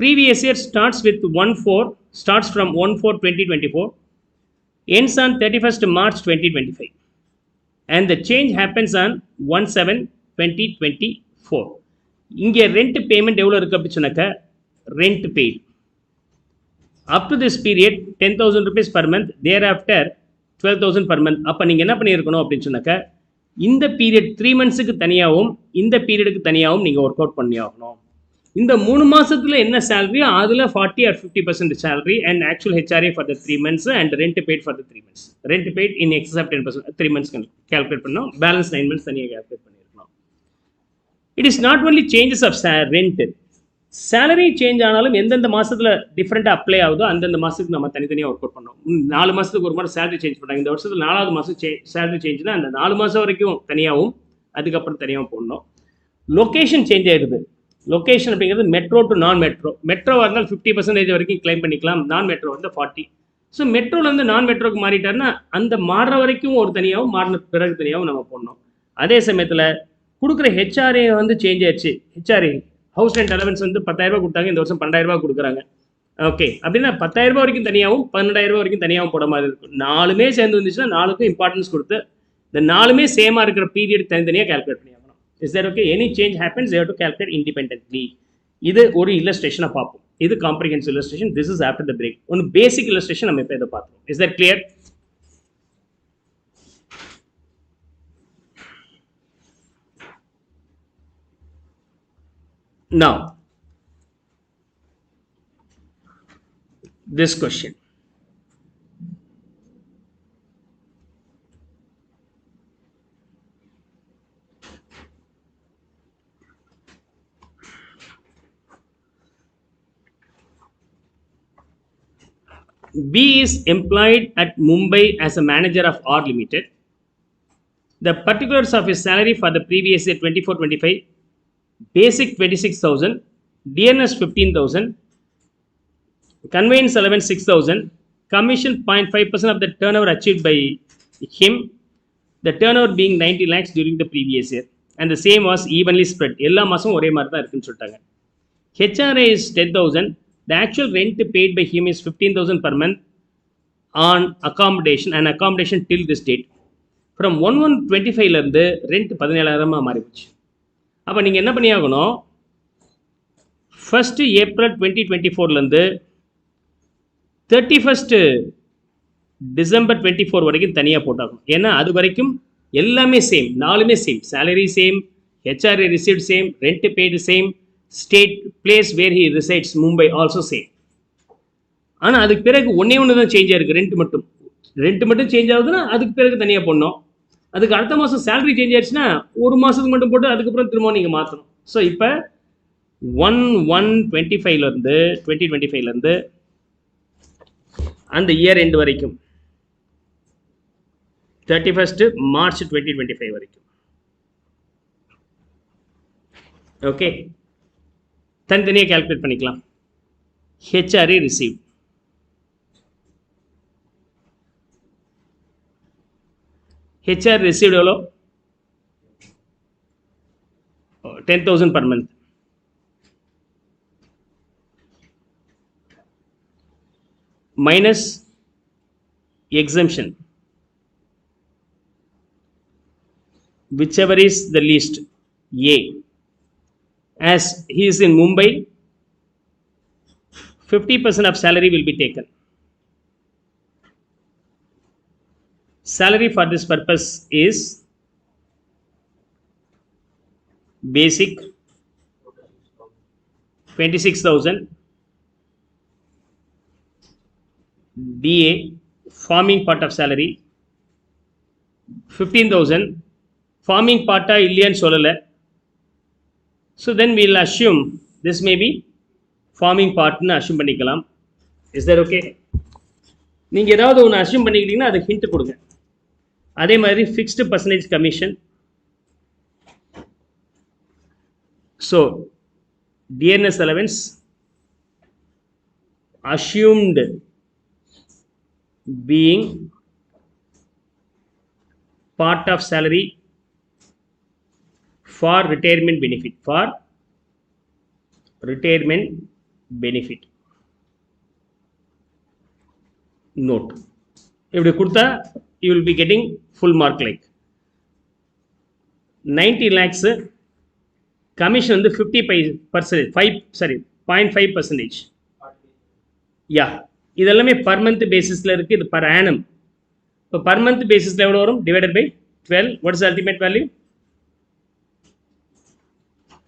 previous year starts with 1/4, starts from 1/4/2024, ends on 31st March 2025, and the change happens on 1/7/2024. இங்கே rent payment எவ்வளோ இருக்கு அப்படி சொன்னாக்க, rent paid up to this period 10,000 rupees per month, thereafter 12,000 per month. அப்போ நீங்கள் என்ன பண்ணியிருக்கணும் அப்படின்னு சொன்னாக்க, இந்த பீரியட் 3 monthsக்கு தனியாகவும் இந்த பீரியடுக்கு தனியாகவும் நீங்கள் ஒர்க் அவுட் பண்ணி ஆகணும். இந்த 3 மாதத்தில் என்ன சேலரியோ அதில் 40 or 50% salary and actual HRA for the 3 months and rent paid for the 3 months. Rent paid in excess of 10% 3 months calculate பண்ணோம். பேலன்ஸ் 9 months தனியாக கேல்குலேட் பண்ணியிருக்கணும். It is not only changes of rent. Salary change ஆனாலும் எந்தெந்த மாதத்தில் டிஃப்ரெண்ட்டாக apply ஆகுதோ அந்தந்த மாதத்துக்கு நம்ம தனித்தனியாக ஒர்க் அவுட் பண்ணோம். 4 மாதத்துக்கு ஒரு மாதிரி சேலரி சேஞ்ச் பண்ணாங்க. இந்த வருஷத்தில் 4வது மாதம் சேலரி சேஞ்சுனா அந்த 4 மாதம் வரைக்கும் தனியாகவும் அதுக்கப்புறம் தனியாகவும் போடணும். லொக்கேஷன் சேஞ்ச் ஆகிடுது. லொக்கேஷன் அப்படிங்கிறது மெட்ரோ டு நான் மெட்ரோ. மெட்ரோவாக இருந்தால் 50% வரைக்கும் கிளைம் பண்ணிக்கலாம், நான் மெட்ரோ வந்து 40. ஸோ மெட்ரோலேருந்து நான் மெட்ரோக்கு மாறிட்டாருன்னா அந்த மாறுற வரைக்கும் ஒரு தனியாகவும் மாறின பிறகு தனியாகவும் நம்ம போடணும். அதே சமயத்தில் கொடுக்குற ஹெச்ஆர்ஏ வந்து சேஞ்ச் ஆயிடுச்சு. ஹெச்ஆர்ஏ ஹவுஸ் ரெண்ட் அலவன்ஸ் வந்து 10,000 கொடுத்தாங்க, இந்த வருஷம் 12,000 கொடுக்குறாங்க. ஓகே, அப்படின்னா 10,000 வரைக்கும் தனியாகவும் 12,000 வரைக்கும் தனியாகவும் போட மாதிரி இருக்கும். நாலுமே சேர்ந்து வந்துச்சுன்னா நாலுக்கும் இம்பார்ட்டன்ஸ் கொடுத்து இந்த நாலுமே சேமாக இருக்கிற பீரியட் தனித்தனியாக கால்குலேட் பண்ணி ஆகணும். Is that okay? Any change happens you have to calculate independently. இது ஒரு இல்லஸ்ட்ரேஷனாக பார்ப்போம். இது comprehensive illustration. This is after the break. ஒன்று பேசிக் இல்லஸ்ட்ரேஷன் நம்ம இப்போ இதை பார்த்தோம். Is that clear? Now, this question. B is employed at Mumbai as a manager of R Limited. The particulars of his salary for the previous year 24-25: basic 26,000, DNS 15,000, conveyance allowance 6,000, commission 0.5% of the turnover achieved by him, the turnover being 90 lakhs during the previous year, and the same was evenly spread. எல்லா மாசமும் ஒரே மாதிரி தான் இருக்குன்னு சொல்லிட்டாங்க. HRA is 10,000. The actual rent paid by him is 15,000 per month on accommodation and accommodation till this date. From 1/1/25 இருந்து rent 17,000 மாறி போச்சு. அப்போ நீங்கள் என்ன பண்ணி ஆகணும், 1 April 2024 31 December 24 வரைக்கும் தனியாக போட்டாகும். ஏன்னா அது வரைக்கும் எல்லாமே சேம், நாலுமே same. Salary same, HRA received same, rent paid same, state place where he resides Mumbai also same. ஆனால் அதுக்கு பிறகு ஒன்று தான் சேஞ்ச் ஆயிருக்கு, ரெண்ட் மட்டும் சேஞ்ச் ஆகுதுன்னா அதுக்கு பிறகு தனியாக போடணும். அதுக்கு அடுத்த மாதம் சேலரி சேஞ்ச் ஆயிடுச்சுன்னா ஒரு மாதத்துக்கு மட்டும் போட்டு அதுக்கப்புறம் திரும்ப நீங்கள் மாற்றணும். ஸோ இப்போ 1/1/2025 அந்த இயர் எண்டு வரைக்கும் 31 March 2025 வரைக்கும். ஓகே, தனித்தனியாக கால்குலேட் பண்ணிக்கலாம். ஹெச்ஆர்ஏ ரிசீவ் எவ்வளோ? 10,000 per month. Minus exemption, whichever is the least, A. As he is in Mumbai, 50% of salary will be taken. Salary for this purpose is basic 26,000, DA forming part of salary 15,000. Forming part இல்லையான்னு சொல்லலை. So then we will assume this may be forming partன்னு assume பண்ணிக்கலாம். Is that okay? நீங்கள் ஏதாவது ஒன்று assume பண்ணிக்கிட்டீங்கன்னா அதுக்கு hint கொடுங்க. அதே மாதிரி fixed percentage commission. So DNS allowance assumed being part of salary for retirement benefit. Note, இப்படி கொடுத்தா you will be getting full mark. Like 90 lakhs commission வந்து 50%, 0.5%. யா, இதெல்லாமே பர் மந்த் பேசிஸில் இருக்குது. இது பர் ஆனம். இப்போ பர் மந்த் பேசிஸில் எவ்வளோ வரும்? Divided by 12. What is ultimate value?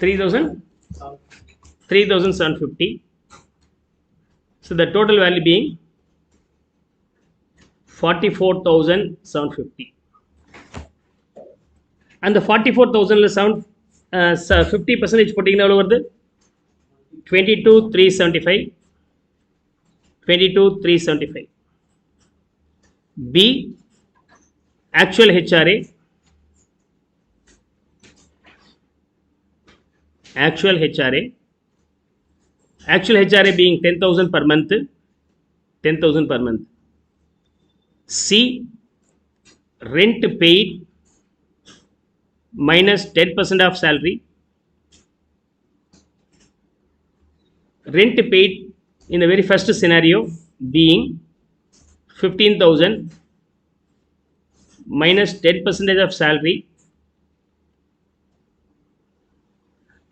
3,750. So the total value being 44,750. And the 44,000 50% போட்டிங்கன்னா எவ்வளோ வருது? 22,375. 22,375. B, actual HRA Actual HRA. Actual HRA being 10,000 per month. 10,000 per month. C. Rent paid minus 10% of salary. Rent paid in the very first scenario being 15,000 minus 10% of salary.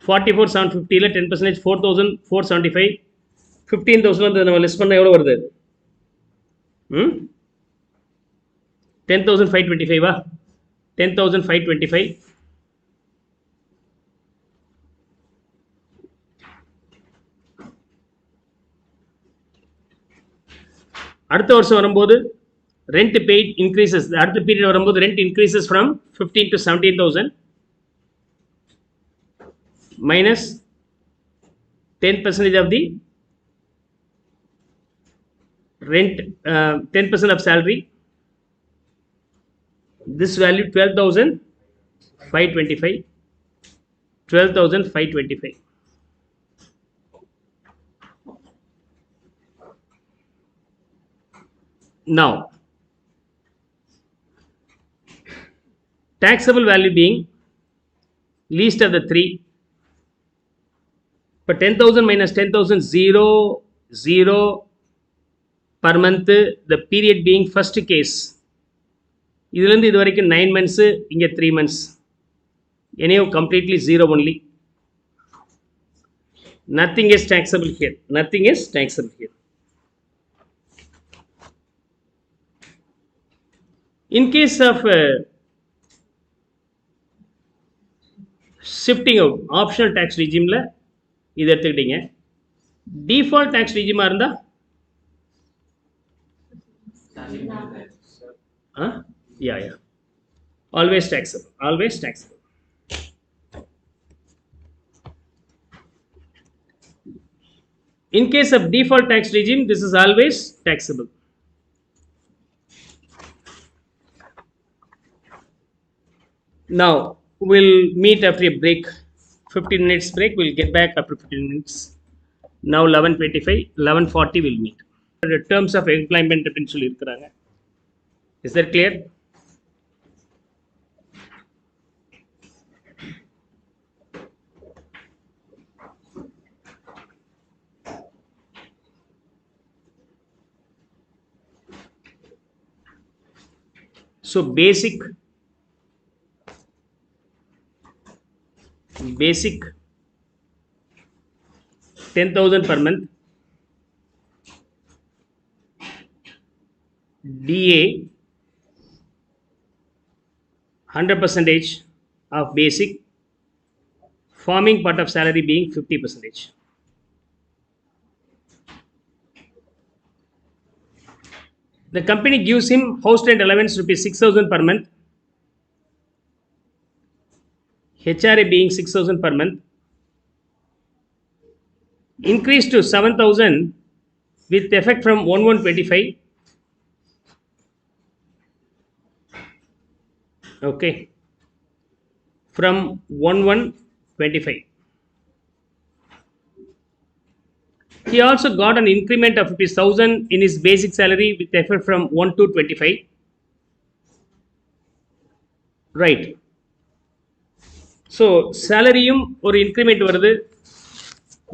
44,750 ல 10% 4,475. 15,000 வந்து நம்ம less பண்ண எவ்வளவு வருது? 10,525 10,525. அடுத்த வருஷம் வரும்போது rent paid increases. அடுத்த பீரியட் வரும்போது rent increases from 15 to 17,000 minus 10% of the rent, 10% of salary. This value 12,525. 12,525. Now, taxable value being least of the three. But 10,000 minus 10,000, 0, 0 per month. The period being first case. இதுலேருந்து இது வரைக்கும் 9 months, இங்கே 3 months. Anyhow, completely 0 only. Nothing is taxable here. Nothing is taxable here. In case of shifting out optional tax regime ல இது எடுத்துக்கிட்டீங்க. Default tax regime இருந்தா yeah, always taxable. Always taxable. In case of default tax regime, this is always taxable. Now we'll meet after a break. 15 minutes break. We'll get back after 15 minutes. Now 11:25, 11:40 we'll meet. The terms of employment potential irukkranga. Is that clear? So basic 10,000 per month. DA 100% of basic, forming part of salary being 50%. The company gives him house rent allowance rupees 6,000 per month. HRA being 6,000 per month. Increased to 7,000 with effect from 1/1/25. Okay, from 1/1/25. He also got an increment of rupees 1,000 in his basic salary with effect from 1/2/25. Right. So salaryum or increment வருது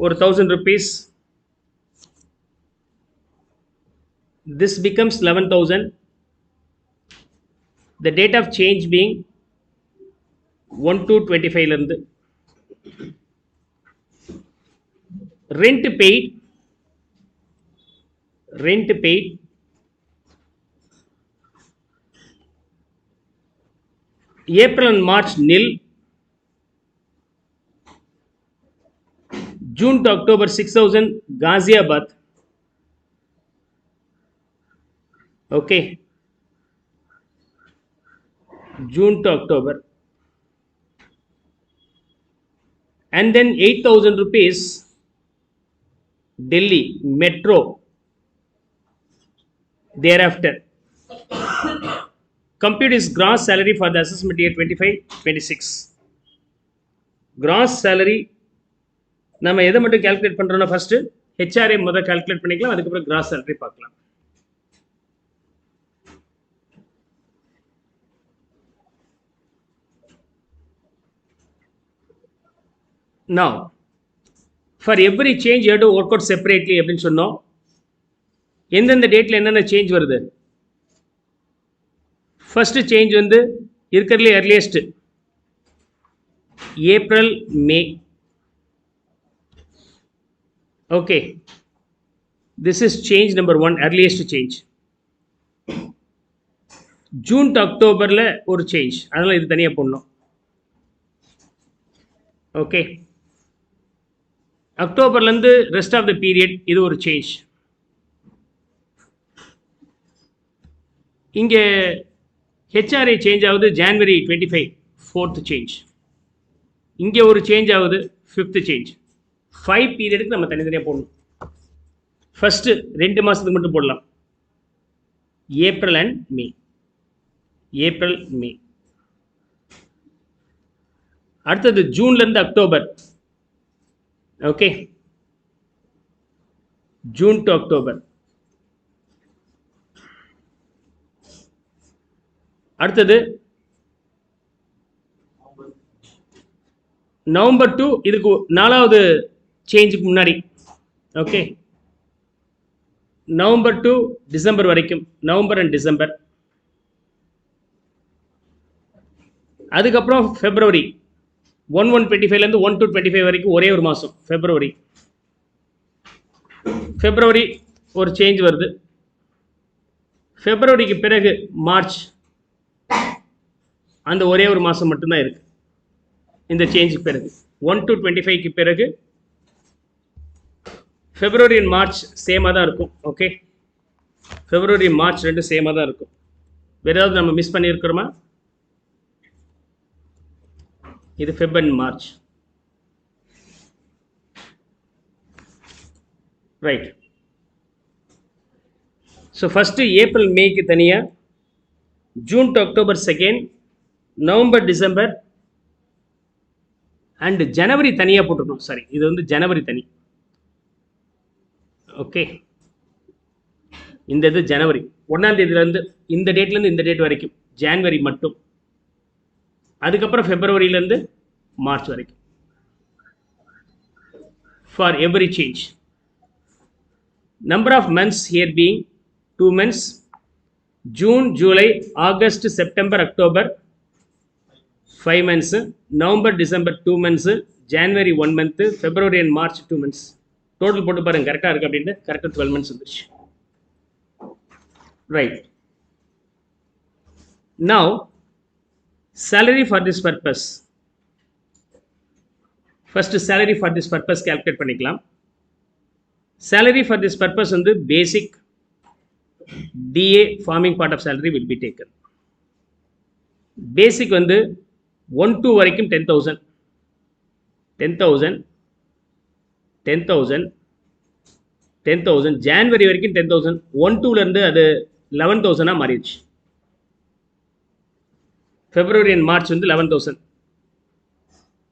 ஒரு 1,000 rupees. This becomes 11,000. The date of change being 1/2/25 இருந்து. Rent paid April and March nil. June to October 6,000 Ghaziabad. Okay, June to October. And then 8,000 rupees Delhi Metro thereafter. Compute his gross salary for the assessment year 25-26. Gross salary நம்ம எதை மட்டும் calculate பண்ணுறோம்னா first HRA முதல் calculate பண்ணிக்கலாம், அதுக்கப்புறம் cross salary பார்க்கலாம். Now, for every change you have to work out separately அப்படின்னு சொன்னோம். எந்தெந்த டேட்டில் என்னென்ன சேஞ்ச் வருது? ஃபர்ஸ்ட் சேஞ்ச் வந்து இருக்கிறதுலே earliest April May. Okay, this is change number 1, earliest change. June to அக்டோபரில் ஒரு சேஞ்ச், அதனால் இது தனியாக போடணும். ஓகே, அக்டோபர்லேருந்து ரெஸ்ட் ஆஃப் த பீரியட் இது ஒரு சேஞ்ச். இங்கே ஹெச்ஆர்ஏ சேஞ்ச் ஆகுது ஜான்வரி 25, 4th சேஞ்ச். இங்கே ஒரு சேஞ்ச் ஆகுது 5th சேஞ்ச். 5 பீரியடுக்கு நம்ம தனித்தனியாக போடணும். ஃபஸ்ட்டு 2 மாதத்துக்கு மட்டும் போடலாம், April and May. April May. அடுத்தது ஜூன்லேருந்து October. Okay, June to October. அடுத்தது நவம்பர் டு, இதுக்கு 4வது சேஞ்சுக்கு முன்னாடி. ஓகே, நவம்பர் டு டிசம்பர் வரைக்கும், நவம்பர் அண்ட் டிசம்பர். அதுக்கப்புறம் ஃபெப்ரவரி 1/1/25லேருந்து 1/2/25 வரைக்கும் ஒரே ஒரு மாதம் ஃபெப்ரவரி. ஃபெப்ரவரி ஒரு சேஞ்ச் வருது. ஃபெப்ரவரிக்கு பிறகு மார்ச், அந்த ஒரே ஒரு மாதம் மட்டும்தான் இருக்குது இந்த சேஞ்சுக்கு பிறகு. 1/2/25க்கு பிறகு ஃபெப்ரவரி அண்ட் மார்ச் சேமாக தான் இருக்கும். ஓகே, ஃபெப்ரவரி மார்ச் 2 சேமாக தான் இருக்கும். வேறு ஏதாவது நம்ம மிஸ் பண்ணியிருக்கிறோமா? இது Feb and March. Right. So first April மேக்கு தனியாக, June to October second, November December and January தனியாக போட்டுருக்கணும். சாரி, இது வந்து ஜனவரி தனி. ஓகே, இந்த இது ஜனவரி 1ஆம் தேதியிலேருந்து இந்த டேட்லேருந்து இந்த டேட் வரைக்கும் ஜான்வரி மட்டும். அதுக்கப்புறம் ஃபெப்ரவரியிலேருந்து மார்ச் வரைக்கும். For every change, number of months here being 2 months, June, July, August, September, October 5 months, November, December 2 months, January 1 month, February and March 2 months. Total போட்டு பாருங்க கரெக்டாக இருக்குது அப்படின்ட்டு. கரெக்டாக 12 months வந்துருச்சு. Right. Now salary for this purpose. First salary for this purpose calculate பண்ணிக்கலாம். salary for this purpose வந்து basic DA forming part of salary will be taken. basic வந்து 1-2 வரைக்கும் 10,000, 10,000, 10,000, 10,000, ஜான்வரி வரைக்கும் 10,000. 1-2லேருந்து அது 11,000 மாறிடுச்சு. ஃபெப்ரவரி அண்ட் மார்ச் வந்து 11,000.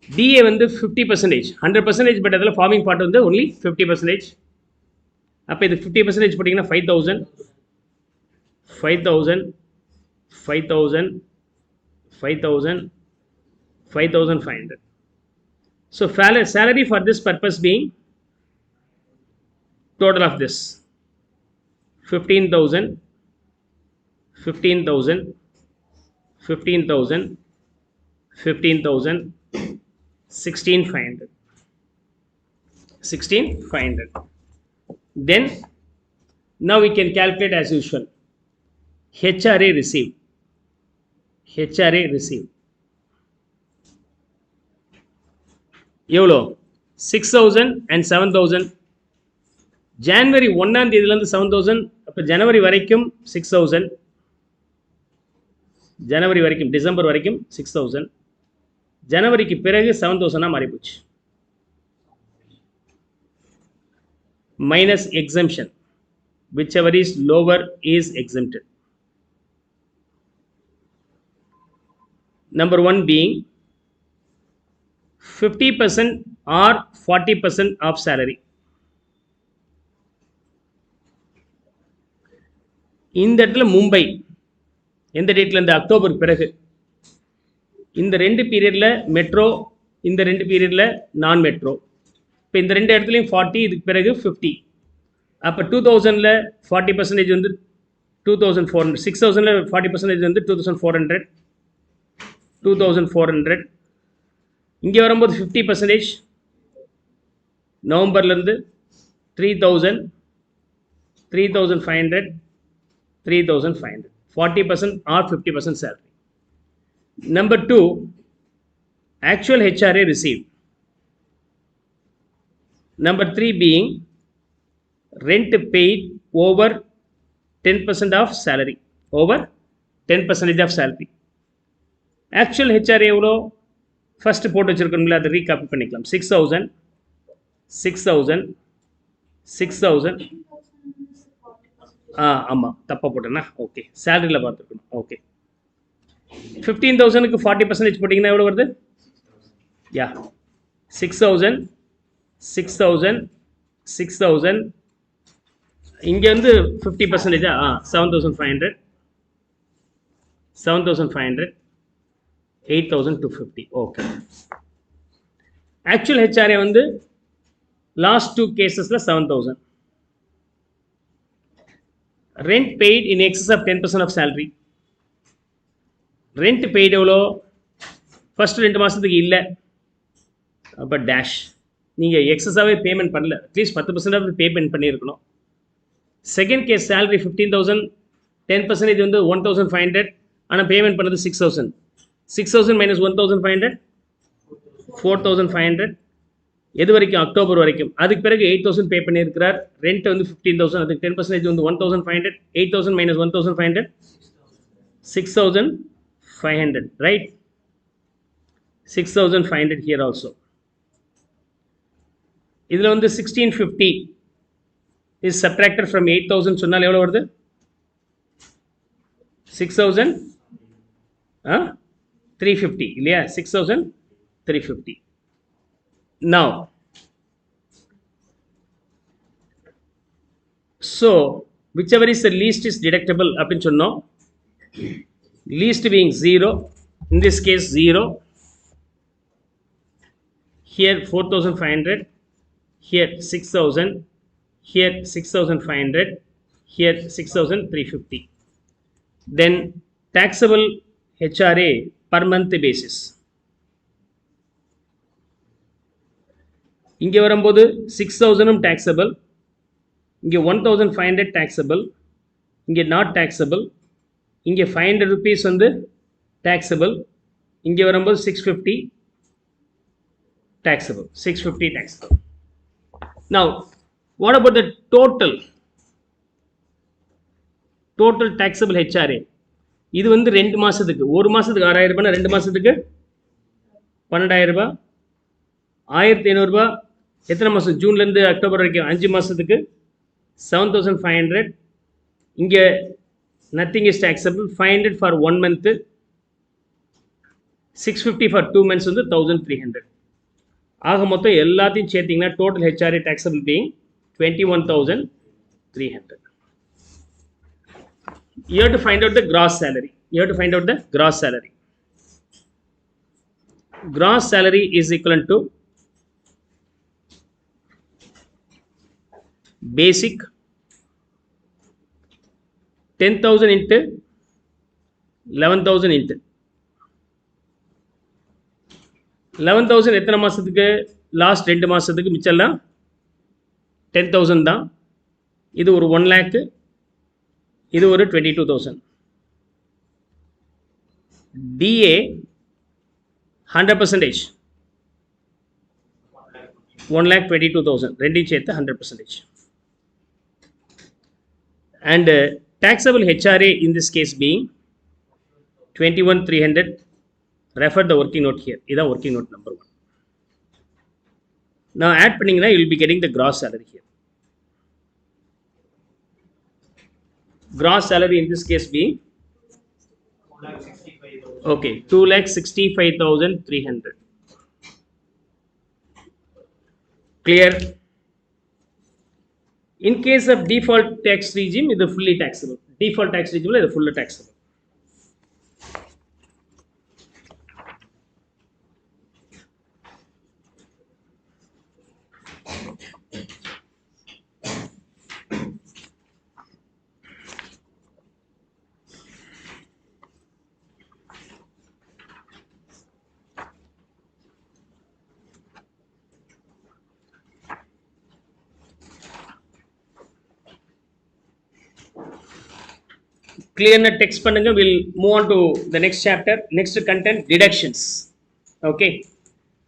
DA வந்து 50%, 100%, but அதில் ஃபார்மிங் பார்ட் வந்து ஒன்லி 50%. அப்போ இது 50% போட்டிங்கன்னா 5,000, 5,000, 5,000, 5,000, 5,500. So salary for this purpose being total of this 15,000, 15,000, 15,000, 15,000, 16,500, 16,500. Then now we can calculate as usual HRA received. HRA received எவ்வளோ? 6,000 and 7,000. ஜான்வரி 1ஆம் தேதியிலேருந்து 7,000. அப்போ ஜனவரி வரைக்கும் 6,000, ஜனவரி வரைக்கும், டிசம்பர் வரைக்கும் 6,000. ஜனவரிக்கு பிறகு 7,000 மாறி போச்சு. Minus exemption, whichever is lower is exempted. Number 1 being 50% or 40% of salary. இந்த இடத்துல மும்பை எந்த டேட்ல இருந்து அக்டோபர் பிறகு இந்த ரெண்டு பீரியட்ல மெட்ரோ, இந்த ரெண்டு பீரியட்ல நான் மெட்ரோ. இப்போ இந்த ரெண்டு இடத்துலையும் 40, இதுக்கு பிறகு 50. அப்போ 2000ல் 40% வந்து 2400, 6000ல் 40% வந்து 2400, 2400. இங்கே வரும்போது 50% நவம்பர்லேருந்து 3000, 3500, 3500, 40% or 50% salary. Number 2, actual HRA received. Number 3 being rent paid over 10% of salary. Over 10% of salary. Actual HRA எவ்வளோ ஃபர்ஸ்ட் போட்டு வச்சிருக்கணும்ல, அதை ரீகாப்பி பண்ணிக்கலாம். 6000, 6000, 6000. ஆமாம், தப்பாக போட்டேன்னா ஓகே, சேலரியில் பார்த்துருக்கணும். ஓகே, 15,000க்கு 40% போட்டிங்கன்னா எவ்வளோ வருது? யா, 6000, 6000, 6000. இங்கே வந்து 50%, 7500, 7500, 8250. ஓகே, ஆக்சுவல் ஹெச்ஆர்ஏ வந்து லாஸ்ட் 2 கேசஸில் 7000. Rent paid in excess of 10% of salary. Rent paid எவ்வளோ? ஃபர்ஸ்ட் 2 மாதத்துக்கு இல்லை, அப்போ டேஷ். நீங்கள் எக்ஸஸாகவே பேமெண்ட் பண்ணல, அட்லீஸ்ட் 10% பேமெண்ட் பண்ணியிருக்கணும். செகண்ட் கேஸ் சேலரி 15,000, 10% வந்து 1500, ஆனால் பேமெண்ட் பண்ணது 6000. 6000 minus 1500, 4500. எது வரைக்கும்? அக்டோபர் வரைக்கும். அதுக்கு பிறகு 8000 பே பண்ணியிருக்கிறார். ரெண்ட் வந்து 15,000, அதுக்கு 10% வந்து 1500. 8000 minus 1500, 6500, right? 6500 here also. இதில் வந்து 1650 is subtracted from 8000 சொன்னால் எவ்வளோ வருது? 6350 இல்லையா? 6350. Now, so whichever is the least is deductible அப்படின்னு சொன்னோம். Least being 0, in this case 0, here 4500, here 6000, here 6500, here 6350. Then taxable HRA per month basis. இங்கே வரும்போது 6000 taxable, இங்கே 1500 taxable, இங்கே not taxable, இங்கே 500 rupees வந்து taxable, இங்கே வரும்போது 650 taxable, 650 taxable. Now, what about the total taxable HRA? இது வந்து 2 மாதத்துக்கு, ஒரு மாதத்துக்கு 6000 ரூபாய், 2 மாதத்துக்கு 12000 ரூபாய், 1500 ரூபாய். எத்தனை மாதம்? ஜூன்லேருந்து அக்டோபர் வரைக்கும் 5 மாதத்துக்கு 7500. இங்கே nothing is taxable. 500 for 1 month, 650 for 2 months வந்து 1300. ஆக மொத்தம் எல்லாத்தையும் சேர்த்திங்கன்னா total HRA taxable being 21,300. You have to find out the gross salary. Gross salary is equivalent to basic 10,000 into 11,000 into 11,000. எத்தனை மாதத்துக்கு? லாஸ்ட் 2 மாதத்துக்கு. மிச்சம்லாம் 10,000 தான். இது ஒரு 1 lakh, இது ஒரு 22,000. DA 100%, 1,22,000, ரெண்டையும் சேர்த்து 100%. And taxable HRA in this case being 21,300. Refer the working note here. This is working note number 1. Now add பண்ணீங்கன்னா you will be getting the gross salary here. Gross salary in this case being okay, 2,65,300. Clear? In case of default tax regime, இது fully taxable. Default tax regime இது full taxable. Clear na text பண்ணுங்க. We'll move on to the next chapter. Next content, deductions. Okay.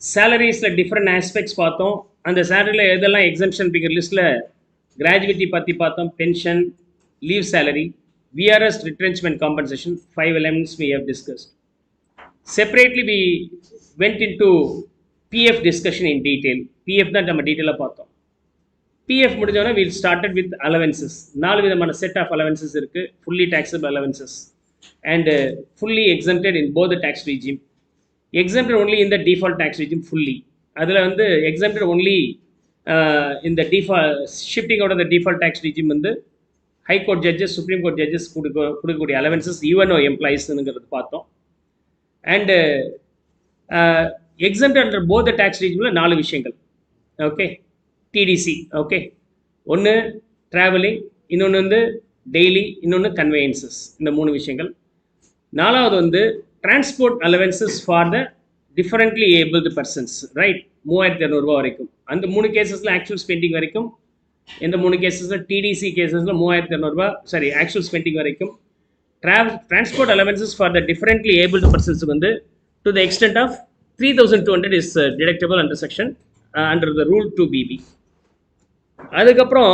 Salaries ல different aspects பார்த்தோம். அந்த salary ல எதெல்லாம் exemption figure listல gratuity பத்தி பார்த்தோம். Pension, leave salary, VRS retrenchment compensation, 5 elements we have discussed. Separately we went into PF discussion in detail. PF தான் நம்ம டீடைலா பார்த்தோம். PF முடிஞ்சோன்னா we'll started with allowances. 4 விதமான set of allowances இருக்கு. Fully taxable allowances and fully exempted in both the tax regime. Exempted only in the default tax regime fully. அதில் வந்து exempted only in the default shifting out of the default tax regime வந்து high court judges, supreme court judges கொடுக்கக்கூடிய allowances UNO employeesங்கிறது பார்த்தோம். And exempted under both the tax regime 4 விஷயங்கள். Okay. TDC, okay. ஒன்று travelling, இன்னொன்று வந்து daily, இன்னொன்று கன்வேயன்சஸ். இந்த 3 விஷயங்கள். 4வது வந்து transport allowances for the differently abled persons, right? 3200 ரூபா வரைக்கும். அந்த 3 கேசஸில் ஆக்சுவல் ஸ்பெண்டிங் வரைக்கும். இந்த 3 கேசஸில் டிடிசி கேசஸில் 3200 ரூபா, சாரி ஆக்சுவல் ஸ்பெண்டிங் வரைக்கும். Transport allowances for the differently abled பர்சன்ஸுக்கு வந்து to the extent of 3200 is deductible under section under the rule 2BB. அதுக்கப்புறம்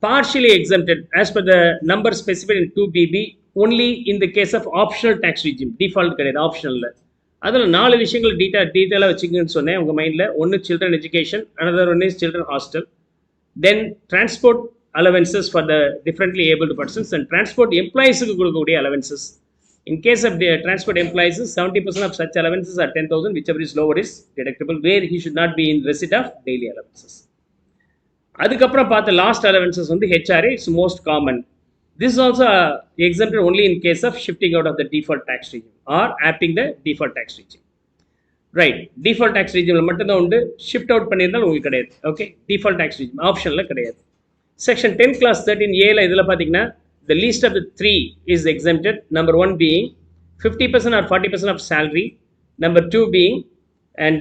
partially exempted as per the number specified in 2BB only in the case of optional tax regime. Default கிடையாது, ஆப்ஷனல்ல. அதில் 4 விஷயங்கள் டீட்டெயிலாக வச்சுக்கணும்னு சொன்னேன் உங்கள் மைண்டில். ஒன்று children education, another one is children hostel, then transport allowances for the differently abled persons and transport employeesக்கு கொடுக்கக்கூடிய allowances. In case of the transport employees, 70% of such allowances are 10,000, whichever is lower is deductible, where he should not be in receipt of daily allowances. அதுக்கப்புறம் பார்த்த last allowances வந்து HRA, it's most common. This also exempted only in case of shifting out of the default tax regime or apping the default tax regime. Right, default tax ரீஜிமில் மட்டும்தான் உண்டு. Shift out பண்ணியிருந்தாலும் உங்களுக்கு கிடையாது. Okay, default tax ரீஜிம் ஆப்ஷனில் கிடையாது. Section 10 clause 13A இதில் பார்த்தீங்கன்னா the least of the 3 is exempted. Number 1 being 50% or 40% of salary. Number 2 being and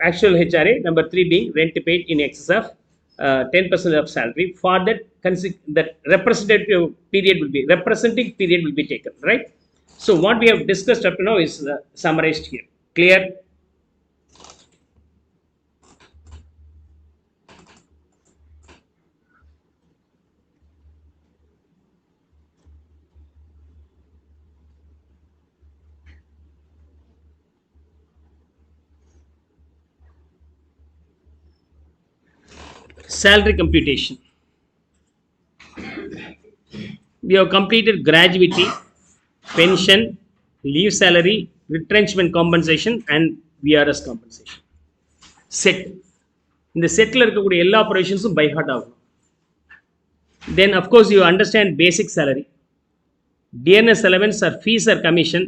actual HRA. Number 3 being rent paid in excess of 10% of salary. For that, that representing period will be taken, right? So what we have discussed up to now is summarized here. Clear? Salary computation. We have completed gratuity, pension, leave salary, retrenchment compensation and VRS compensation. Set. இந்த settle இருக்கக்கூடிய எல்லா ஆப்ரேஷன்ஸும் by heart ஆகும். Then of course you understand basic salary. DNS allowance or fees or commission,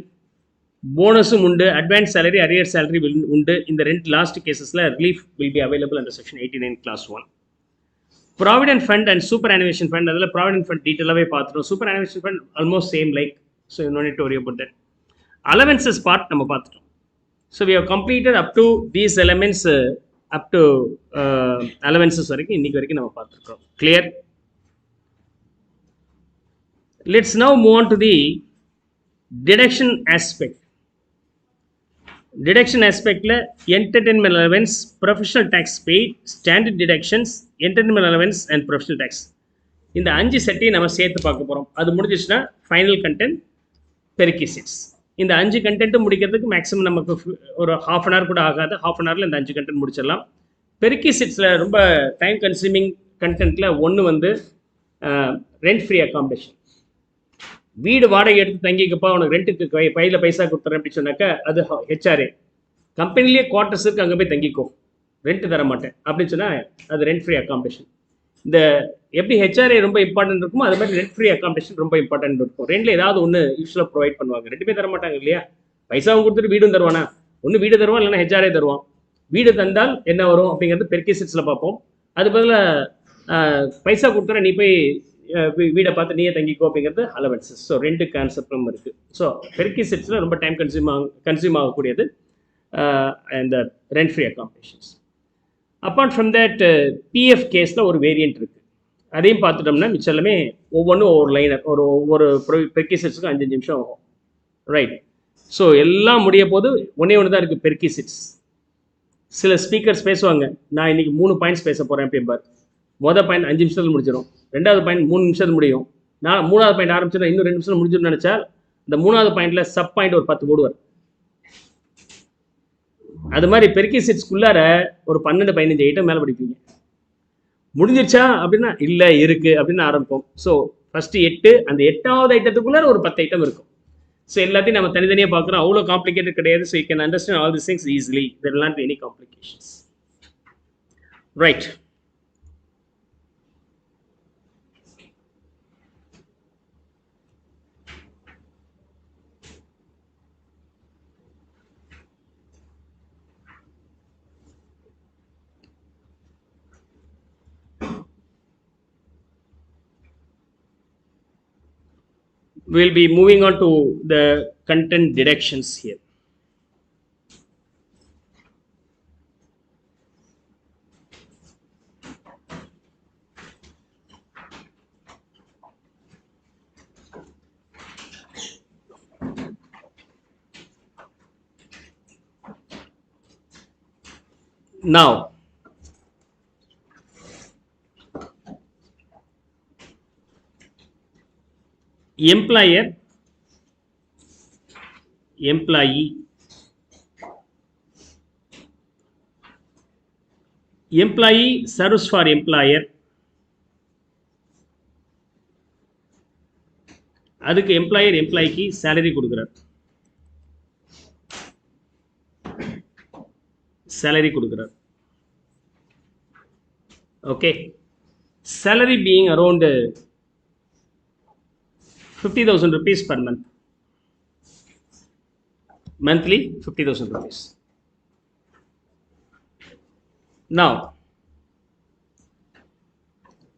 போனஸும் உண்டு, advance salary, arrear salary உண்டு. இந்த 2 last கேசஸில் relief will be available under section 89 clause 1. Provident fund and superannuation fund, அதில் provident fund டீட்டெயிலாகவே பார்த்துட்டோம். Superannuation fund almost same like, so you no need to worry about that. Allowances part நம்ம பார்த்துட்டோம். So we have completed up to these elements, up to allowances வரைக்கும் இன்னைக்கு வரைக்கும் நம்ம பார்த்துருக்கோம். Clear? Let's now move on to the deduction aspect. Deduction ஆஸ்பெக்டில் entertainment allowance, professional tax paid, standard deductions, entertainment allowance and professional tax, இந்த 5 செட்டையும் நம்ம சேர்த்து பார்க்க போகிறோம். அது முடிஞ்சிச்சுன்னா ஃபைனல் கண்டென்ட் பெர்கிசிட்ஸ். இந்த 5 கண்டென்ட்டும் முடிக்கிறதுக்கு மேக்ஸிமம் நமக்கு ஒரு ½ an hour கூட ஆகாது. ½ an hourல இந்த 5 கண்டென்ட் முடிச்சிடலாம். பெர்கிசிட்ஸில் ரொம்ப டைம் கன்சியூமிங் கண்டென்ட்டில் ஒன்று வந்து ரெண்ட் ஃப்ரீ அக்காமடேஷன். வீடு வாடகை எடுத்து தங்கிக்கப்பா, உனக்கு ரெண்ட்டுக்கு பையில் பைசா கொடுத்துறேன் அப்படின்னு சொன்னாக்கா அது ஹெச்ஆர்ஏ. கம்பெனிலேயே குவார்ட்டர்ஸ் இருக்குது, அங்கே போய் தங்கிக்கோ. ரெண்ட் தர மாட்டேன் அப்படின்னு சொன்னால் அது ரெண்ட் ஃப்ரீ அக்காமடேஷன். இந்த எப்படி ஹெச்ஆர்ஏ ரொம்ப இம்பார்ட்டன்ட் இருக்குமோ அது மாதிரி ரெண்ட் ஃப்ரீ அக்காமடேஷன் ரொம்ப இம்பார்ட்டன்ட் இருக்கும். ரெண்டில் ஏதாவது ஒன்று யூஸ்வலாக ப்ரொவைட் பண்ணுவாங்க. ரெண்டுமே தர மாட்டாங்க இல்லையா? பைசாவும் கொடுத்துட்டு வீடும் தருவானா? ஒன்று வீடு தருவான், இல்லைன்னா ஹெச்ஆர்ஏ தருவான். வீடு தந்தால் என்ன வரும் அப்படிங்கிறது பெர்கிசிட்ஸில் பார்ப்போம். அது பதிலாக பைசா கொடுத்துற நீ போய் வீடை பார்த்து நீயே தங்கிக்கோ அப்படிங்கிறது அலவன்சஸ். ஸோ ரெண்டு கான்செப்டும் இருக்குது. ஸோ பெர்கிசிட்ஸில் ரொம்ப டைம் கன்சியூம் ஆகக்கூடியது இந்த rent free accommodations. Apart from that PF கேஸில் ஒரு வேரியன்ட் இருக்குது. அதையும் பார்த்துட்டோம்னா மிச்சம் எல்லாமே ஒவ்வொன்றும் ஒவ்வொரு லைனர், ஒவ்வொரு பெர்கிசிட்ஸுக்கும் 5 நிமிஷம் ஆகும். ரைட். ஸோ எல்லாம் முடிய போது ஒன்றே தான் இருக்குது பெர்கிசிட்ஸ். சில ஸ்பீக்கர்ஸ் பேசுவாங்க, நான் இன்றைக்கி 3 பாயிண்ட்ஸ் பேச போகிறேன் அப்படிம்பார். மொதல் பாயிண்ட் 5 நிமிஷத்தில் முடிச்சிடும், 2வது பாயிண்ட் 3 நிமிஷத்தில் முடியும், 3வது பாயிண்ட் ஆரம்பிச்சா இன்னும் 2 நிமிஷத்தில் முடிஞ்சிடும் நினச்சா இந்த 3வது பாயிண்டில் சப் பாயிண்ட் ஒரு 10 போடுவார். அது மாதிரி பெர்கிசிட்ஸ்குள்ளார ஒரு 12-15 ஐட்டம் மேலே படிப்பீங்க. முடிஞ்சிருச்சா அப்படின்னா இல்லை இருக்குது அப்படின்னு ஆரம்பிப்போம். ஸோ ஃபஸ்ட்டு 8, அந்த 8வது ஐட்டத்துக்குள்ளார ஒரு 10 ஐட்டம் இருக்கும். ஸோ எல்லாத்தையும் நம்ம தனித்தனியாக பார்க்குறோம். அவ்வளோ காம்ப்ளிகேட்டட் கிடையாது. So you can understand all this things easily. There will not be any complications. Right. We'll be moving on to the content deductions here. Now, employer, employee, employee serves for employer. அதுக்கு employer எம்ப்ளாய்க்கு salary கொடுக்குறார். Salary கொடுக்குறார். Okay. Salary being around 50,000 rupees per month. Monthly 50,000 rupees. Now,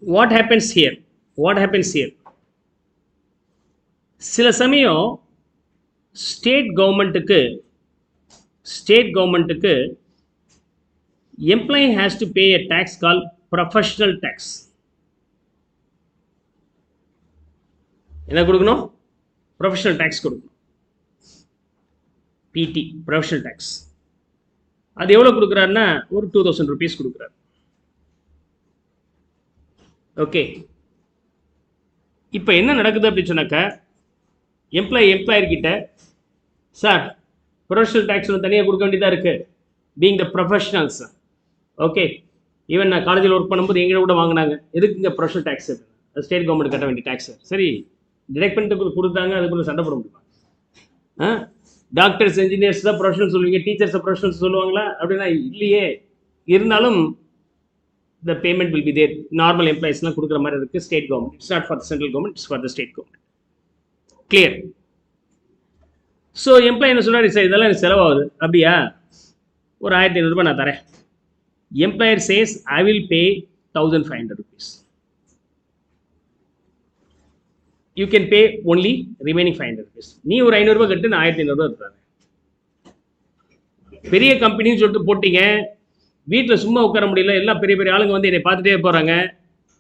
what happens here? What happens here? சில சமயம் state கவர்மெண்ட்டுக்கு employee has to pay a tax called professional tax. என்ன கொடுக்கணும்? Professional tax கொடுக்கணும். பிடி, professional tax. அது எவ்வளோ கொடுக்குறாருன்னா ஒரு 2,000 rupees கொடுக்குறாரு. ஓகே. இப்போ என்ன நடக்குது அப்படின்னு சொன்னாக்கா, எம்ப்ளாயர்கிட்ட சார் ப்ரொஃபஷனல் டேக்ஸ் தனியாக கொடுக்க வேண்டியதாக இருக்குது, being the professionals. Okay. Even நான் காலேஜில் ஒர்க் பண்ணும்போது எங்கிட்ட கூட வாங்கினாங்க, எதுக்கு இங்கே ப்ரொஃபஷனல் டேக்ஸ்? அது ஸ்டேட் கவர்மெண்ட் கட்ட வேண்டிய டேக்ஸ். சரி, டிரெக்ட் பண்ணிட்டு கொடுத்தாங்க, அதுக்குள்ள சண்டை போட முடியுமா? டாக்டர்ஸ் இன்ஜினியர்ஸ் தான் ப்ரொஃபஷனல் சொல்லுவீங்க, டீச்சர்ஸ் ப்ரொஃபஷனல் சொல்லுவாங்களா அப்படின்னா இல்லையே. இருந்தாலும் the payment will be there. Normal எம்ப்ளாயிஸ்லாம் கொடுக்குற மாதிரி இருக்குது state government. It's not for the central government, it's for the state government. Clear? So employee என்ன சொல்கிறாரு, சார் இதெல்லாம் எனக்கு செலவாகுது. அப்படியா, ஒரு 1,500 ரூபாய் நான் தரேன். Employer says I will pay 1,500 rupees. You can pay only remaining 500 rupees. நீ ஒரு 500 ரூபாய் கட்டு, நான் 1,500 ரூபாய் தரேன். பெரிய கம்பெனின்னு சொல்லிட்டு போட்டிங்க, வீட்டில் சும்மா உட்கார முடியல, எல்லாம் பெரிய பெரிய ஆளுங்க வந்து என்னை பார்த்துட்டே போகிறாங்க,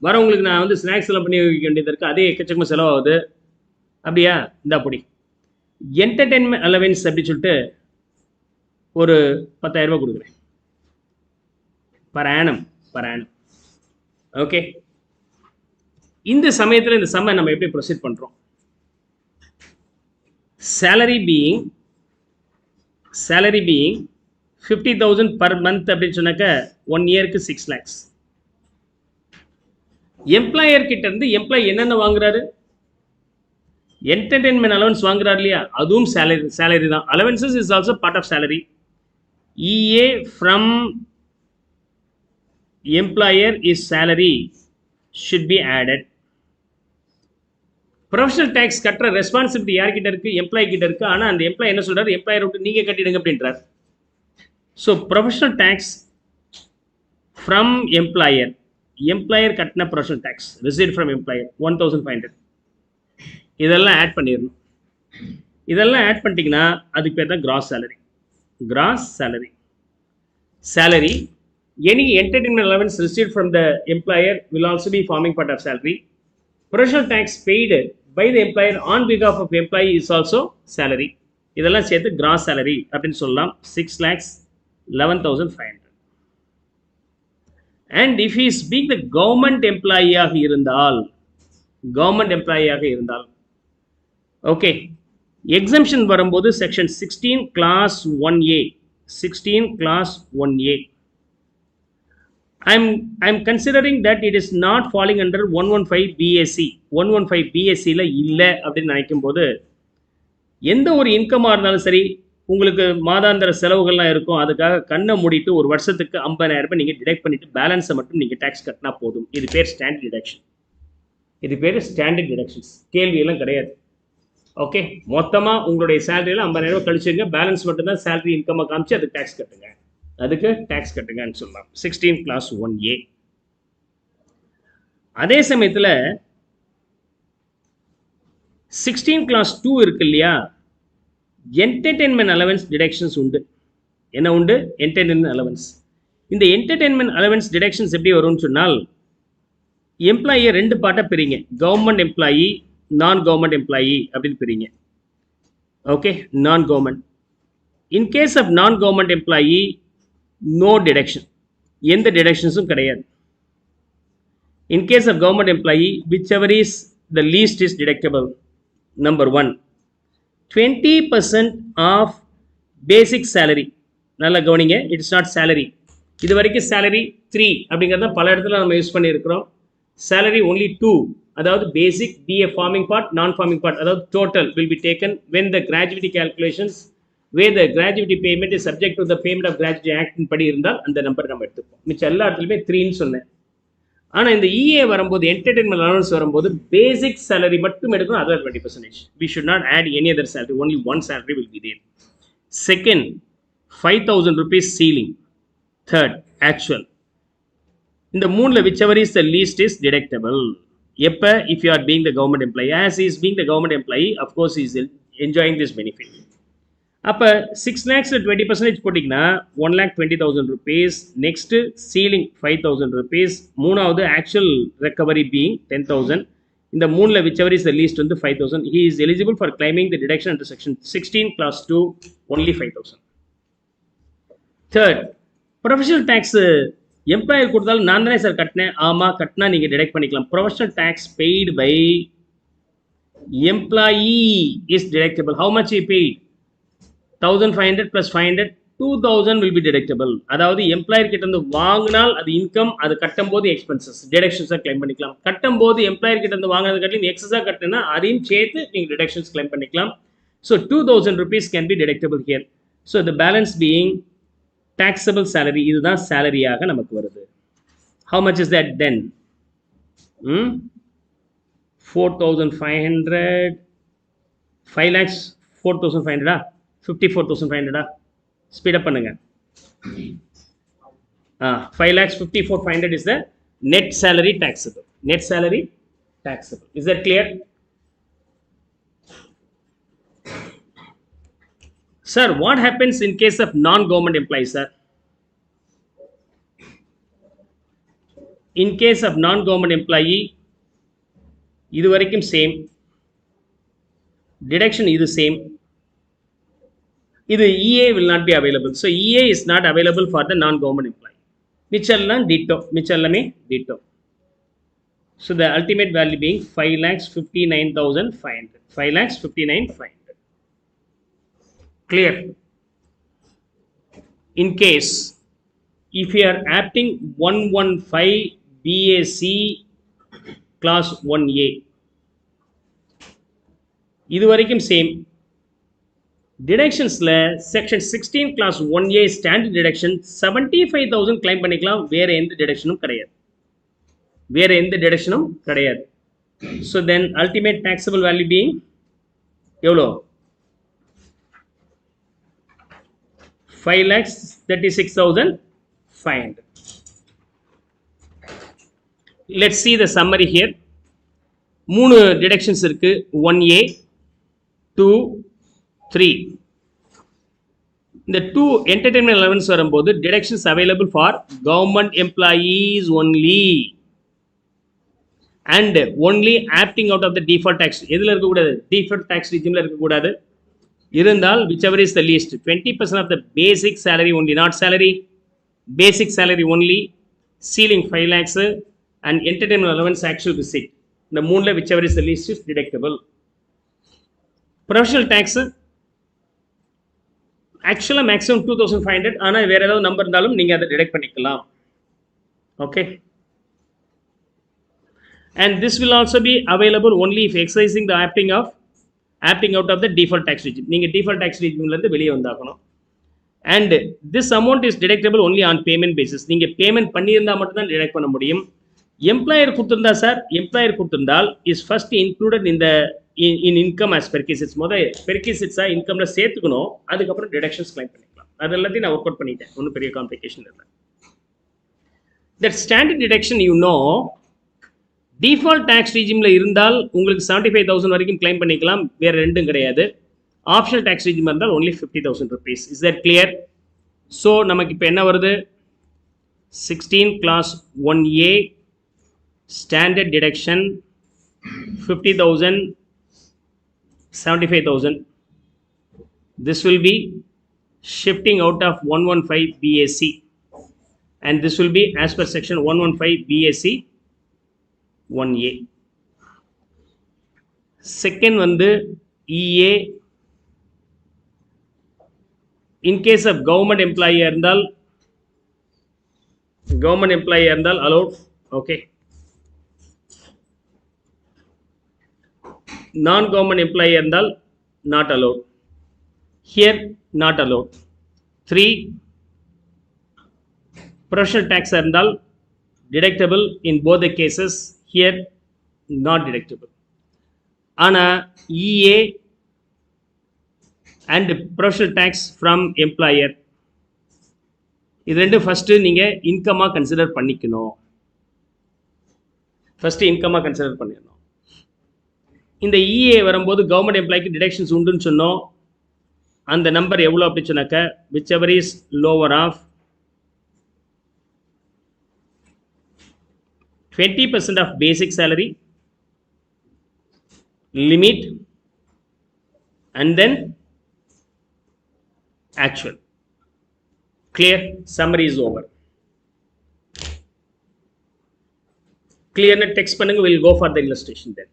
வரவங்களுக்கு நான் வந்து ஸ்நாக்ஸ் எல்லாம் பண்ணி வைக்க வேண்டியது இருக்குது, அதே எக்கச்சக்கமாக செலவாகுது. அப்படியா, இந்த அப்படி என்டர்டெயின்மெண்ட் அலவன்ஸ் அப்படி சொல்லிட்டு ஒரு 10,000 ரூபாய் கொடுக்குறேன் பர் ஆனம். ஓகே. இந்த சமயத்தில் இந்த சம்ம நம்ம எப்படி ப்ரொசீட் பண்ணுறோம்? சேலரி பீயிங் 50,000 பர் மந்த் அப்படின்னு சொன்னாக்க 1 இயருக்கு 6 lakhs. எம்ப்ளாயர் கிட்ட இருந்து எம்ப்ளாயி என்னென்ன வாங்குறாரு? என்டர்டெயின்மெண்ட் அலவன்ஸ் வாங்குறாரு இல்லையா, அதுவும் சேலரி தான். Allowances is also part of salary. EA from employer is salary should be added. Professional tax கட்டுற ரெஸ்பான்சிபிலிட்டி யார்கிட்ட இருக்குது, எம்ப்ளாயி கிட்ட இருக்குது. ஆனால் அந்த எம்ப்ளாயி என்ன சொல்கிறார், எம்ப்ளாயரை விட்டு நீங்கள் கட்டிடுங்க அப்படின்றார். So professional tax from employer, employer கட்டின professional tax received from employer 1500, இதெல்லாம் ஆட் பண்ணிடணும். இதெல்லாம் ஆட் பண்ணிட்டீங்கன்னா அதுக்கு பேர் தான் cross salary. Cross salary. Salary, any entertainment allowance received from the employer will also be forming part of salary. Professional tax paid by the employer on behalf of employee is also salary. இதெல்லாம் சேர்த்து cross salary அப்படின்னு சொல்லலாம். 6,11,500. And if he is being the government employee ஆக இருந்தால், okay, exemption வரும்போது section 16 clause 1A, 16 clause 1A. I'm considering that it is not falling under 115 BAC. 115 BAC ல இல்லை அப்படின்னு நினைக்கும் போது, எந்த ஒரு இன்கமாக இருந்தாலும் சரி, உங்களுக்கு மாதாந்திர செலவுகள்லாம் இருக்கும், அதுக்காக கண்ணை மூடிட்டு ஒரு வருஷத்துக்கு 50,000 ரூபாய் நீங்கள் டிடெக்ட் பண்ணிட்டு பேலன்ஸை மட்டும் நீங்கள் டேக்ஸ் கட்டினா போதும். இது பேர் ஸ்டாண்டர்ட் டிடக்ஷன். இது பேர் ஸ்டாண்டர்ட் டிடக்ஷன்ஸ். கேள்வியெல்லாம் கிடையாது. ஓகே, மொத்தமாக உங்களுடைய சேலரியில் 50,000 ரூபாய் கழிச்சுங்க, பேலன்ஸ் மட்டும்தான் சேலரி இன்கம்மை காமிச்சு அதுக்கு டேக்ஸ் கட்டுங்க, கட்டுங்கன்னு சொல்லலாம். 16 clause 1A. அதே சமயத்தில் 16 clause 2 இருக்கு இல்லையா, என்டர்டெயின்மெண்ட் அலவன்ஸ் டிடக்ஷன்ஸ் உண்டு. என்ன உண்டு? Entertainment allowance. இந்த என்டர்டெயின்மெண்ட் அலவன்ஸ் டிடக்ஷன்ஸ் எப்படி வரும்னு சொன்னால், எம்ப்ளாயியை 2 பார்ட்டாக பிரிங்க. Government employee, non government employee அப்படின்னு பிரிங்க. Okay, non government. In case of non government employee, no deduction, எந்த டிடக்ஷன்ஸும் கிடையாது. In case of government employee, which ever is the least is deductible. Number 1, 20% of basic salary. நல்லா கவனிங்க, it's not salary. இது வரைக்கும் salary 3 அப்படிங்கிறத பல இடத்துல நம்ம யூஸ் பண்ணியிருக்கிறோம். சேலரி only 2, அதாவது பேசிக், BA farming part, non forming part, அதாவது total will be taken when the gratuity calculations where the gratuity payment is subject to the payment of gratuity act படி இருந்தால் அந்த நம்பர் நம்ம எடுத்துப்போம். மிச்சம் எல்லா இடத்துலையுமே 3ன்னு சொன்னேன். ஆனால் இந்த EA வரும்போது, என்டர்டெயின்மெண்ட் அலவன்ஸ் வரும்போது, பேசிக் சேலரி மட்டும் எடுக்கணும், அதில் 20%. We should not add any other salary, only one salary will be there. Second, 5,000 rupees ceiling. Third, actual. இந்த மூணில் whichever is the least is deductible. எப்போ? If you are being the government employee. As he is being the government employee, of course he is enjoying this benefit. அப்போ 6 lakhs 20% போட்டிங்கன்னா 1,20,000 rupees. Next ceiling 5,000 rupees. மூணாவது actual recovery being 10,000. இந்த மூணில் whichever is the least வந்து 5,000. He is eligible for claiming the deduction under section 16 clause 2, only 5,000. Third, professional tax employer கொடுத்தாலும் நான் தானே sir கட்டினேன். ஆமாம், கட்டினா நீங்கள் டிடெக்ட் பண்ணிக்கலாம். Professional tax paid by employee is deductible. How much he paid? 1,500 plus 500, 2,000 will be deductible. அதாவது employer கிட்ட இருந்து வாங்கினால் அது இன்கம், அது கட்டும் போது எக்ஸ்பென்சஸ், டிடக்ஷன்ஸாக கிளைம் பண்ணிக்கலாம். கட்டும் போது எம்ப்ளாயர் கிட்ட இருந்து வாங்கினது கட்டிலும் எக்ஸஸாக கட்டினா அதையும் சேர்த்து நீங்கள் டிடக்ஷன்ஸ் கிளைம் பண்ணிக்கலாம். So 2,000 rupees can be deductible here. So the balance being taxable salary, இதுதான் சேலரியாக நமக்கு வருது. How much is that then? 4,500, 5 lakhs 4,500, 54,500. Speed up பண்ணுங்க. 5,54,500 is the net salary taxable. Net salary taxable. Is that clear? Sir, what happens in case of non-government employees, sir? In case of non-government employee, இது வரைக்கும் same, deduction இது same. இது EA will not be available. So EA is not available for the non-government employee. மிச்செல்லாம் ditto, மிச்செல்லாமே ditto. So the ultimate value being 5,59,500. 5,59,500. Clear? In case, if you are apting 115 BAC class 1A, இது வரைக்கும் same, டிடக்ஷன்ஸில் section 16 class 1A standard deduction 75,000 claim பண்ணிக்கலாம். வேறு எந்த டிடக்ஷனும் கிடையாது. வேறு எந்த டிடக்ஷனும் கிடையாது. So then ultimate taxable value being எவ்வளோ? 5,36,500. Let's see the summary here. 3 deductions இருக்கு. 1A 2 3. இந்த 2 entertainment allowance வரும்போது deductions available for government employees only and only opting out of the default tax. எதில் இருக்கக்கூடாது? default tax regimeல இருக்கக்கூடாது. இருந்தால் whichever is the least 20% of the basic salary only, not salary, basic salary only, ceiling 5 lakhs and entertainment allowance actual receipt. இந்த மூணுல whichever is the least is deductible. Professional tax actually maximum 2,500. ஆனால் வேற ஏதாவது number இருந்தாலும் நீங்கள் அதை detect பண்ணிக்கலாம். Okay. And this will also be available only if exercising the opting out of the default tax regime. நீங்கள் default tax regimeல இருந்து வெளியே வந்தாகணும். And this amount is deductible only on payment basis. நீங்கள் payment பண்ணியிருந்தால் மட்டும்தான் detect பண்ண முடியும். Employer கொடுத்திருந்தா சார், எம்ப்ளாயர் கொடுத்திருந்தால் is first included in income as perquisites. perquisites இன்கம்ல சேர்த்துக்கணும். அதுக்கப்புறம் டிடக்ஷன்ஸ் கிளைம் பண்ணிக்கலாம். அது எல்லாத்தையும் நான் ஒர்க் அவுட் பண்ணிட்டேன். ஒன்றும் பெரிய காம்ப்ளிகேஷன் இல்லை. That standard deduction default tax ரீஜிமில் இருந்தால் உங்களுக்கு 75,000 வரைக்கும் கிளைம் பண்ணிக்கலாம். வேறு ரெண்டும் கிடையாது. ஆப்ஷனல் டேக்ஸ் ரீஜிம் இருந்தால் only 50,000 rupees. Is that clear? So நமக்கு இப்போ என்ன வருது? 16 class 1A standard deduction 50,000, 75,000. This will be shifting out of 115 BAC and this will be as per section 115 BAC 1A. Second வந்து EA. In case of government employee இருந்தால் allowed. Okay. Non-government employee இருந்தால் not allowed. Here not allowed. 3. Professional tax இருந்தால் deductible in both the cases. Here not deductible. ஆனால் EA and professional tax from employer இது ரெண்டு first நீங்க இன்கமா consider பண்ணிக்கணும். First இன்கமா consider பண்ணிடணும். இந்த இஏ வரும்போது கவர்மெண்ட் எம்ப்ளாய்க்கு டிடக்ஷன்ஸ் உண்டுன்னு சொன்னோம். அந்த நம்பர் எவ்வளோ அப்படி சொன்னாக்க whichever is lower of 20% of basic salary limit and then actual. Clear? Summary is over. Clear na text பண்ணுங்க. We'll go for the illustration then.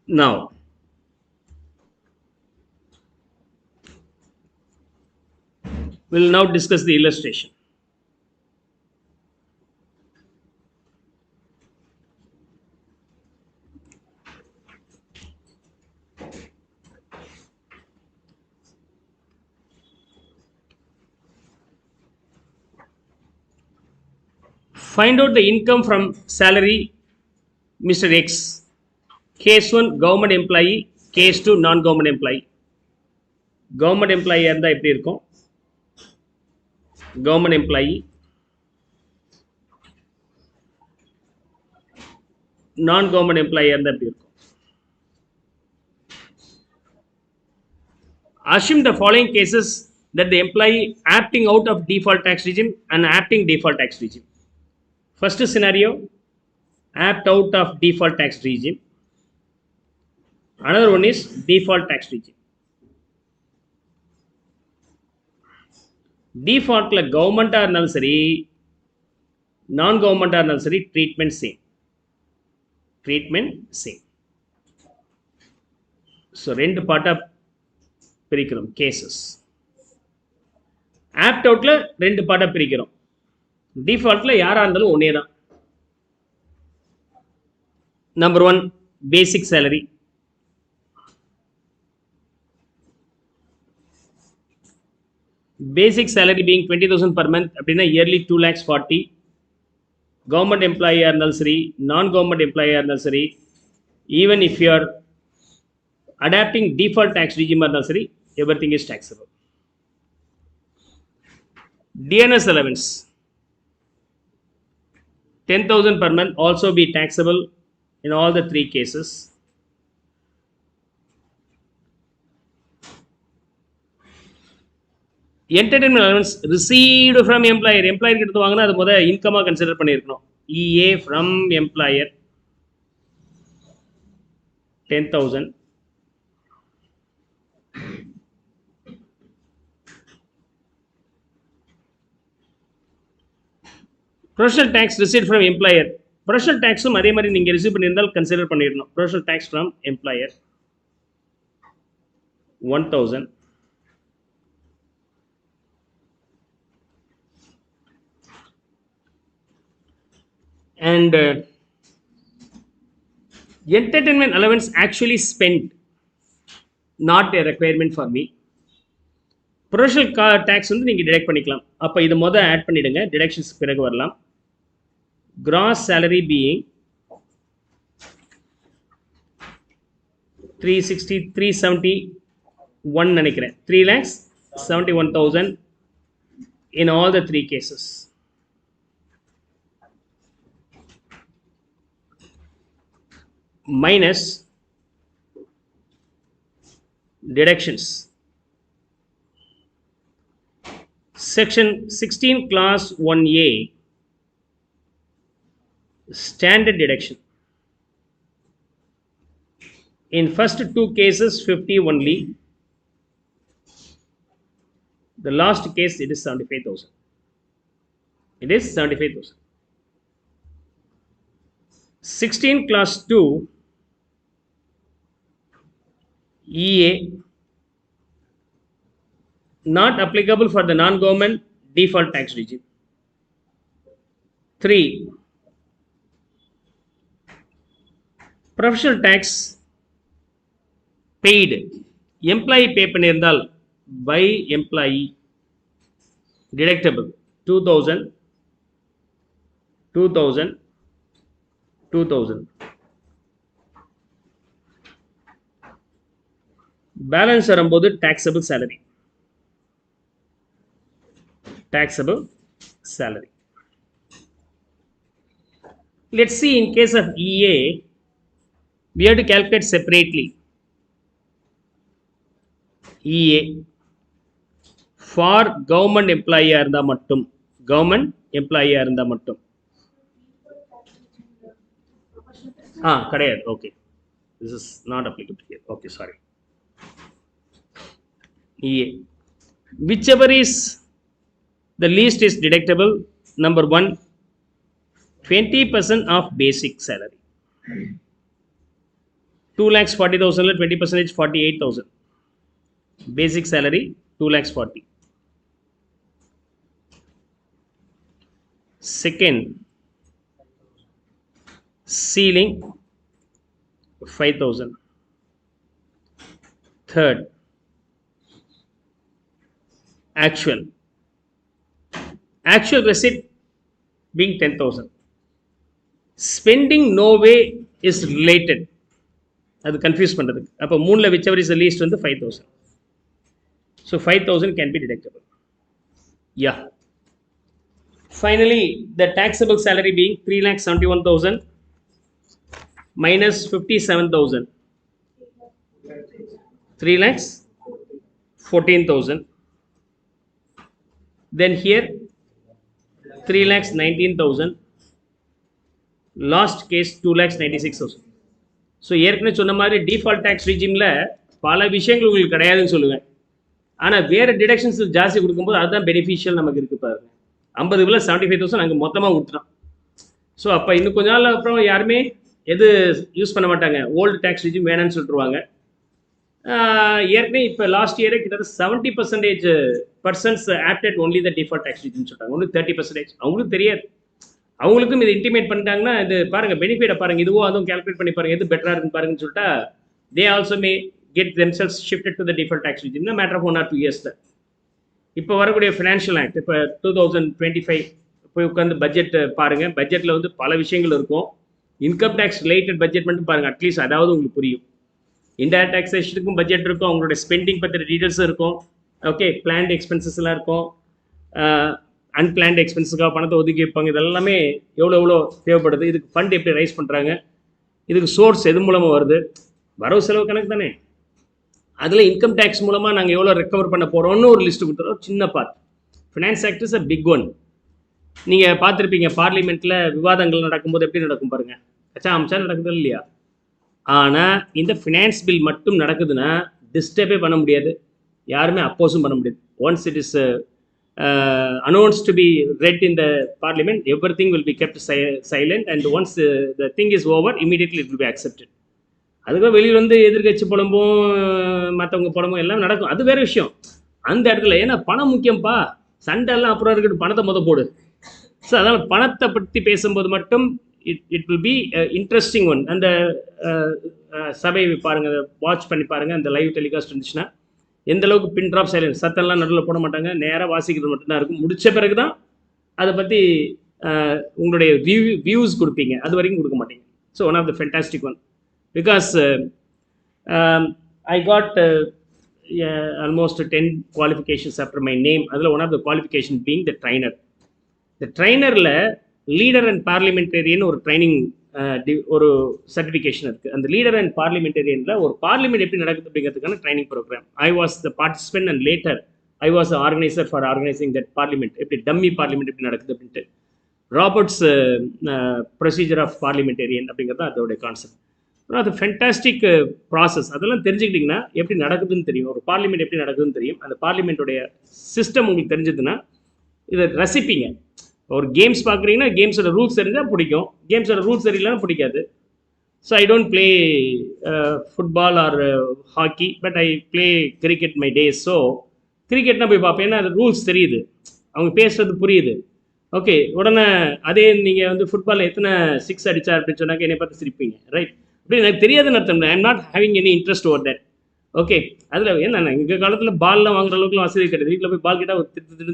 Now, we'll now discuss the illustration. Find out the income from salary Mr. X. Case 1 government employee, case 2 non-government employee. Government employee இருந்தால் எப்படி இருக்கும்? Government employee, non-government employee இருந்தால் எப்படி இருக்கும்? Assume the following cases that the employee opting out of default tax regime and opting default tax regime. First scenario, opt out of default tax regime. Another one is default tax regime. Default government இருந்தாலும் சரி non-government இருந்தாலும் சரி treatment same. So ரெண்டு பார்ட்டா பிரிக்கிறோம் cases. opt outல ரெண்டு பார்ட்டா பிரிக்கிறோம். Defaultல யாரா இருந்தாலும் ஒண்ணே தான். Number 1 basic salary. Basic salary being 20,000 per month அப்படின்னா yearly 2,40,000. Government employee இருந்தாலும் சரி non-government employee இருந்தாலும் சரி, even if you are adapting default tax regime இருந்தாலும் சரி, everything is taxable. DNS allowance 10,000 per month also be taxable in all the three cases. Entertainment allowance received from employer கிட்ட வாங்கினா அது முத இன்கமா கன்சிடர் பண்ணியிருக்கணும். EA from employer 10,000. Professional tax received from employer. Professional taxum அதே மாதிரி நீங்க receive பண்ணியிருந்தால் consider பண்ணிடணும். Professional tax from employer 1,000. And entertainment allowance actually spent, not a requirement for me. Professional tax வந்து நீங்க டிடக்ட் பண்ணிக்கலாம். அப்ப இது முத ஆட் பண்ணிடுங்க, டிடக்ஷன்ஸ் பிறகு வரலாம். Gross salary being 371 நினைக்கிறேன், 3,71,000 in all the three cases. Minus deductions. Section 16 class 1A standard deduction. In first two cases 50 only. The last case it is 75,000. It is 75,000. 16 class 2 EA not applicable for the non-government default tax regime. 3 professional tax paid employee pay பண்ணியிருந்தால் by employee deductible 2,000 balance வரும்போது taxable salary. Let's see in case of EA we have to calculate separately. EA for government employee இருந்தா மட்டும் கிடையாது. Okay, this is not applicable here. Okay, sorry. EA whichever is the least is deductible. Number 1 20% of basic salary. 2,40,000 20% 48,000. Basic salary 2,40,000. Second, ceiling 5,000. Third, actual receipt being 10,000. Spending no way is related. அது confuse பண்ணுறதுக்கு. அப்போ மூணில் whichever is the least வந்து 5,000. So 5,000 can be deductible. Yeah. Finally, the taxable salary being 3,71,000 minus 57,000. 3,14,000. Then here 3,19,000. Last case 2,96,000. So ஏற்கனவே சொன்ன மாதிரி default tax ரிஜிமில் பல விஷயங்கள் உங்களுக்கு கிடையாதுன்னு சொல்லுவேன். ஆனால் வேறு டிடக்ஷன்ஸ் ஜாஸ்தி கொடுக்கும்போது அதுதான் பெனிஃபிஷியல் நமக்கு இருக்குது பாருங்க. 50 75,000 அங்கே மொத்தமாக கொடுத்துட்டோம். ஸோ அப்போ இன்னும் கொஞ்ச நாள் அப்புறம் யாருமே எது யூஸ் பண்ண மாட்டாங்க, ஓல்டு டேக்ஸ் ரிஜிம் வேணான்னு சொல்லிட்டுருவாங்க. ஏற்கனவே இப்போ லாஸ்ட் இயரே கிட்டத்தட்ட 70% persons opted only the default tax ரிஜிம்னு சொல்லிட்டாங்க. ஒன்று 30% அவங்களுக்கும் தெரியாது. அவங்களுக்கும் இது இன்டிமேட் பண்ணிட்டாங்கன்னா இது பாருங்கள் பெனிஃபிட்டை பாருங்கள், இதுவோ அதுவும் கேல்குலேட் பண்ணி பாருங்கள் எது பெட்டராக இருக்குன்னு பாருங்கன்னு சொல்லிட்டா they also may get themselves shifted to the default tax regime matter of 1 or 2 years தான். இப்போ வரக்கூடிய ஃபினான்ஷியல் ஆக்ட் இப்போ 2025 போய் உட்காந்து பட்ஜெட் பாருங்கள். பட்ஜெட்டில் வந்து பல விஷயங்கள் இருக்கும். இன்கம் டேக்ஸ் ரிலேட்டட் பட்ஜெட் மட்டும் பாருங்கள், அட்லீஸ்ட் அதாவது உங்களுக்கு புரியும். இன்டைரக்ட் டாக்ஸேஷனுக்கும் பட்ஜெட் இருக்கும், அவங்களோட ஸ்பெண்டிங் பற்றின டீட்டெயில்ஸும் இருக்கும். ஓகே, பிளான்ட் எக்ஸ்பென்சஸ்லாம் இருக்கும், அன்பிளான்ட் எக்ஸ்பென்ஸுக்காக பணத்தை ஒதுக்கி வைப்பாங்க. இதெல்லாமே எவ்வளோ தேவைப்படுது, இதுக்கு ஃபண்ட் எப்படி ரைஸ் பண்ணுறாங்க, இதுக்கு சோர்ஸ் எது மூலமாக வருது, வரவு செலவு கணக்கு தானே. அதில் இன்கம் டேக்ஸ் மூலமாக நாங்கள் எவ்வளோ ரெக்கவர் பண்ண போகிறோம்னு ஒரு லிஸ்ட்டு கொடுத்துறோம். சின்ன part. Finance act is a big one. நீங்கள் பார்த்துருப்பீங்க பார்லிமெண்ட்டில் விவாதங்கள் நடக்கும்போது எப்படி நடக்கும் பாருங்கள், கச்சா அம்சா நடக்குது இல்லையா. ஆனால் இந்த ஃபினான்ஸ் பில் மட்டும் நடக்குதுன்னா டிஸ்டர்பே பண்ண முடியாது, யாருமே அப்போஸும் பண்ண முடியாது. Once it is announced to be read in the parliament, everything will be kept silent, and once the thing is over, immediately it will be accepted. அதுக்கு வெளியில் வந்து எதிர்கட்சி புலம்பும் மற்றவங்க புலம்பும் எல்லாம் நடக்கும், அது வேறு விஷயம். அந்த இடத்துல ஏன்னா பணம் முக்கியம்ப்பா, சண்டெல்லாம் அப்புறம் இருக்கட்டும், பணத்தை போடு. ஸோ அதனால் பணத்தை பற்றி பேசும்போது மட்டும் it will be interesting one. அந்த சபை பாருங்கள், வாட்ச் பண்ணி பாருங்கள், அந்த லைவ் டெலிகாஸ்ட் இருந்துச்சுன்னா எந்த அளவுக்கு பின் ட்ராப் சைலன்ஸ், சத்தெல்லாம் நடுவில் போட மாட்டாங்க, நேராக வாசிக்கிறது மட்டும்தான் இருக்கும். முடித்த பிறகு தான் அதை பற்றி உங்களுடைய வியூஸ் கொடுப்பீங்க, அது வரைக்கும் கொடுக்க மாட்டீங்க. So one of the fantastic one, because I got almost 10 qualifications after my name. அதில் one of the qualification being the trainer. இந்த ட்ரைனரில் லீடர் அண்ட் பார்லிமெண்டேரியன் ஒரு ட்ரைனிங் ஒரு சர்டிஃபிகேஷன் இருக்குது. அந்த லீடர் அண்ட் பார்லிமெண்டேரியனில் ஒரு பார்லிமெண்ட் எப்படி நடக்குது அப்படிங்கிறதுக்கான training program. I was the participant and later I was organiser for organising that parliament. எப்படி டம்மி பார்லிமெண்ட் எப்படி நடக்குது அப்படின்ட்டு ராபர்ட்ஸ் ப்ரொசீஜர் ஆஃப் பார்லிமெண்டேரியன் அப்படிங்கிறது அதோடைய கான்செப்ட். அது ஃபென்டாஸ்டிக் ப்ராசஸ். அதெல்லாம் தெரிஞ்சுக்கிட்டிங்கன்னா எப்படி நடக்குதுன்னு தெரியும், ஒரு பார்லிமெண்ட் எப்படி நடக்குதுன்னு தெரியும். அந்த பார்லிமெண்ட்டுடைய சிஸ்டம் உங்களுக்கு தெரிஞ்சதுன்னா இதை ரசிப்பீங்க. ஒரு கேம்ஸ் பார்க்குறீங்கன்னா கேம்ஸோட ரூல்ஸ் தெரிஞ்சால் பிடிக்கும், கேம்ஸோட ரூல்ஸ் தெரியலன்னா பிடிக்காது. So I don't play football or hockey, but I play cricket my days. So கிரிக்கெட்னா போய் பார்ப்பேன், ஏன்னா அது ரூல்ஸ் தெரியுது, அவங்க பேசுகிறது புரியுது. ஓகே, உடனே அதே நீங்கள் வந்து ஃபுட்பாலில் எத்தனை 6 அடித்தா அப்படின்னு சொன்னாக்க என்னை பார்த்து சிரிப்பீங்க, ரைட்? அப்படி எனக்கு தெரியாதுன்னு அர்த்தம். I am not having any interest over that. Okay, அதில் ஏன்னா எங்கள் காலத்தில் பால்லாம் வாங்குற அளவுக்குலாம் வசதி கிடையாது. வீட்டில் போய் பால் கேட்டால்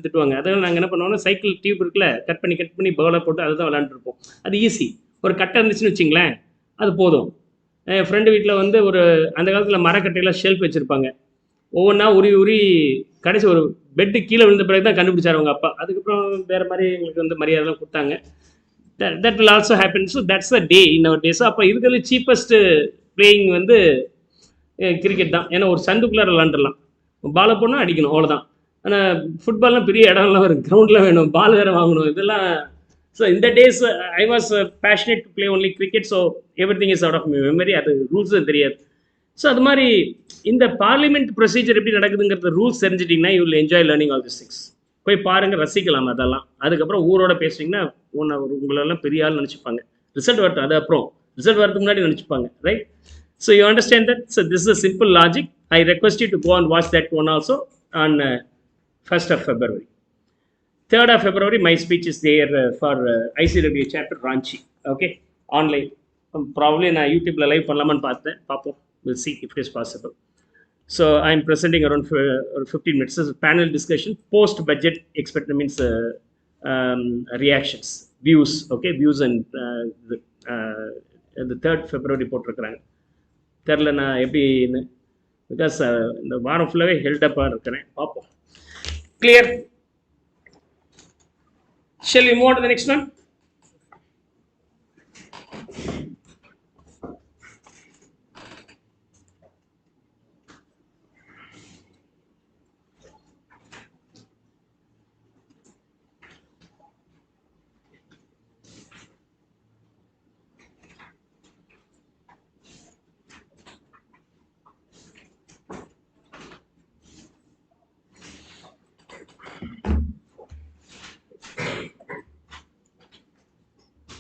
திட்டுவாங்க. அதனால் நாங்கள் என்ன பண்ணுவோம்னா சைக்கிள் டியூப் இருக்குல்ல, கட் பண்ணி பாலை போட்டு அதுதான் விளாண்டுருப்போம். அது ஈஸி. ஒரு கட்டை இருந்துச்சுன்னு வச்சிங்களேன், அது போதும். என் ஃப்ரெண்டு வீட்டில் வந்து ஒரு அந்த காலத்தில் மரக்கட்டையெல்லாம் ஷெல்ஃப் வச்சுருப்பாங்க. ஒவ்வொன்றா உரி கடைசி ஒரு பெட்டு கீழே விழுந்த பிறகு தான் கண்டுபிடிச்சார் அவங்க அப்பா. அதுக்கப்புறம் வேறு மாதிரி எங்களுக்கு வந்து மரியாதைலாம் கொடுத்தாங்க. That will also happen. So that's a day in our day. So அப்போ இருக்கிறது சீப்பஸ்ட்டு பிளேயிங் வந்து கிரிக்கெட் தான். ஏன்னா ஒரு சந்துக்குள்ளே விளாண்டுடலாம், பாலை போனால் அடிக்கணும், அவ்வளோதான். ஆனால் ஃபுட்பால்லாம் பெரிய இடம்லாம் வரும், கிரவுண்டில் வேணும், பால் வேறு வாங்கணும், இதெல்லாம். ஸோ இந்த days I was passionate to play only cricket. So every thing is out of memory. அது ரூல்ஸும் தெரியாது. ஸோ அது மாதிரி இந்த பார்லிமெண்ட் ப்ரொசீஜர் எப்படி நடக்குதுங்கிறது ரூல்ஸ் தெரிஞ்சிட்டிங்கன்னா you will enjoy learning all this things. போய் பாருங்கள், ரசிக்கலாம் அதெல்லாம். அதுக்கப்புறம் ஊரோட பேசுனீங்கன்னா உங்களெல்லாம் பெரிய ஆள் நினச்சிப்பாங்க. ரிசல்ட் வரட்டும், அது அப்புறம் ரிசல்ட் வரதுக்கு முன்னாடி நினச்சிப்பாங்க, right? So you understand that? So this is a simple logic. I request you to go and watch that one also on 1st of February. 3rd of February, my speech is there for ICW chapter Ranchi. Okay, online. Probably na YouTube live பண்ணலாமான்னு பார்த்தேன், பார்ப்போம். We'll see if it is possible. So I'm presenting around 15 minutes. This is a panel discussion, post budget expect means reactions. views. Okay, views and the 3rd February போட்டிருக்கிறாங்க. தெரில நான் எப்படின்னு, because இந்த வாரம் ஃபுல்லாகவே ஹெல்டப்பாக இருக்கிறேன். பார்ப்போம். Clear? Shall we move on to the next one?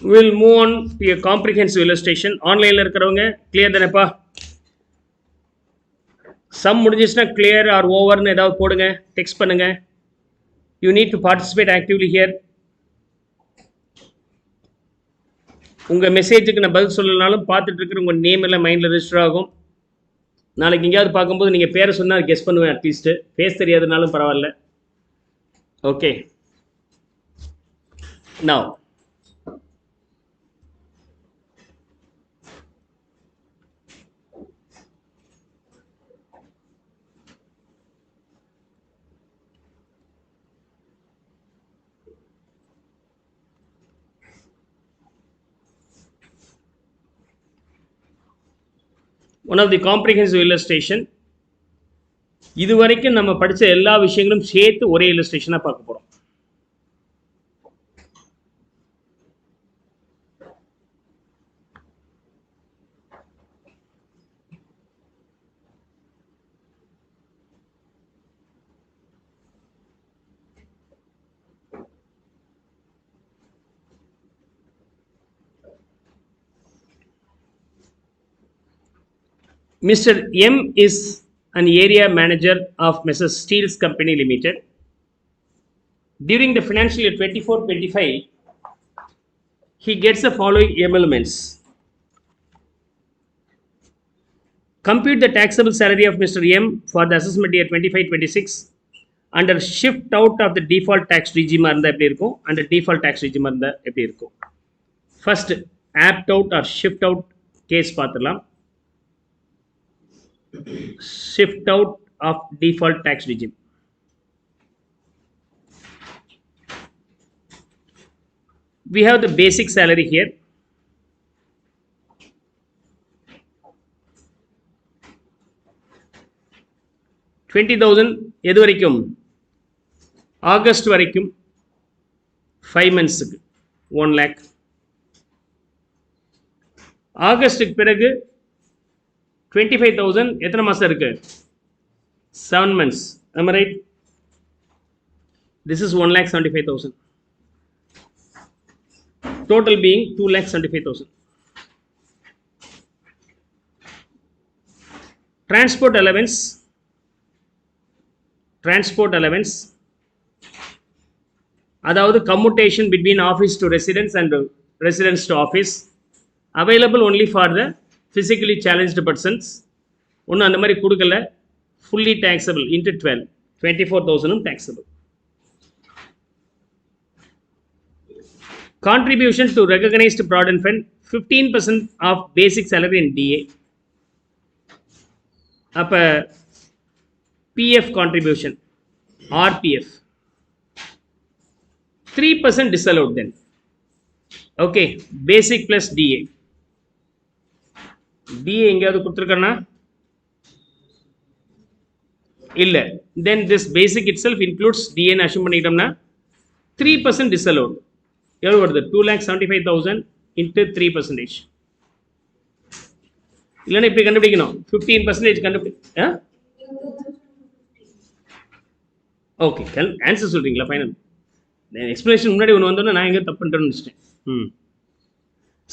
We will move on to a comprehensive illustration. Online இருக்கிறவங்க clear தானேப்பா? சம் முடிஞ்சிச்சுன்னா clear or overன்னு ஏதாவது போடுங்க, டெக்ஸ்ட் பண்ணுங்க. You need to participate actively here. உங்கள் மெசேஜுக்கு நான் பதில் சொல்லனாலும் பார்த்துட்டு இருக்கிற உங்கள் நேம் எல்லாம் மைண்டில் ரெஜிஸ்டர் ஆகும். நாளைக்கு எங்கேயாவது பார்க்கும்போது நீங்கள் பேரை சொன்னால் கெஸ் பண்ணுவேன். அட்லீஸ்ட்டு பேஸ் தெரியாதுனாலும் பரவாயில்ல. Okay, now one of the comprehensive illustration. இதுவரைக்கும் நம்ம படித்த எல்லா விஷயங்களும் சேர்த்து ஒரே இல்லஸ்ட்ரேஷனாக பார்க்க போகிறோம். Mr. M is an area manager of Mrs. Steel's Company Limited. During the financial year 24-25, he gets the following emoluments. Compute the taxable salary of Mr. M for the assessment year 25-26 under shift out of the default tax regime under default tax regime. First, apt out or shift out case பார்த்துலாம். Shift out of default tax regime. We have the basic salary here. $20,000 எது வரைக்கும்? August வரைக்கும் 5 months 1 lakh. ஆகஸ்டுக்கு பிறகு 25,000 எத்தனை மாசம் இருக்கு? 7 months. Am I right? This is 1,75,000. Total being 2,75,000. Transport allowance. அதாவது commutation between office to residence and residence to office, available only for the physically challenged persons. ஒன்றும் அந்த மாதிரி கொடுக்கல. fully taxable into 12, 24,000 taxable. Contribution to recognized provident fund 15% of basic salary and DA. அப்ப PF contribution, RPF 3% disallowed then. Okay, basic plus DA. DA எங்கேயாவது கொடுத்துருக்கேன்னா இல்லை. then this basic itself includes DA ன்னு assume பண்ணிக்கிட்டோம்னா 3% disallowed. எவ்வளோ வருது? 2,75,000 into 3%. இல்லைன்னா இப்படி கண்டுபிடிக்கணும். 15% கண்டுபிடி. ஓகே, ஆன்சர் சொல்றீங்களா? ஃபைனல் எக்ஸ்பிளேஷன் முன்னாடி ஒன்று வந்தோன்னா நான் எங்கே தப்பு பண்ணுறேன்னு வச்சுட்டேன்.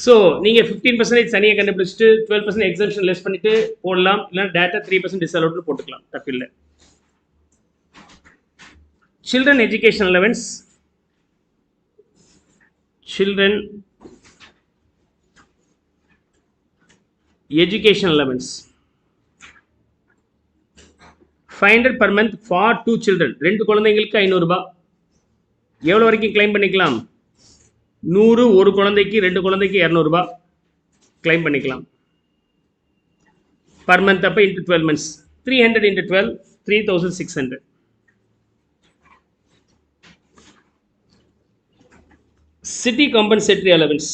ஸோ நீங்கள் 15% தனியாக கண்டுபிடிச்சிட்டு 12% எக்ஸம்ஷன் லெஸ் பண்ணிட்டு போடலாம். இல்லைன்னா டேட்டா 3% டிஸ்அலவுட்னு போட்டுக்கலாம், தப்பில்லை. Children education allowance. Children education allowance 500 per month for 2 children. 2 குழந்தைங்களுக்கு 500 ரூபாய். எவ்வளோ வரைக்கும் கிளைம் பண்ணிக்கலாம்? 100 ஒரு குழந்தைக்கு 2 குழந்தைக்கு 200 ரூபாய் கிளைம் பண்ணிக்கலாம். per month அப்ப into 12 months 300 into 12 3600. City compensatory allowance.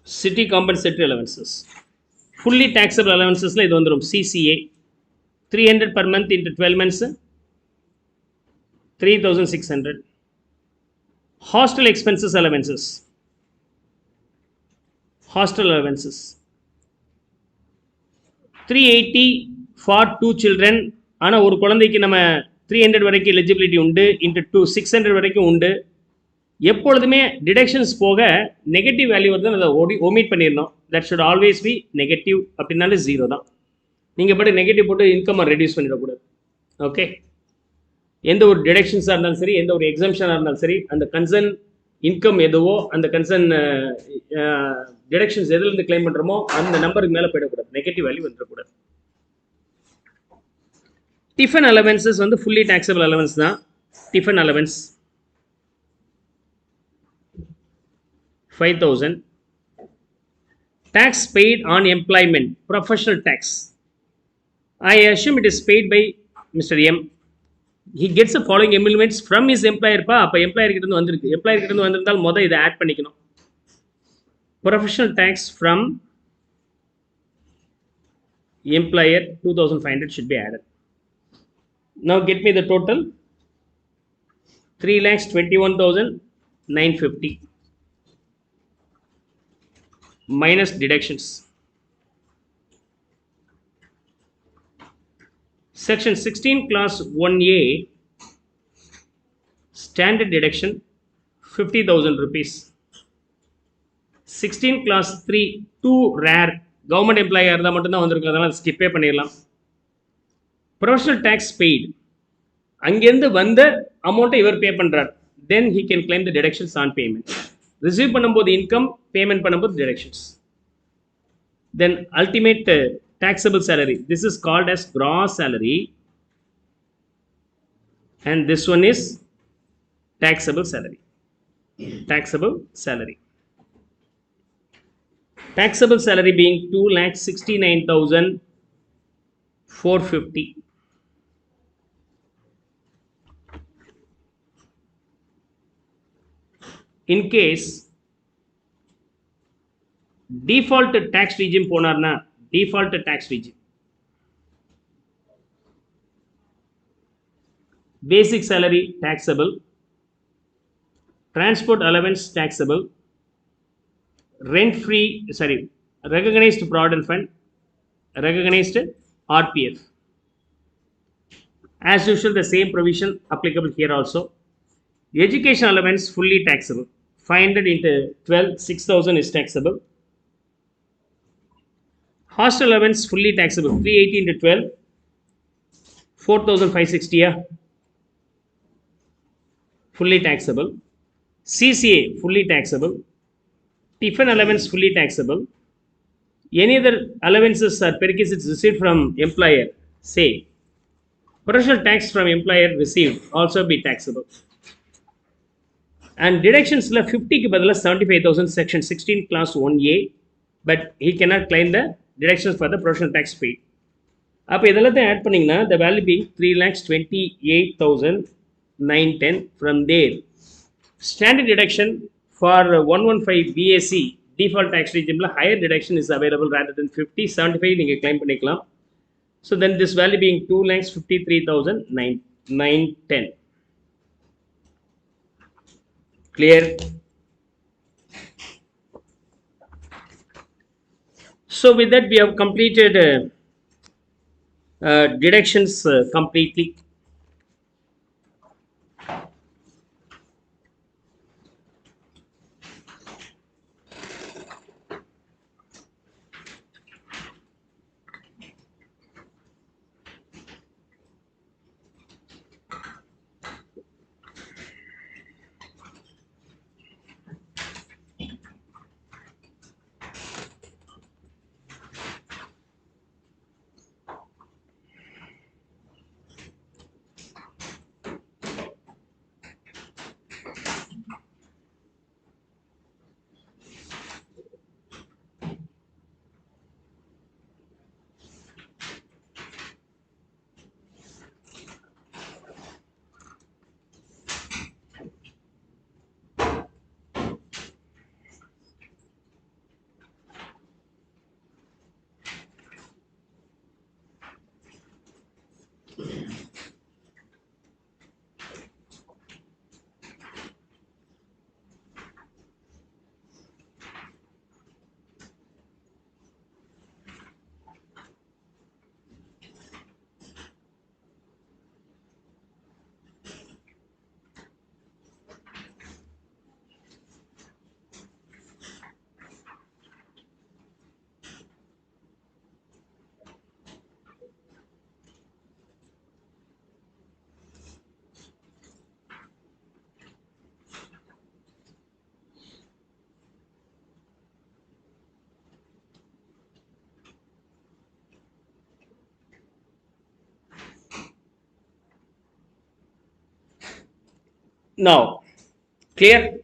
City compensatory allowances. Fully taxable allowances இது வந்துரும் CCA 300 per month into 12 months 3600. Hostel expenses allowances. Hostel allowances 380 for 2 children. ஆனா ஒரு குழந்தைக்கு நம்ம 300 வரைக்கும் எலிஜிபிலிட்டி உண்டு into 2 600 வரைக்கும் உண்டு. எப்பொழுதுமே டிடக்ஷன்ஸ் போக நெகட்டிவ் வேல்யூ வந்து அதை ஒமிட் பண்ணிடணும். That should always be negative. அப்படின்னாலே ஜீரோ தான். நீங்கள் பட்டு நெகட்டிவ் போட்டு இன்கம் ரெடியூஸ் பண்ணிடக்கூடாது. ஓகே, எந்த ஒரு டிடக்ஷன்ஸாக இருந்தாலும் சரி, எந்த ஒரு எக்ஸம்ஷனாக இருந்தாலும் சரி, அந்த கன்சர்ன் இன்கம் எதுவோ அந்த கன்சர்ன் டிடக்ஷன்ஸ் எதுலேருந்து கிளைம் பண்ணுறோமோ அந்த நம்பருக்கு மேலே போயிடக்கூடாது. நெகட்டிவ் வேல்யூ வந்துடக்கூடாது. டிஃபன் அலவன்சஸ் வந்து ஃபுல்லி டாக்ஸபிள் அலவன்ஸ் தான். Tiffin allowance 5,000. Tax paid on employment, professional tax. I assume it is paid by Mr. M. He gets the following emoluments from his employer. அப்போ employer கிட்ட இருந்து வந்திருக்கு. Employer கிட்ட இருந்து வந்திருந்தால் மொதல் இதை ஆட் பண்ணிக்கணும். Professional tax from employer 2,500 should be added. Now get me the total. 3,21,950 minus deductions. Section 16 class 1A standard deduction 50,000 rupees. 16 class 3 2 rare government employee இருந்தால் மட்டும்தான் வந்திருக்கு. அதனால் ஸ்கிப்பே பண்ணிடலாம். Professional tax paid, அங்கேருந்து வந்த அமௌண்ட்டை இவர் பே பண்ணுறார். Then he can claim the deductions on payment. Receive பண்ணும்போது income, payment பண்ணும்போது deductions. Then ultimate taxable salary. This is called as gross salary, and this one is taxable salary. Taxable salary. Taxable salary being 2,69,450. In case default tax regime போனார்னா, default tax regime, basic salary taxable, transport allowance taxable, rent free, recognized provident fund, recognized RPF. As usual, the same provision applicable here also. Education allowance fully taxable. 500 into 12, 6,000 is taxable. Hostel allowance fully taxable. 380 into 12, 4,560. Fully taxable. CCA fully taxable. Tiffin allowance fully taxable. Any other allowances or perquisites received from employer, say professional tax from employer received, also be taxable. And deductions 50 க்கு பதிலா 75,000 section 16 class 1A, but he cannot claim the deductions for the professional tax paid. அப்போ இதெல்லாம் add பண்ணிங்கன்னா the value being 3,28,910. From there standard deduction for 115 BAC default tax regime higher deduction is available rather than 50. 75 நீங்கள் claim பண்ணிக்கலாம். So then this value being 2,53,910. Clear? So with that we have completed deductions completely. Now, clear?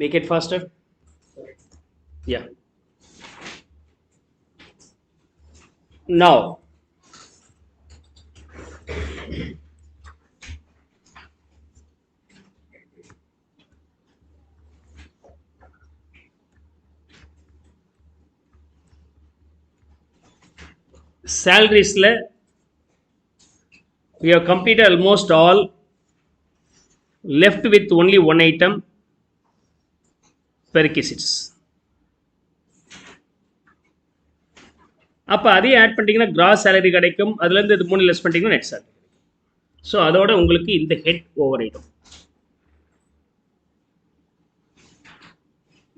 Make it faster. Yeah. Now, salaries we have completed almost all, left with only one item, perquisites. அப்போ அதையும் add பண்ணிட்டீங்கன்னா cross salary கிடைக்கும். அதுலேருந்து இது 3 less பண்ணிட்டீங்கன்னா net salary. So அதோட உங்களுக்கு இந்த ஹெட் ஓவர் ஆயிடும்.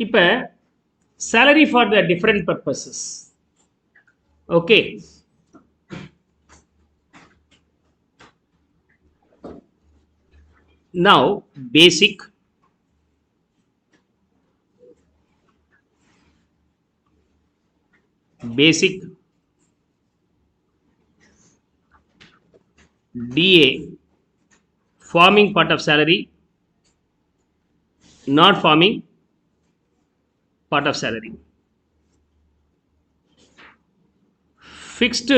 இப்போ salary for the different purposes. Okay. Now, basic, DA, forming part of salary, not forming part of salary. Fixed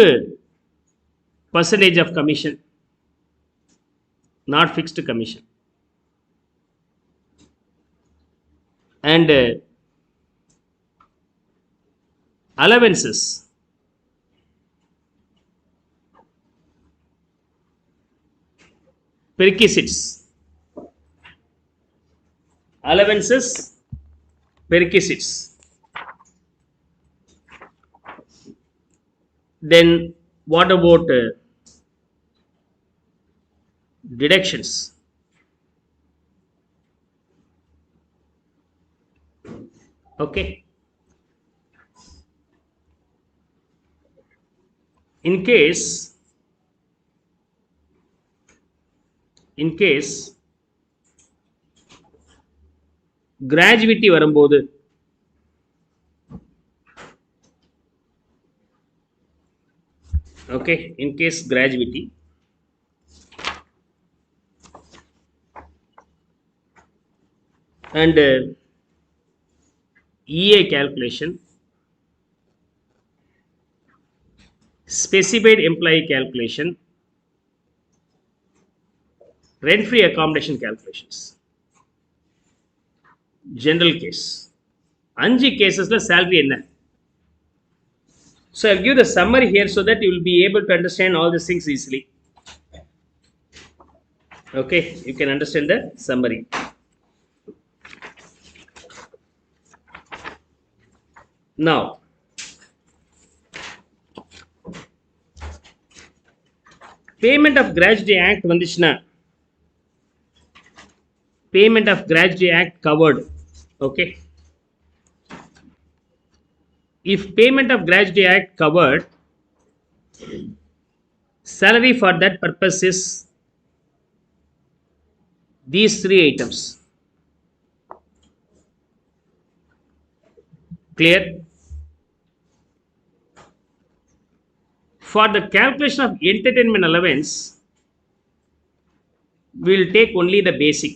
percentage of commission, not fixed commission. And allowances, perquisites, allowances, perquisites. Then what about deductions? Okay. In case gratuity வரும்போது, okay, in case gratuity, and EA calculation, specified employee calculation, rent free accommodation calculations, general case, 5 cases salary என்ன? So I'll give the summary here so that you will be able to understand all these things easily. Okay, you can understand the summary. Now, payment of gratuity act வந்துச்சுன்னா, payment of gratuity act covered. Okay. If payment of gratuity act covered, salary for that purpose is these 3 items. Clear? For the calculation of entertainment allowance, we will take only the basic.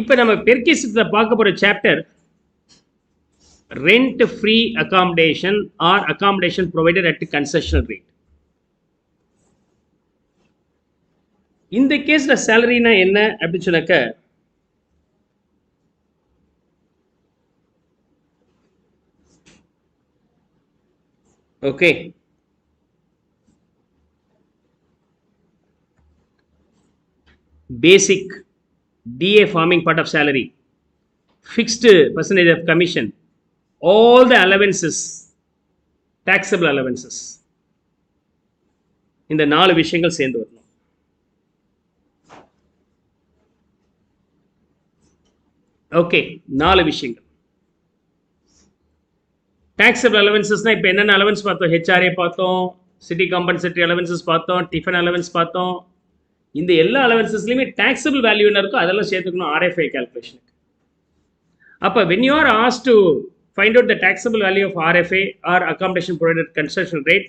இப்போ நம்ம பெர்கிசிட்ல பார்க்க போற chapter rent free accommodation or accommodation provided at concessional rate. இந்த கேஸ்ல சேலரினா என்ன அப்படின்னு சொன்னாக்க, Okay. Basic DA forming part of salary, fixed percentage of commission, all the allowances, taxable allowances. இந்த 4 விஷயங்கள் சேர்ந்து வரணும். ஓகே, 4 விஷயங்கள். taxable allowancesனா இப்போ என்னென்ன அலவன்ஸ் பார்த்தோம்? ஹெச்ஆர்ஏ பார்த்தோம், சிட்டி காம்பன்சேட்டரி அலவன்சஸ் பார்த்தோம், டிஃபன் அலவன்ஸ் பார்த்தோம். இந்த எல்லா அலவன்சஸ்லையுமே taxable வேல்யூ என்ன இருக்கோ அதெல்லாம் சேர்த்துக்கணும் ஆர்எஃப்ஐ கால்குலேஷனுக்கு. அப்போ when you are asked to find out the taxable value of RFA or accommodation provided construction rate,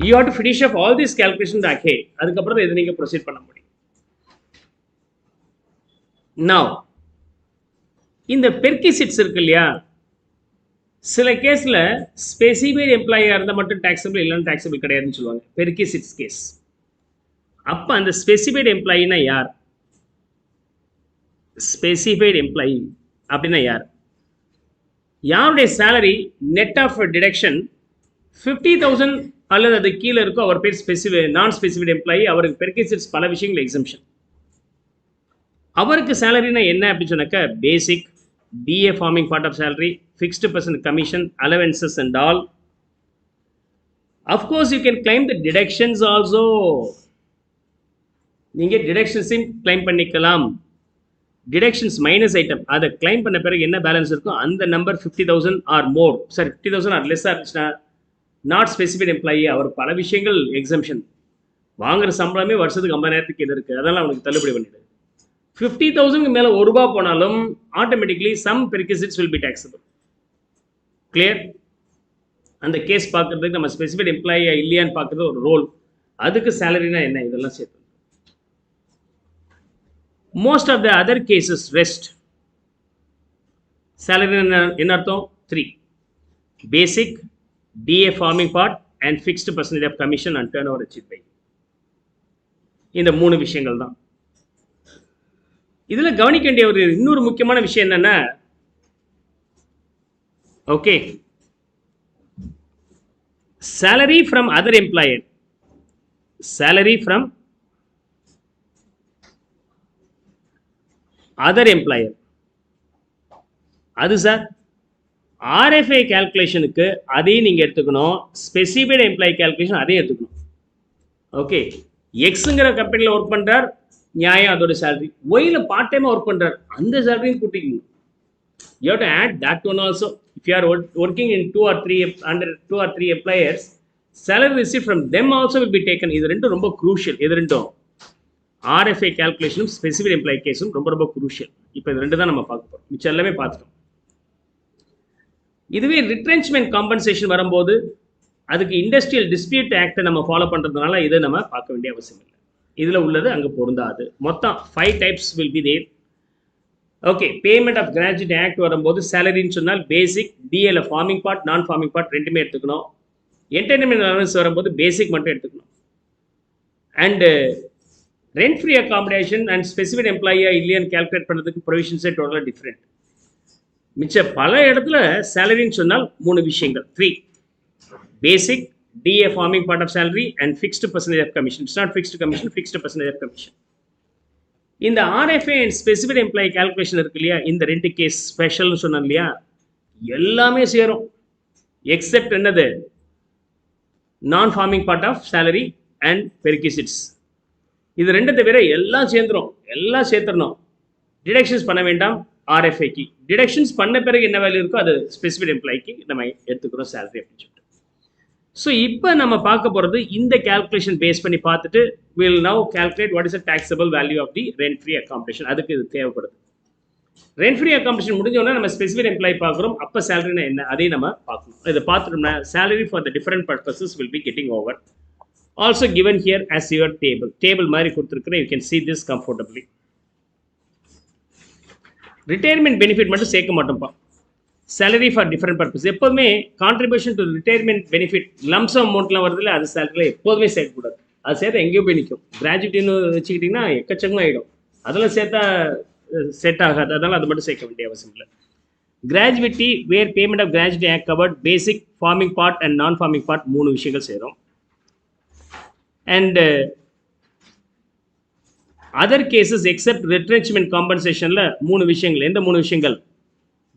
you have to finish off all these calculations ahead. அதுக்கப்புறம் இதை நீங்கள் ப்ரொசீட் பண்ண முடியும். Now, இந்த பெர்கிசிட்ஸ் இருக்கு இல்லையா, சில கேஸில் ஸ்பெசிஃபைட் எம்ப்ளாயியாக இருந்தால் மட்டும் டாக்ஸபிள், இல்லைன்னு டாக்ஸபிள் கிடையாதுன்னு சொல்லுவாங்க. பெர்கிசிட்ஸ் கேஸ். அப்போ அந்த ஸ்பெசிஃபைட் எம்ப்ளாயினா யார்? ஸ்பெசிஃபைட் எம்ப்ளாயி அப்படின்னா யார்? யாருடைய சேலரி நெட் ஆஃப் டிடக்ஷன் 50,000 அல்லது அது கீழே இருக்கோ அவர் பேர் நான் ஸ்பெசிஃபைட் எம்ப்ளாயி. அவருக்கு பெர்கிசிட்ஸ் பல விஷயங்கள் எக்ஸம்ஷன். அவருக்கு சேலரினா என்ன அப்படின்னு சொன்னாக்க, பேசிக், DA forming part of salary, fixed percent commission, allowances and all. Of course, you can claim the deductions also. நீங்கள் டிடக்ஷன்ஸையும் கிளைம் பண்ணிக்கலாம். டிடக்ஷன்ஸ் மைனஸ் ஐட்டம் அதை கிளைம் பண்ண பிறகு என்ன பேலன்ஸ் இருக்கும், அந்த நம்பர் 50,000 ஆர் மோர், சார் 50,000 ஆர் லெஸ்ஸாக இருந்துச்சுன்னா நாட் ஸ்பெசிஃபைட் எம்ப்ளாயி, அவர் பல விஷயங்கள் எக்ஸம்ஷன். வாங்குற சம்பளமே வருஷத்துக்கு 50,000 இது இருக்குது, அதெல்லாம் அவனுக்கு தள்ளுபடி பண்ணிடுது. 50,000 மேலே ₹1 போனாலும் automatically some perquisites will be taxable. Clear? அந்த கேஸ் பார்க்கறதுக்கு நம்ம ஸ்பெசிஃபைட் எம்ப்ளாயியா இல்லையான்னு பார்க்குறது ஒரு ரோல். அதுக்கு சேலரினா என்ன, இதெல்லாம் சேர்த்து. Most of the other cases rest. Salary என்ன அர்த்தம்? 3. Basic, DA forming part and fixed percentage of commission and turnover achieved by. இந்த 3 விஷயங்கள் தான். இதில் கவனிக்க வேண்டிய ஒரு இன்னொரு முக்கியமான விஷயம் என்னன்னா, okay, salary from other employer, salary from other employer, அது சார் ஆர்எஃப்ஐ கால்குலேஷனுக்கு அதையும் நீங்கள் எடுத்துக்கணும். ஸ்பெசிஃபைட் எம்ப்ளாயி கால்குலேஷன் அதையும் எடுத்துக்கணும். ஓகே, எக்ஸுங்கிற கம்பெனியில் ஒர்க் பண்ணுறார், நியாயம் அதோட சேலரி. ஒயில் பார்ட் டைமாக ஒர்க் பண்ணுறார், அந்த சேலரியும் கூட்டிக்கணும். You have to add that one also. If you are working in 2 or 3 எம்ப்ளாயர்ஸ், salary received from them also will be taken. இது ரெண்டும் ரொம்ப க்ரூஷியல். இது ரெண்டும் ஆர்எஃப்ஐ கால்குலேஷனும் ஸ்பெசிஃபிக் எம்ப்ளாயி கேஸும் ரொம்ப ரொம்ப குரூஷியல். இப்போ இது ரெண்டு தான் நம்ம பார்க்க போகிறோம், மிச்சம் எல்லாமே பார்த்துட்டோம். இதுவே ரிட்ரென்ச்மெண்ட் காம்பன்சேஷன் வரும்போது அதுக்கு இண்டஸ்ட்ரியல் டிஸ்பியூட் ஆக்டை நம்ம ஃபாலோ பண்ணுறதுனால இதை நம்ம பார்க்க வேண்டிய அவசியம் இல்லை. இதில் உள்ளது அங்கே பொருந்தாது. மொத்தம் 5 types will be there. Okay, payment of gratuity act வரும்போது சேலரின்னு சொன்னால் பேசிக், டிஏல forming part, non forming part ரெண்டுமே எடுத்துக்கணும். என்டர்டைன்மெண்ட் அலவன்ஸ் வரும்போது பேசிக் மட்டும் எடுத்துக்கணும். And rent free accommodation and specific எம்ப்ளாயியா இல்லையான்னு கால்குலேட் பண்ணுறதுக்கு ப்ரொவிஷன்ஸே டோட்டலாக டிஃப்ரெண்ட். மிச்ச பல இடத்துல சேலரின்னு சொன்னால் 3 விஷயங்கள். 3, பேசிக், DA forming part of salary and fixed percentage of commission. It's not fixed commission, fixed percentage of commission. இந்த RFA and specific employee calculation இருக்கு இல்லையா, இந்த 2 கேஸ் ஸ்பெஷல்னு சொன்னோம் இல்லையா, எல்லாமே சேரும். எக்ஸெப்ட் என்னது, non forming part of salary and perquisites. இது 2 தவிர எல்லாம் சேர்ந்துடும், எல்லாம் சேர்த்துடணும். டிடக்ஷன்ஸ் பண்ண வேண்டாம் ஆர்எஃப்ஐக்கு. டிடக்ஷன்ஸ் பண்ண பிறகு என்ன வேல்யூ இருக்கோ அது ஸ்பெசிஃபிக் எம்ப்ளாய்க்கு நம்ம எடுத்துக்கிறோம் சேலரி அப்படின்னு சொல்லிட்டு. ஸோ இப்போ நம்ம பார்க்க போகிறது இந்த கேல்குலேஷன் பேஸ் பண்ணி பார்த்துட்டு will now calculate what is a taxable value of the rent free accommodation. அதுக்கு இது தேவைப்படுது. ரெண்ட் ஃப்ரீ அகாமடேஷன் முடிஞ்சோன்னா நம்ம ஸ்பெசிஃபிக் எம்ப்ளாய் பார்க்குறோம். அப்போ சேலரினா என்ன அதையும் நம்ம பார்க்கணும். இதை பார்த்துட்டோம்னா salary for the different purposes will be getting over. Also given here as your table மாதிரி கொடுத்துருக்குறேன். You can see this comfortably. Retirement benefit மட்டும் சேர்க்க மாட்டோம்ப்பா. சேலரி ஃபார் டிஃப்ரெண்ட் பர்பஸ் எப்போதுமே contribution to retirement benefit lump sum அமௌண்ட்லாம் வருதுல்ல, அது சேலரியில் எப்போதுமே சேர்க்கக்கூடாது. அது சேர்த்தா எங்கேயோ போய் நிற்கும். கிராஜுவேட்டின்னு வச்சுக்கிட்டிங்கன்னா எக்கச்சக்கமாக ஆகிடும். அதெல்லாம் சேர்த்தா செட் ஆகாது. அதனால் அது மட்டும் சேர்க்க வேண்டிய அவசியம் இல்லை. Gratuity where payment of gratuity act covered basic forming part and non forming part 3 விஷயங்கள் சேரும். And other cases except retrenchment காம்பன்சேஷனில் 3 விஷயங்கள். எந்த 3 விஷயங்கள்?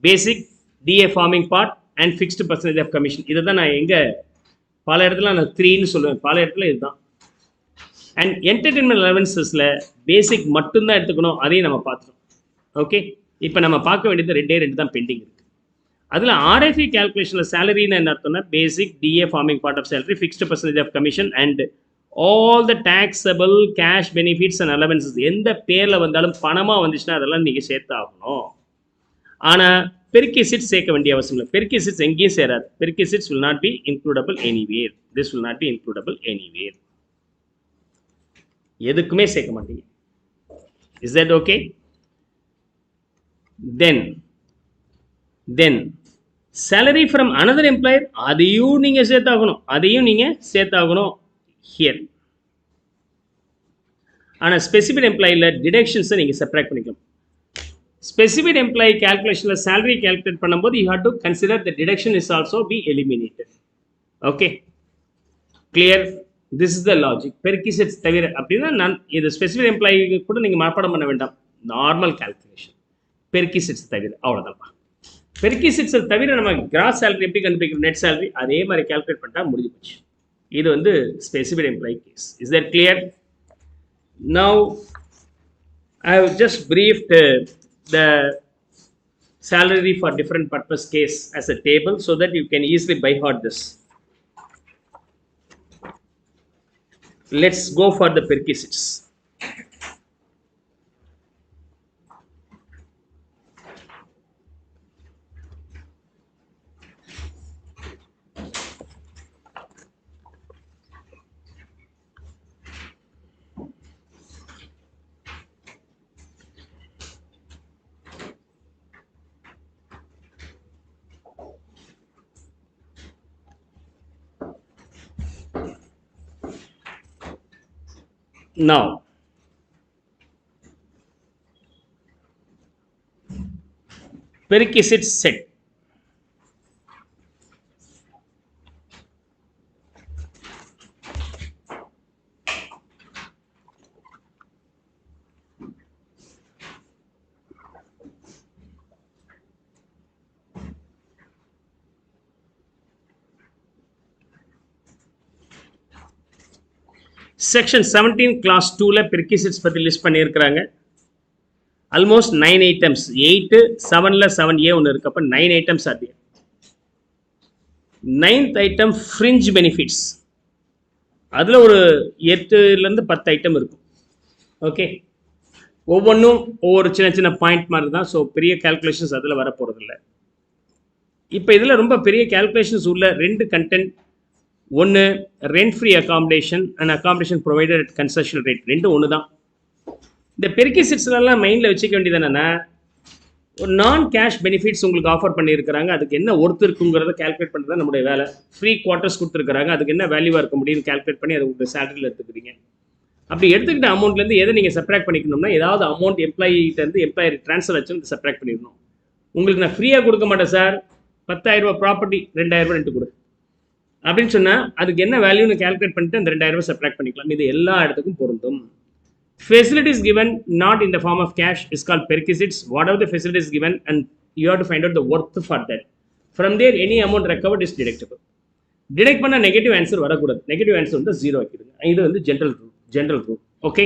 Basic, DA forming part and fixed percentage of commission. இதை தான் நான் எங்கே பல இடத்துல நான் 3ன்னு சொல்லுவேன், பல இடத்துல இதுதான். அண்ட் என்டர்டெயின்மெண்ட் அலவன்சஸில் பேசிக் மட்டும்தான் எடுத்துக்கணும், அதையும் நம்ம பார்த்துட்டோம். ஓகே, இப்போ நம்ம பார்க்க வேண்டியது 2 தான் பெண்டிங் இருக்குது. அதில் ஆர்எஃப்இ கேல்குலேஷனில் சேலரின்னு என்ன அர்த்தம்னா basic, DA forming part of salary, fixed percentage of commission and all the taxable cash benefits and allowances. எந்த பேரில் வந்தாலும் பணமாக வந்துச்சுன்னா அதெல்லாம் நீங்கள் சேர்த்து ஆகணும். ஆனால் பெர்கிசிட்ஸ் சேர்க்க வேண்டிய அவசியம் இல்லை. பெர்கிசிட்ஸ் எங்கேயும் சேராது. பெர்கிசிட்ஸ் will not be includable anywhere. This will not be includable anywhere. எதுக்குமே சேர்க்க மாட்டீங்க. Is that okay? Then salary from another employer, அதையும் நீங்க சேர்த்தாகணும் here. ஆனா ஸ்பெசிஃபிக் எம்ப்ளாயில டிடக்ஷன்ஸை நீங்க செப்பரேட் பண்ணிக்கலாம். ஸ்பெசிஃபிக் எம்ப்ளாயி கேல்குலேஷனில் salary calculate பண்ணும்போது you have to consider the deduction is also be eliminated. Okay, clear? This is the logic. Perquisites தவிர அப்படின்னா நான் இது ஸ்பெசிஃபிக் எம்ப்ளாயி கூட நீங்கள் மனப்பாடம் பண்ண வேண்டாம். நார்மல் கால்குலேஷன் பெர்கிசிட்ஸ் தவிர, அவ்வளோதான்ப்பா. பெர்கிசிட்ஸை தவிர நம்ம கிராஸ் சேலரி எப்படி கண்டுபிடிக்கிறோம், நெட் சேலரி, அதே மாதிரி கால்குலேட் பண்ணிட்டா முடிஞ்சு போச்சு. இது வந்து specific employee case. Is that clear? Now I have just briefed the salary for different purpose case as a table so that you can easily by heart this. Let's go for the perquisites. Now, perquisites set. Section 17 class 2ல perquisites பற்றி list பண்ணியிருக்கிறாங்க. Almost 9 items. 8, 7ல் 7A ஒன்று இருக்கு. அப்போ 9 items அது. 9th item fringe benefits. அதில் ஒரு 8லேருந்து 10 item இருக்கும். ஓகே, ஒவ்வொன்றும் ஒவ்வொரு சின்ன சின்ன பாயிண்ட் மாதிரி தான். ஸோ பெரிய கேல்குலேஷன்ஸ் அதில் வர போகிறதில்ல. இப்போ இதில் ரொம்ப பெரிய கேல்குலேஷன்ஸ் உள்ள 2 கண்டென்ட். ஒன்று rent free accommodation and accommodation provided at concessional rate. 2 ஒன்று தான். இந்த பெர்கிசிட்ஸ்லாம் மைண்டில் வச்சுக்க வேண்டியது என்னென்னா, ஒரு நான் கேஷ் பெனிஃபிட்ஸ் உங்களுக்கு ஆஃபர் பண்ணியிருக்கிறாங்க, அதுக்கு என்ன ஒர்த் இருக்குங்கிறத கேல்குலேட் பண்ணுறது தான் நம்முடைய வேலை. ஃப்ரீ குவார்ட்டர்ஸ் கொடுத்துருக்காங்க, அதுக்கு என்ன வேல்யூவாக இருக்க முடியும்னு கேல்குலேட் பண்ணி அது உங்கள் சேலரியில் எடுத்துக்கிறீங்க. அப்படி எடுத்துக்கிட்ட அமௌண்ட்லேருந்து எதை நீங்கள் செப்பரேட் பண்ணிக்கணும்னா, ஏதாவது அமௌண்ட் எம்ப்ளாயிட்டேருந்து எம்ப்ளாயி ட்ரான்ஸ்ஃபர் ஆச்சு செப்பரேட் பண்ணிடணும். உங்களுக்கு நான் ஃப்ரீயாக கொடுக்க மாட்டேன் சார், 10,000 ரூபா ப்ராப்பர்ட்டி 2,000 ரெண்ட் கொடு அப்படின்னு சொன்னால் அதுக்கு என்ன வேல்யூன்னு கேல்குலேட் பண்ணிட்டு அந்த 2,000 செப்பரேட் பண்ணிக்கலாம். இது எல்லா இடத்துக்கும் பொருந்தும். Facilities given not in the form of cash is called perquisites. What are the facilities given and you have to find out the worth for that. From there any amount recovered is deductible. Detect பண்ண negative answer வரக்கூடாது. Negative answer வந்து 0 ஆக்கிடுங்க. இது வந்து general rule. Okay,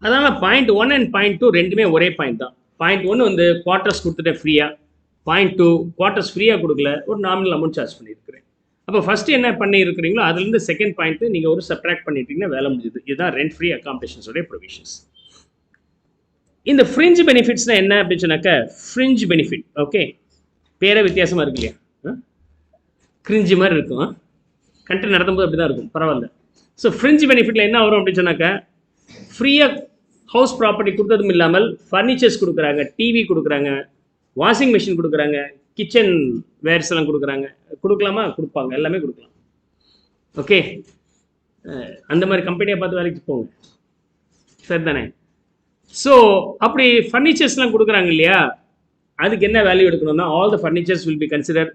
அதனால் point 1 and point 2 ரெண்டுமே ஒரே point தான். பாயிண்ட் 1 வந்து குவார்ட்டர்ஸ் கொடுத்துட்டேன் ஃப்ரீயாக. பாயிண்ட் 2 குவார்ட்டர்ஸ் ஃப்ரீயாக கொடுக்கல, ஒரு நாமினல் அமௌண்ட் சார்ஜ் பண்ணியிருக்கிறேன். அப்போ ஃபஸ்ட்டு என்ன பண்ணியிருக்கிறீங்களோ அதுலேருந்து செகண்ட் பாயிண்ட்டு நீங்கள் ஒரு சப்ராக்ட் பண்ணிட்டீங்கன்னா வேலை முடிஞ்சுது. இதுதான் ரெண்ட் ஃப்ரீ அகாமடேஷன்ஸோடைய ப்ரொவிஷன்ஸ். இந்த ஃப்ரிஞ்ச் பெனிஃபிட்ஸ்னால் என்ன அப்படின்னு சொன்னாக்கா, ஃப்ரிஞ்ச் பெனிஃபிட், ஓகே, பேரே வித்தியாசமாக இருக்கு இல்லையா, கிரிஞ்சு மாதிரி இருக்கும். கண்டென்ட் நடத்தும்போது அப்படி தான் இருக்கும், பரவாயில்ல. ஸோ ஃப்ரிஞ்ச் பெனிஃபிட்டில் என்ன வரும் அப்படின்னு சொன்னாக்கா, ஃப்ரீயாக ஹவுஸ் ப்ராப்பர்ட்டி கொடுத்ததும் இல்லாமல் ஃபர்னிச்சர்ஸ் கொடுக்குறாங்க, டிவி கொடுக்குறாங்க, வாஷிங் மிஷின் கொடுக்குறாங்க, கிச்சன் வேர்ஸ் எல்லாம் கொடுக்குறாங்க. கொடுக்கலாமா? கொடுப்பாங்க, எல்லாமே கொடுக்கலாம். ஓகே, அந்த மாதிரி கம்பெனியை பார்த்து வேலைக்கு போங்க, சரி தானே? ஸோ அப்படி ஃபர்னிச்சர்ஸ்லாம் கொடுக்குறாங்க இல்லையா, அதுக்கு என்ன வேல்யூ எடுக்கணும்னா all the furnitures will be considered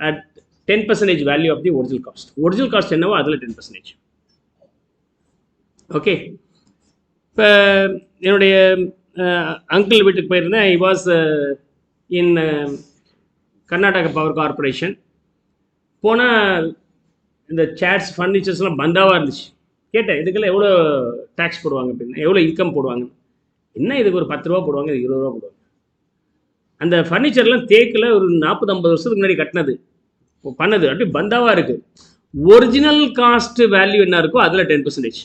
at 10% value of the original cost. Original cost என்னவோ அதில் 10%. ஓகே, இப்போ என்னுடைய அங்கிள் வீட்டுக்கு போயிருந்தேன். I was in Karnataka power corporation. போனால் இந்த சேர்ஸ் ஃபர்னிச்சர்ஸ்லாம் பந்தாவாக இருந்துச்சு. கேட்டேன், இதுக்கெல்லாம் எவ்வளோ டேக்ஸ் போடுவாங்க அப்படின்னா, எவ்வளோ இன்கம் போடுவாங்க. என்ன இதுக்கு ஒரு 10 ரூபா போடுவாங்க, இது 20 ரூபா போடுவாங்க. அந்த ஃபர்னிச்சர்லாம் தேக்கில் ஒரு 40-50 வருஷத்துக்கு முன்னாடி கட்டினது பண்ணது, அப்படி பந்தாவாக இருக்குது. ஒரிஜினல் காஸ்ட் வேல்யூ என்ன இருக்கோ அதில் 10%.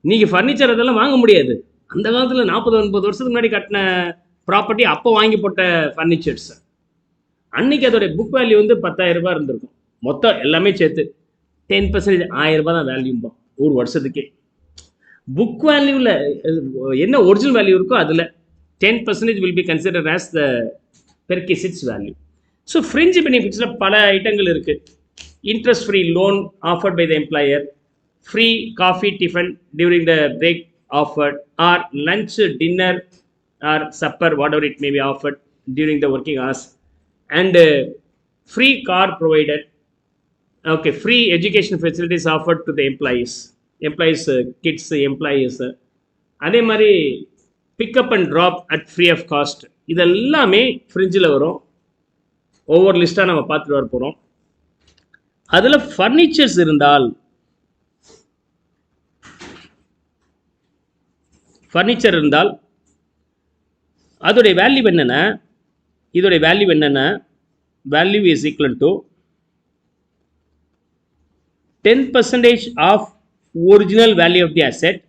நீங்கள் ஃபர்னிச்சர் அதெல்லாம் வாங்க முடியாது. அந்த காலத்தில் 40-50 வருஷத்துக்கு முன்னாடி கட்டின ப்ராப்பர்ட்டி அப்போ வாங்கி போட்ட ஃபர்னிச்சர்ஸ். அன்றைக்கி அதோடைய புக் வேல்யூ வந்து 10,000 ரூபாய் இருந்திருக்கும். மொத்தம் எல்லாமே சேர்த்து 10% 1000 ரூபாய் தான் வேல்யூம்பா ஒரு வருஷத்துக்கே. புக் வேல்யூவில் என்ன ஒரிஜினல் வேல்யூ இருக்கோ அதில் 10% will be considered as the Perquisites value. So fringe பெனிஃபிட்ஸில் பல ஐட்டங்கள் இருக்குது. Interest free loan offered by the employer, free coffee tiffin during the break offered, or lunch dinner or supper whatever it may be offered during the working hours, and free car provided. Okay, free education facilities offered to the employees kids employees. அதே மாதிரி pickup and drop at free of cost. இதெல்லாமே ஃப்ரிட்ஜில் வரும். ஒவ்வொரு லிஸ்ட்டாக நம்ம பார்த்துட்டு வர போகிறோம். அதில் ஃபர்னிச்சர்ஸ் இருந்தால், அதோடைய வேல்யூ என்னென்னா, இதோடைய வேல்யூ என்னென்னா, value is equal to 10% of original value of the asset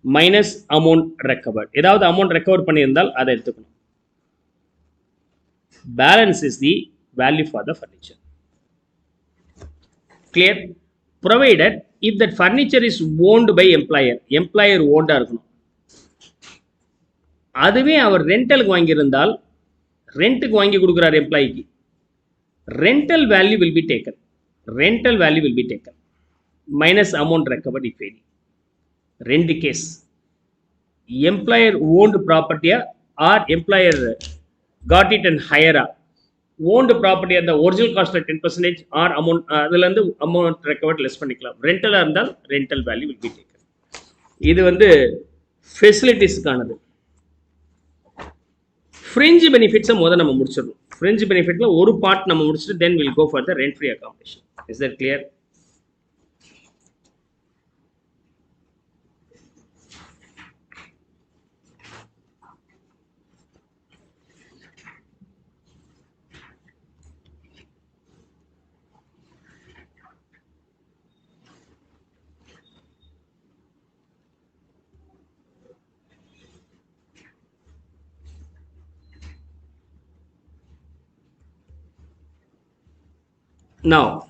minus amount recovered. ஏதாவது அமௌண்ட் ரெக்கவர் பண்ணியிருந்தால் அதை எடுத்துக்கணும். Balance is the value for the furniture. Clear? Provided if that furniture is owned by employer ஓன்டாக இருக்கணும். அதுவே அவர் ரெண்டலுக்கு வாங்கியிருந்தால், ரெண்ட்டுக்கு வாங்கி கொடுக்குறார் எம்ப்ளாய்க்கு, rental value will be taken minus amount recovered if any. ரெண்டு கேஸ், எம்ப்ளாயர் ஓன்டு ப்ராப்பர்ட்டியா or employer got it and ஹையரா. Owned property அந்த ஒரிஜினல் காஸ்ட்டில் 10% ஆர் அமௌண்ட், அதுலேருந்து அமௌண்ட் ரெக்கவர்ட் லெஸ் பண்ணிக்கலாம். ரெண்டலாக இருந்தால் rental value will be taken. இது வந்து ஃபெசிலிட்டிஸுக்கானது. Fringe பெனிஃபிட்ஸை முதல்ல நம்ம முடிச்சிடணும். ஃப்ரிஞ்ச் பெனிஃபிட்டில் ஒரு பார்ட் நம்ம முடிச்சுட்டு then will go for the rent free accommodation. Is that clear? Now,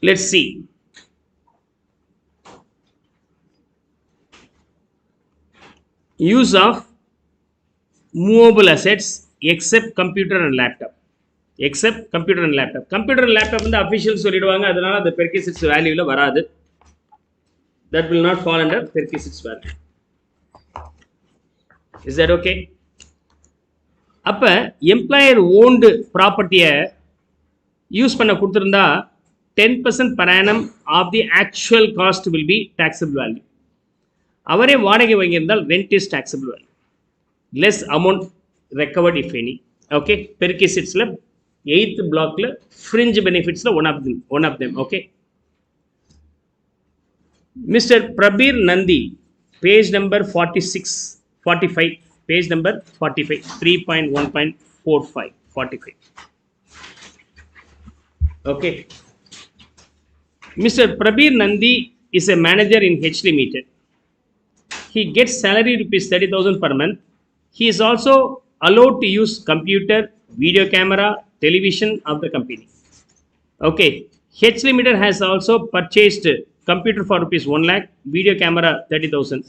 let's see. Use of movable assets except computer and laptop. Computer and laptop வந்து official சொல்லிடுவாங்க. அதனால அந்த பெர்க்விசிட்ஸ் வேல்யூவில் வராது. that will not fall under perquisites value. Is that okay? அப்போ employer owned ப்ராப்பர்ட்டியை use பண்ண கொடுத்துருந்தா 10% per annum of the actual cost will be taxable value. அவரே வாடகை வாங்கியிருந்தால் rent is taxable value. Less amount recovered if any. Okay, perquisitesல 8th blockல fringe benefitsல one of them. Okay, Mr. Prabir Nandi, page number 45, page number 45, 3.1.45, 45. Okay, Mr. Prabir Nandi is a manager in H Limited. He gets salary rupees 30,000 per month. He is also allowed to use computer, video camera, television of the company. Okay, H Limited has also purchased computer for rupees 1 lakh, video camera 30,000.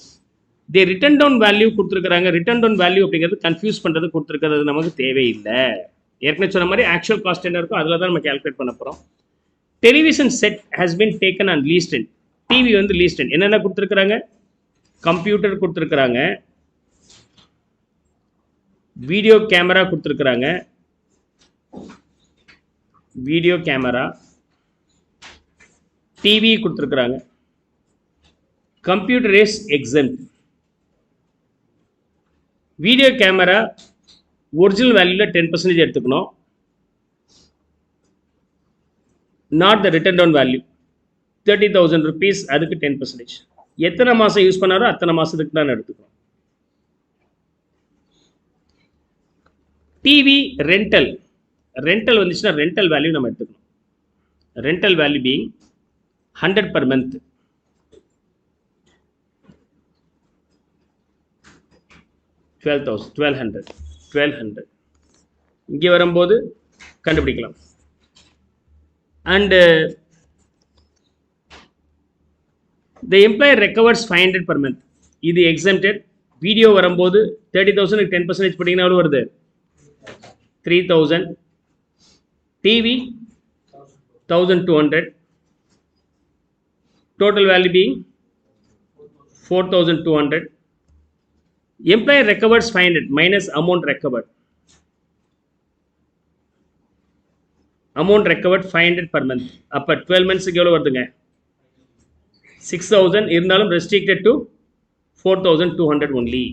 they written down value கொடுத்துருக்காங்க. Return down value அப்படிங்கிறது confuse பண்ணுறது கொடுத்துருக்கிறது நமக்கு தேவையில்லை. ஏற்கனவே சொன்ன மாதிரி actual cost என்ன இருக்கோ அதில் தான் நம்ம கேல்குலேட் பண்ண போகிறோம். Television set has been taken and leased. TV வந்து லீஸ்ட். என்னென்ன கொடுத்துருக்குறாங்க? கம்ப்யூட்டர் கொடுத்துருக்குறாங்க, வீடியோ கேமரா கொடுத்துருக்குறாங்க, வீடியோ கேமரா, டிவி கொடுத்துருக்குறாங்க, computer is exempt. Video camera original வேல்யூவில் 10% எடுத்துக்கணும், not the written down value. 30,000 rupees அதுக்கு 10%. எத்தனை மாதம் யூஸ் பண்ணாரோ அத்தனை மாதத்துக்கு தான் எடுத்துக்கணும். டிவி ரெண்டல், ரெண்டல் வந்துச்சுன்னா ரெண்டல் வேல்யூ நம்ம எடுத்துக்கணும். Rental value being 100 per month. $1200 இங்கே வரும்போது கண்டுபிடிக்கலாம். And the employer recovers 500 per month. இது exempted. வீடியோ வரும்போது 30,000 10% போட்டிங்கன்னா எவ்வளோ வருது? 3,000. TV 1,200. total value being 4,200. employer recovers 500 minus amount recovered. amount recovered 500 per month. அப்போ 12 monthsக்கு எவ்வளோ வருதுங்க? 6,000. இருந்தாலும் restricted to 4,200 only.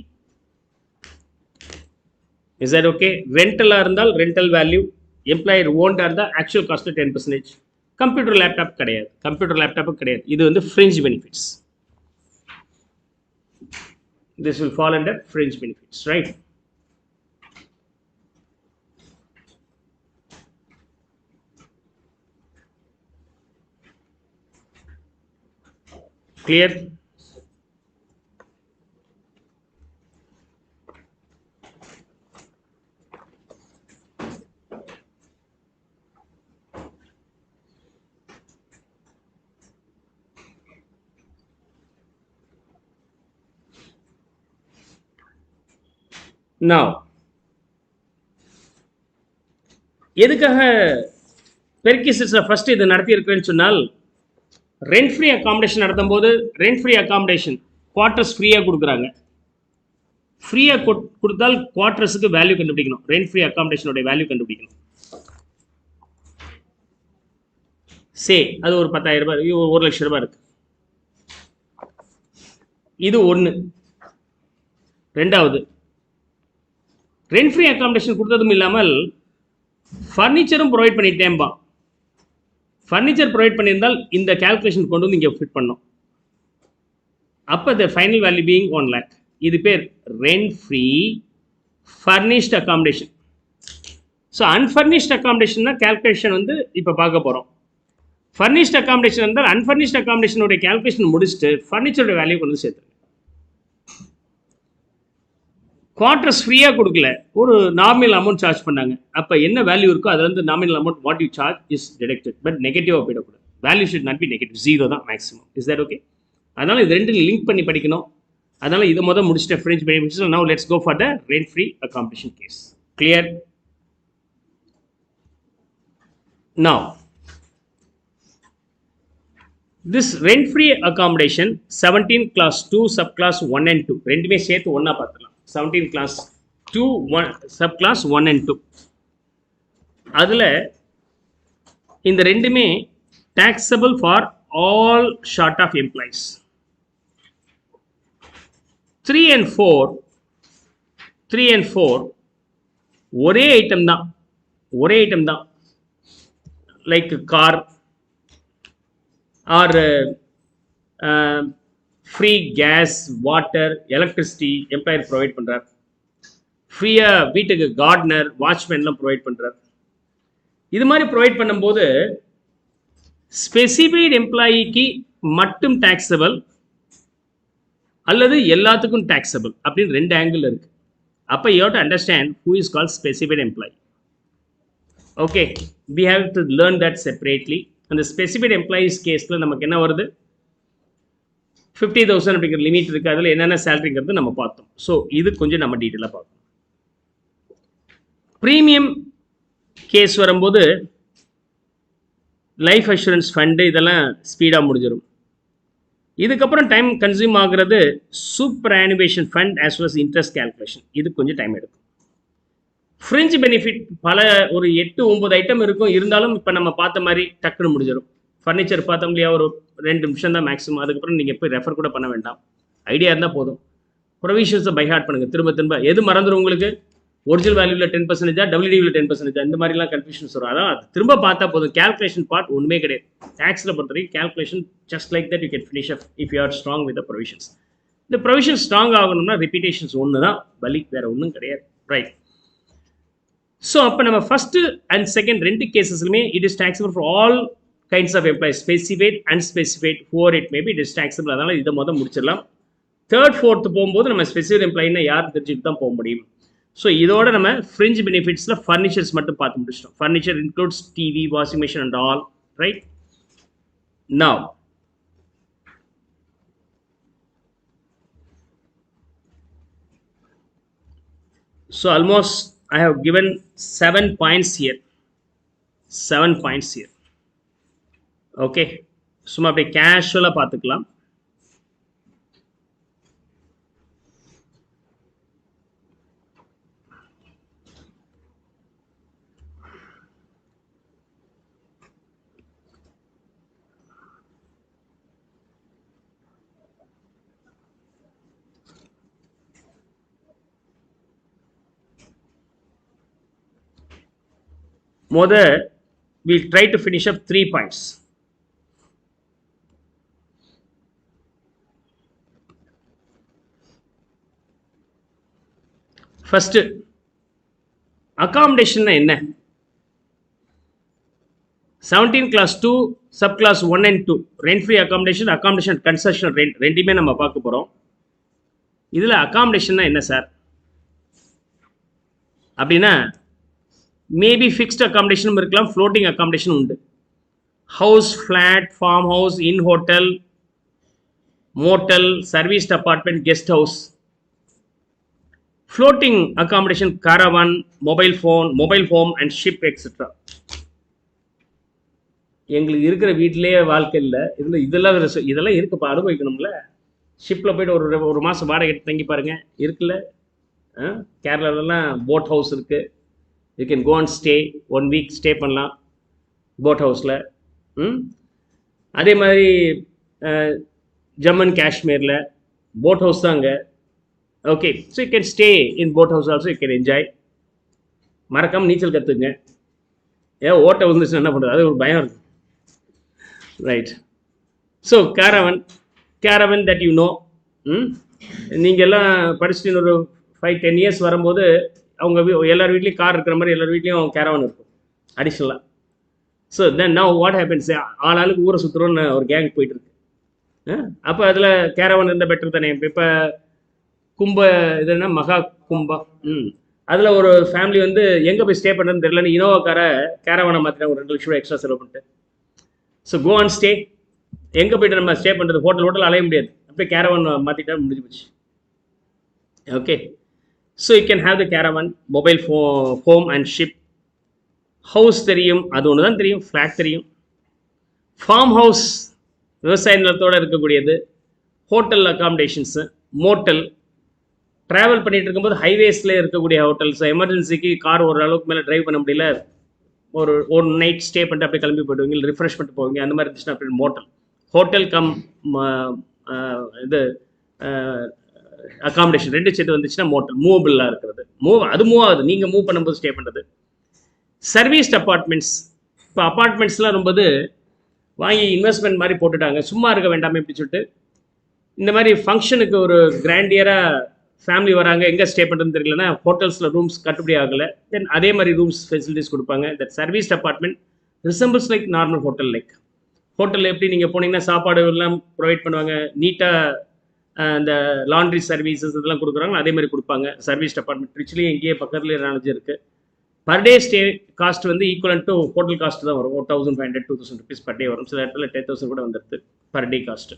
is that okay? rental இருந்தால் rental value, employer owned இருந்தால் actual cost 10%. கம்ப்யூட்டர் லேப்டாப் கிடையாது, கம்ப்யூட்டர் லேப்டாப்பு கிடையாது. இது வந்து fringe benefits. this will fall under fringe benefits, right? clear? now எதுக்காக பெர்கிசிட்ஸ்ல ஃபர்ஸ்ட் இது நடத்தி இருக்கிறேன்னு சொன்னால், ரெண்ட் ஃப்ரீ அகாமடேஷன் நடத்தும் போது ரெண்ட் ஃப்ரீ அகாமடேஷன் குவார்ட்டர்ஸ் ஃப்ரீயாக கொடுக்குறாங்க. ஃப்ரீயாக கொடுத்தால் குவார்ட்டர்ஸுக்கு வேல்யூ கண்டுபிடிக்கணும், ரெண்ட் ஃப்ரீ அகாமடேஷனோட வேல்யூ கண்டுபிடிக்கணும். சே அது ஒரு 10,000 ரூபாய், 1,00,000 ரூபாய் இருக்கு. இது ஒன்று. ரெண்டாவது, ரெண்ட் ஃப்ரீ அகாமடேஷன் கொடுத்ததும் இல்லாமல் ஃபர்னிச்சரும் ப்ரொவைட் பண்ணிட்டேன்பா. ஃபர்னிச்சர் ப்ரொவைட் பண்ணியிருந்தால் இந்த கேல்குலேஷன் கொண்டு வந்து இங்கே ஃபிட் பண்ணோம். அப்போ the final value being 1 lakh. இது per rent free furnished accommodation. So unfurnished accommodation தான் கேல்குலேஷன் வந்து இப்போ பார்க்க போகிறோம். ஃபர்னிஷ்ட் அகாமடேஷன் இருந்தால் அன்ஃபர்னிஷ்ட் அகாமடேஷனுடைய கேல்குலேஷன் முடிச்சுட்டு ஃபர்னிச்சரோட வேல்யூ கொண்டு வந்து சேர்த்துருங்க. குவார்ட்டர்ஸ் ஃப்ரீயாக கொடுக்கல, ஒரு நார்மல் அமௌண்ட் சார்ஜ் பண்ணாங்க. அப்போ என்ன வேல்யூ இருக்கோ அதில் வந்து normal amount what you charge is detected. But நெகட்டிவாக போயிடக்கூடாது. Value should not be negative, 0 தான் மேக்ஸிமம். Is that okay? அதனால் இது ரெண்டு லிங்க் பண்ணி படிக்கணும். அதனால் இதை முதல் முடிச்சுட்டு fringe benefits. Now let's go for the rent free accommodation case. Clear? Now this rent free accommodation 17 class 2 subclass 1 and 2 ரெண்டுமே சேர்த்து ஒண்ணா பார்த்துக்கலாம். 17 class 2 1 subclass 1 and 2. அதுல இந்த ரெண்டுமே taxable for all short of employees. 3 and 4 ஒரே ஐட்டம் தான், like car or free gas, water, electricity employer provide பண்றார். ஃப்ரீயா வீட்டுக்கு கார்டனர், வாட்ச்மேன்லாம் ப்ரொவைட் பண்றார். இது மாதிரி ப்ரொவைட் பண்ணும்போது ஸ்பெசிஃபைட் எம்ப்ளாயிக்கு மட்டும் டாக்ஸபிள் அல்லது எல்லாத்துக்கும் டாக்ஸபிள் அப்படின்னு ரெண்டு ஆங்கிள் இருக்கு. அப்போ you have to understand who is called specified employee. Okay, we have to learn that separately. அந்த ஸ்பெசிஃபைட் எம்ப்ளாயீஸ் கேஸில் நமக்கு என்ன வருது? 50,000 அப்படிங்கிற லிமிட் இருக்குது. அதில் என்னென்ன சேலரிங்கிறது நம்ம பார்த்தோம். ஸோ இது கொஞ்சம் நம்ம டீட்டெயிலாக பார்க்கணும். ப்ரீமியம் கேஸ் வரும்போது லைஃப் அஷூரன்ஸ் ஃபண்டு இதெல்லாம் ஸ்பீடாக முடிஞ்சிடும். இதுக்கப்புறம் டைம் கன்சியூம் ஆகுறது superannuation fund as well as interest calculation. இது கொஞ்சம் டைம் எடுக்கும். ஃப்ரிஞ்ச் பெனிஃபிட் பல ஒரு 8-9 ஐட்டம் இருக்கும். இருந்தாலும் இப்போ நம்ம பார்த்த மாதிரி டக்குன்னு முடிஞ்சிடும். ஃபர்னிச்சர் பார்த்தோம் இல்லையா, ஒரு 2 நிமிஷம் தான் மேக்ஸிமம். அதுக்கப்புறம் நீங்கள் போய் ரெஃபர் கூட பண்ண வேண்டாம், ஐடியா இருந்தால் போதும். ப்ரொவிஷன்ஸை பை ஹார்ட் பண்ணுங்கள். திரும்ப திரும்ப எது மறந்துடும் உங்களுக்கு, ஒரிஜினல் வேல்யூவில் 10%, WDவில் 10%, இந்த மாதிரிலாம் கன்ஃபியூஷன்ஸ் வரும். அதான் அது திரும்ப பார்த்தா போதும். கேல்குலேஷன் பார்ட் ஒன்றுமே கிடையாது. டேக்ஸில் பொறுத்த வரைக்கும் calculation just like that you can finish up if you are strong with the provisions. இந்த ப்ரொவிஷன் ஸ்ட்ராங் ஆகணும்னா ரிப்பீட்டேஷன்ஸ் ஒன்று தான் வலி, வேறு ஒன்றும் கிடையாது. ரைட். ஸோ அப்போ நம்ம ஃபஸ்ட்டு அண்ட் செகண்ட் 2 கேசஸ்லுமே it is taxable for all kinds of employees, specified unspecified whoever it maybe it is taxable. அதனால் இதை முடிச்சிடலாம். 3rd 4th போகும்போது நம்ம ஸ்பெசிஃபைட் எம்ப்ளாயின்னா யார் தெரிஞ்சுட்டு தான் போக முடியும். ஸோ இதோட நம்ம ஃப்ரிஞ்ச் பெனிஃபிட்ஸில் ஃபர்னிச்சர்ஸ் மட்டும் பார்த்து முடிச்சிட்டோம். Furniture includes TV, washing machine and all. Right. Now so almost I have given 7 points here. 7 points here. Okay. சும்மா அப்படியே கேஷுவலாக பார்த்துக்கலாம். We'll try to finish up 3 points. First, accommodation என்ன? 17 class 2 subclass 1 and 2 rent free accommodation, accommodation concession rent ரெண்டுமே நம்ம பார்க்க போறோம். இதுல accommodation என்ன சார் அப்படின்னா, மேபி ஃபிக்ஸ்ட் அகாமடேஷனும் இருக்கலாம், ஃப்ளோட்டிங் அகாமடேஷனும் உண்டு. House, flat, farm house, in hotel, motel, service apartment, guest house. Floating accommodation caravan, mobile home and ship etcetera. எங்களுக்கு இருக்கிற வீட்டிலேயே வாழ்க்கை இல்லை, இதெல்லாம் இருக்குப்பா, அனுபவிக்கணும்ல. ஷிப்பில் போய்ட்டு ஒரு மாதம் வாடகை எடுத்து தங்கி பாருங்க, இருக்குல்ல. கேரளாலலாம் போட் ஹவுஸ் இருக்குது. You can go and stay, 1 week stay பண்ணலாம் போட் ஹவுஸில். அதே மாதிரி ஜம்மு அண்ட் காஷ்மீரில் போட் ஹவுஸ் தான் அங்கே. Okay, so you can stay in boat house also, you can enjoy. மறக்காமல் நீச்சல் கற்றுங்க. ஓட்டை வந்துச்சுன்னா என்ன பண்ணுறது, அது ஒரு பயம் இருக்குது. Right. So caravan that you no. நீங்கள் எல்லாம் படிச்சுட்டு இன்னொரு 5-10 years வரும்போது அவங்க எல்லார் வீட்லேயும் கார் இருக்கிற மாதிரி எல்லார் வீட்லேயும் கேரவன் இருக்கும் அடிஷ்னலாக. So then now what happens, ஆளாளுக்கு ஊரை சுற்றுறோன்னு ஒரு கேங் போயிட்டுருக்கு. அப்போ அதில் கேரவன் இருந்தால் பெட்டர் தானே. இப்போ இதுன்னா மகா கும்பா, அதில் ஒரு ஃபேமிலி வந்து எங்கே போய் ஸ்டே பண்ணுறதுன்னு தெரியலன்னு இனோவா கேரவனை மாற்றினா ஒரு 2 லட்சம் ரூபா எக்ஸ்ட்ரா செலவு பண்ணிட்டு. So go and stay. எங்கே போய்ட்டு நம்ம ஸ்டே பண்ணுறது, ஹோட்டல் அலைய முடியாது, அப்படியே கேரவன் மாற்றிட்டா முடிஞ்சு போச்சு. Okay. So you can have the caravan, mobile home and ship. House தெரியும், அது ஒன்று தான் தெரியும். ஃப்ளாட் தெரியும். ஃபார்ம் ஹவுஸ் விவசாய நிலத்தோடு இருக்கக்கூடியது. Hotel அகாமடேஷன்ஸு, motel. ட்ராவல் பண்ணிகிட்டு இருக்கும்போது ஹைவேஸில் இருக்கக்கூடிய ஹோட்டல்ஸ், எமர்ஜென்சிக்கு கார் ஒரு அளவுக்கு மேலே ட்ரைவ் பண்ண முடியல, ஒரு நைட் ஸ்டே பண்ணிட்டு அப்படியே கிளம்பி போய்டுவீங்க, இல்லை ரிஃப்ரெஷ் பண்ணிட்டு போவீங்க, அந்த மாதிரி இருந்துச்சுன்னா அப்படி மோட்டல். ஹோட்டல் கம் இது அகாமடேஷன் 2 சேர்த்து வந்துச்சுன்னா மோட்டல். மூவபிளாக இருக்கிறது, அது மூவ் ஆகுது, நீங்கள் மூவ் பண்ணும்போது ஸ்டே பண்ணுறது. Serviced apartments. இப்போ அப்பார்ட்மெண்ட்ஸ்லாம் ரொம்பது வாங்கி இன்வெஸ்ட்மெண்ட் மாதிரி போட்டுட்டாங்க, சும்மா இருக்க வேண்டாமே அப்படின்னு சொல்லிட்டு. இந்த மாதிரி ஃபங்க்ஷனுக்கு ஒரு கிராண்டியராக ஃபேமிலி வராங்க, எங்கே ஸ்டே பண்ணுறதுன்னு தெரியலன்னா ஹோட்டல்ஸில் ரூம்ஸ் கட்டுப்படி ஆகலை, தென் அதே மாதிரி ரூம்ஸ் ஃபெசிலிட்டிஸ் கொடுப்பாங்க. That serviced apartment resembles like normal hotel. Like ஹோட்டலில் எப்படி நீங்கள் போனீங்கன்னா சாப்பாடு எல்லாம் ப்ரொவைட் பண்ணுவாங்க, நீட்டாக அந்த லாண்ட்ரி சர்வீசஸ் இதெல்லாம் கொடுக்குறாங்க, அதே மாதிரி கொடுப்பாங்க. சர்வீஸ் அப்பார்ட்மெண்ட் ட்ரிச்சிலேயே இங்கேயே பக்கத்துலேயே நாலேஜ் இருக்குது. பர் டே ஸ்டே காஸ்ட் வந்து ஈக்குவலன் டு ஹோட்டல் காஸ்ட் தான் வரும். 1500-2000 rupees பர் டே வரும். சில இடத்துல 10,000 கூட வந்துடுது per day cost.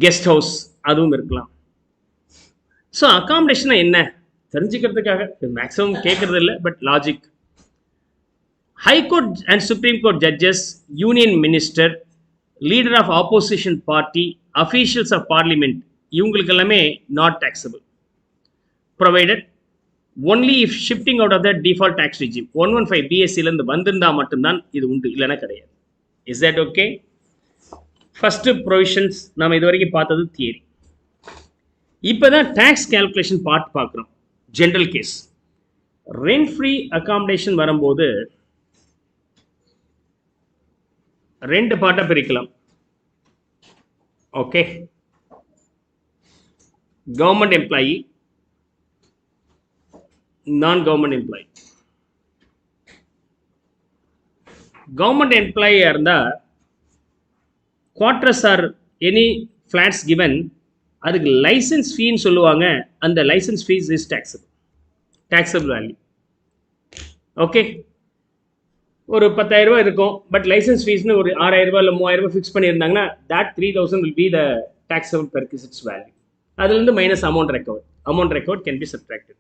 Guest house அதுவும் இருக்கலாம். ஸோ அகாமடேஷன் என்ன தெரிஞ்சுக்கிறதுக்காக மேக்ஸிமம் கேட்கறது இல்லை, but logic. High court and supreme court judges, union minister, leader of opposition party, officials of parliament, இவங்களுக்கு எல்லாமே not taxable, provided only if shifting out of the default tax regime. 115 பிஎஸ்சிலேருந்து வந்திருந்தா மட்டும்தான் இது உண்டு, இல்லைன்னா கிடையாது. Is that okay? First provisions நம்ம இது வரைக்கும் பார்த்தது தியரி. இப்போ தான் டேக்ஸ் கேல்குலேஷன் பார்ட் பார்க்குறோம். General case rent free accommodation வரும்போது ரெண்டு பார்ட்டை பிரிக்கலாம். Okay, government employee, non-government employee. Government employee இருந்தால் quarters or any flats given, அதுக்கு லைசன்ஸ் ஃபீன்னு சொல்லுவாங்க. அந்த license fees is taxable value. Okay, ஒரு 10,000 ரூபாய் இருக்கும், பட் லைசன்ஸ் ஃபீஸ்னு ஒரு 6,000 ரூபாய் இல்லை 3,000 ரூபாய் ஃபிக்ஸ் பண்ணியிருந்தாங்கன்னா that 3,000 will be the taxable perquisites value. அதுலேருந்து minus amount recovered can be subtracted.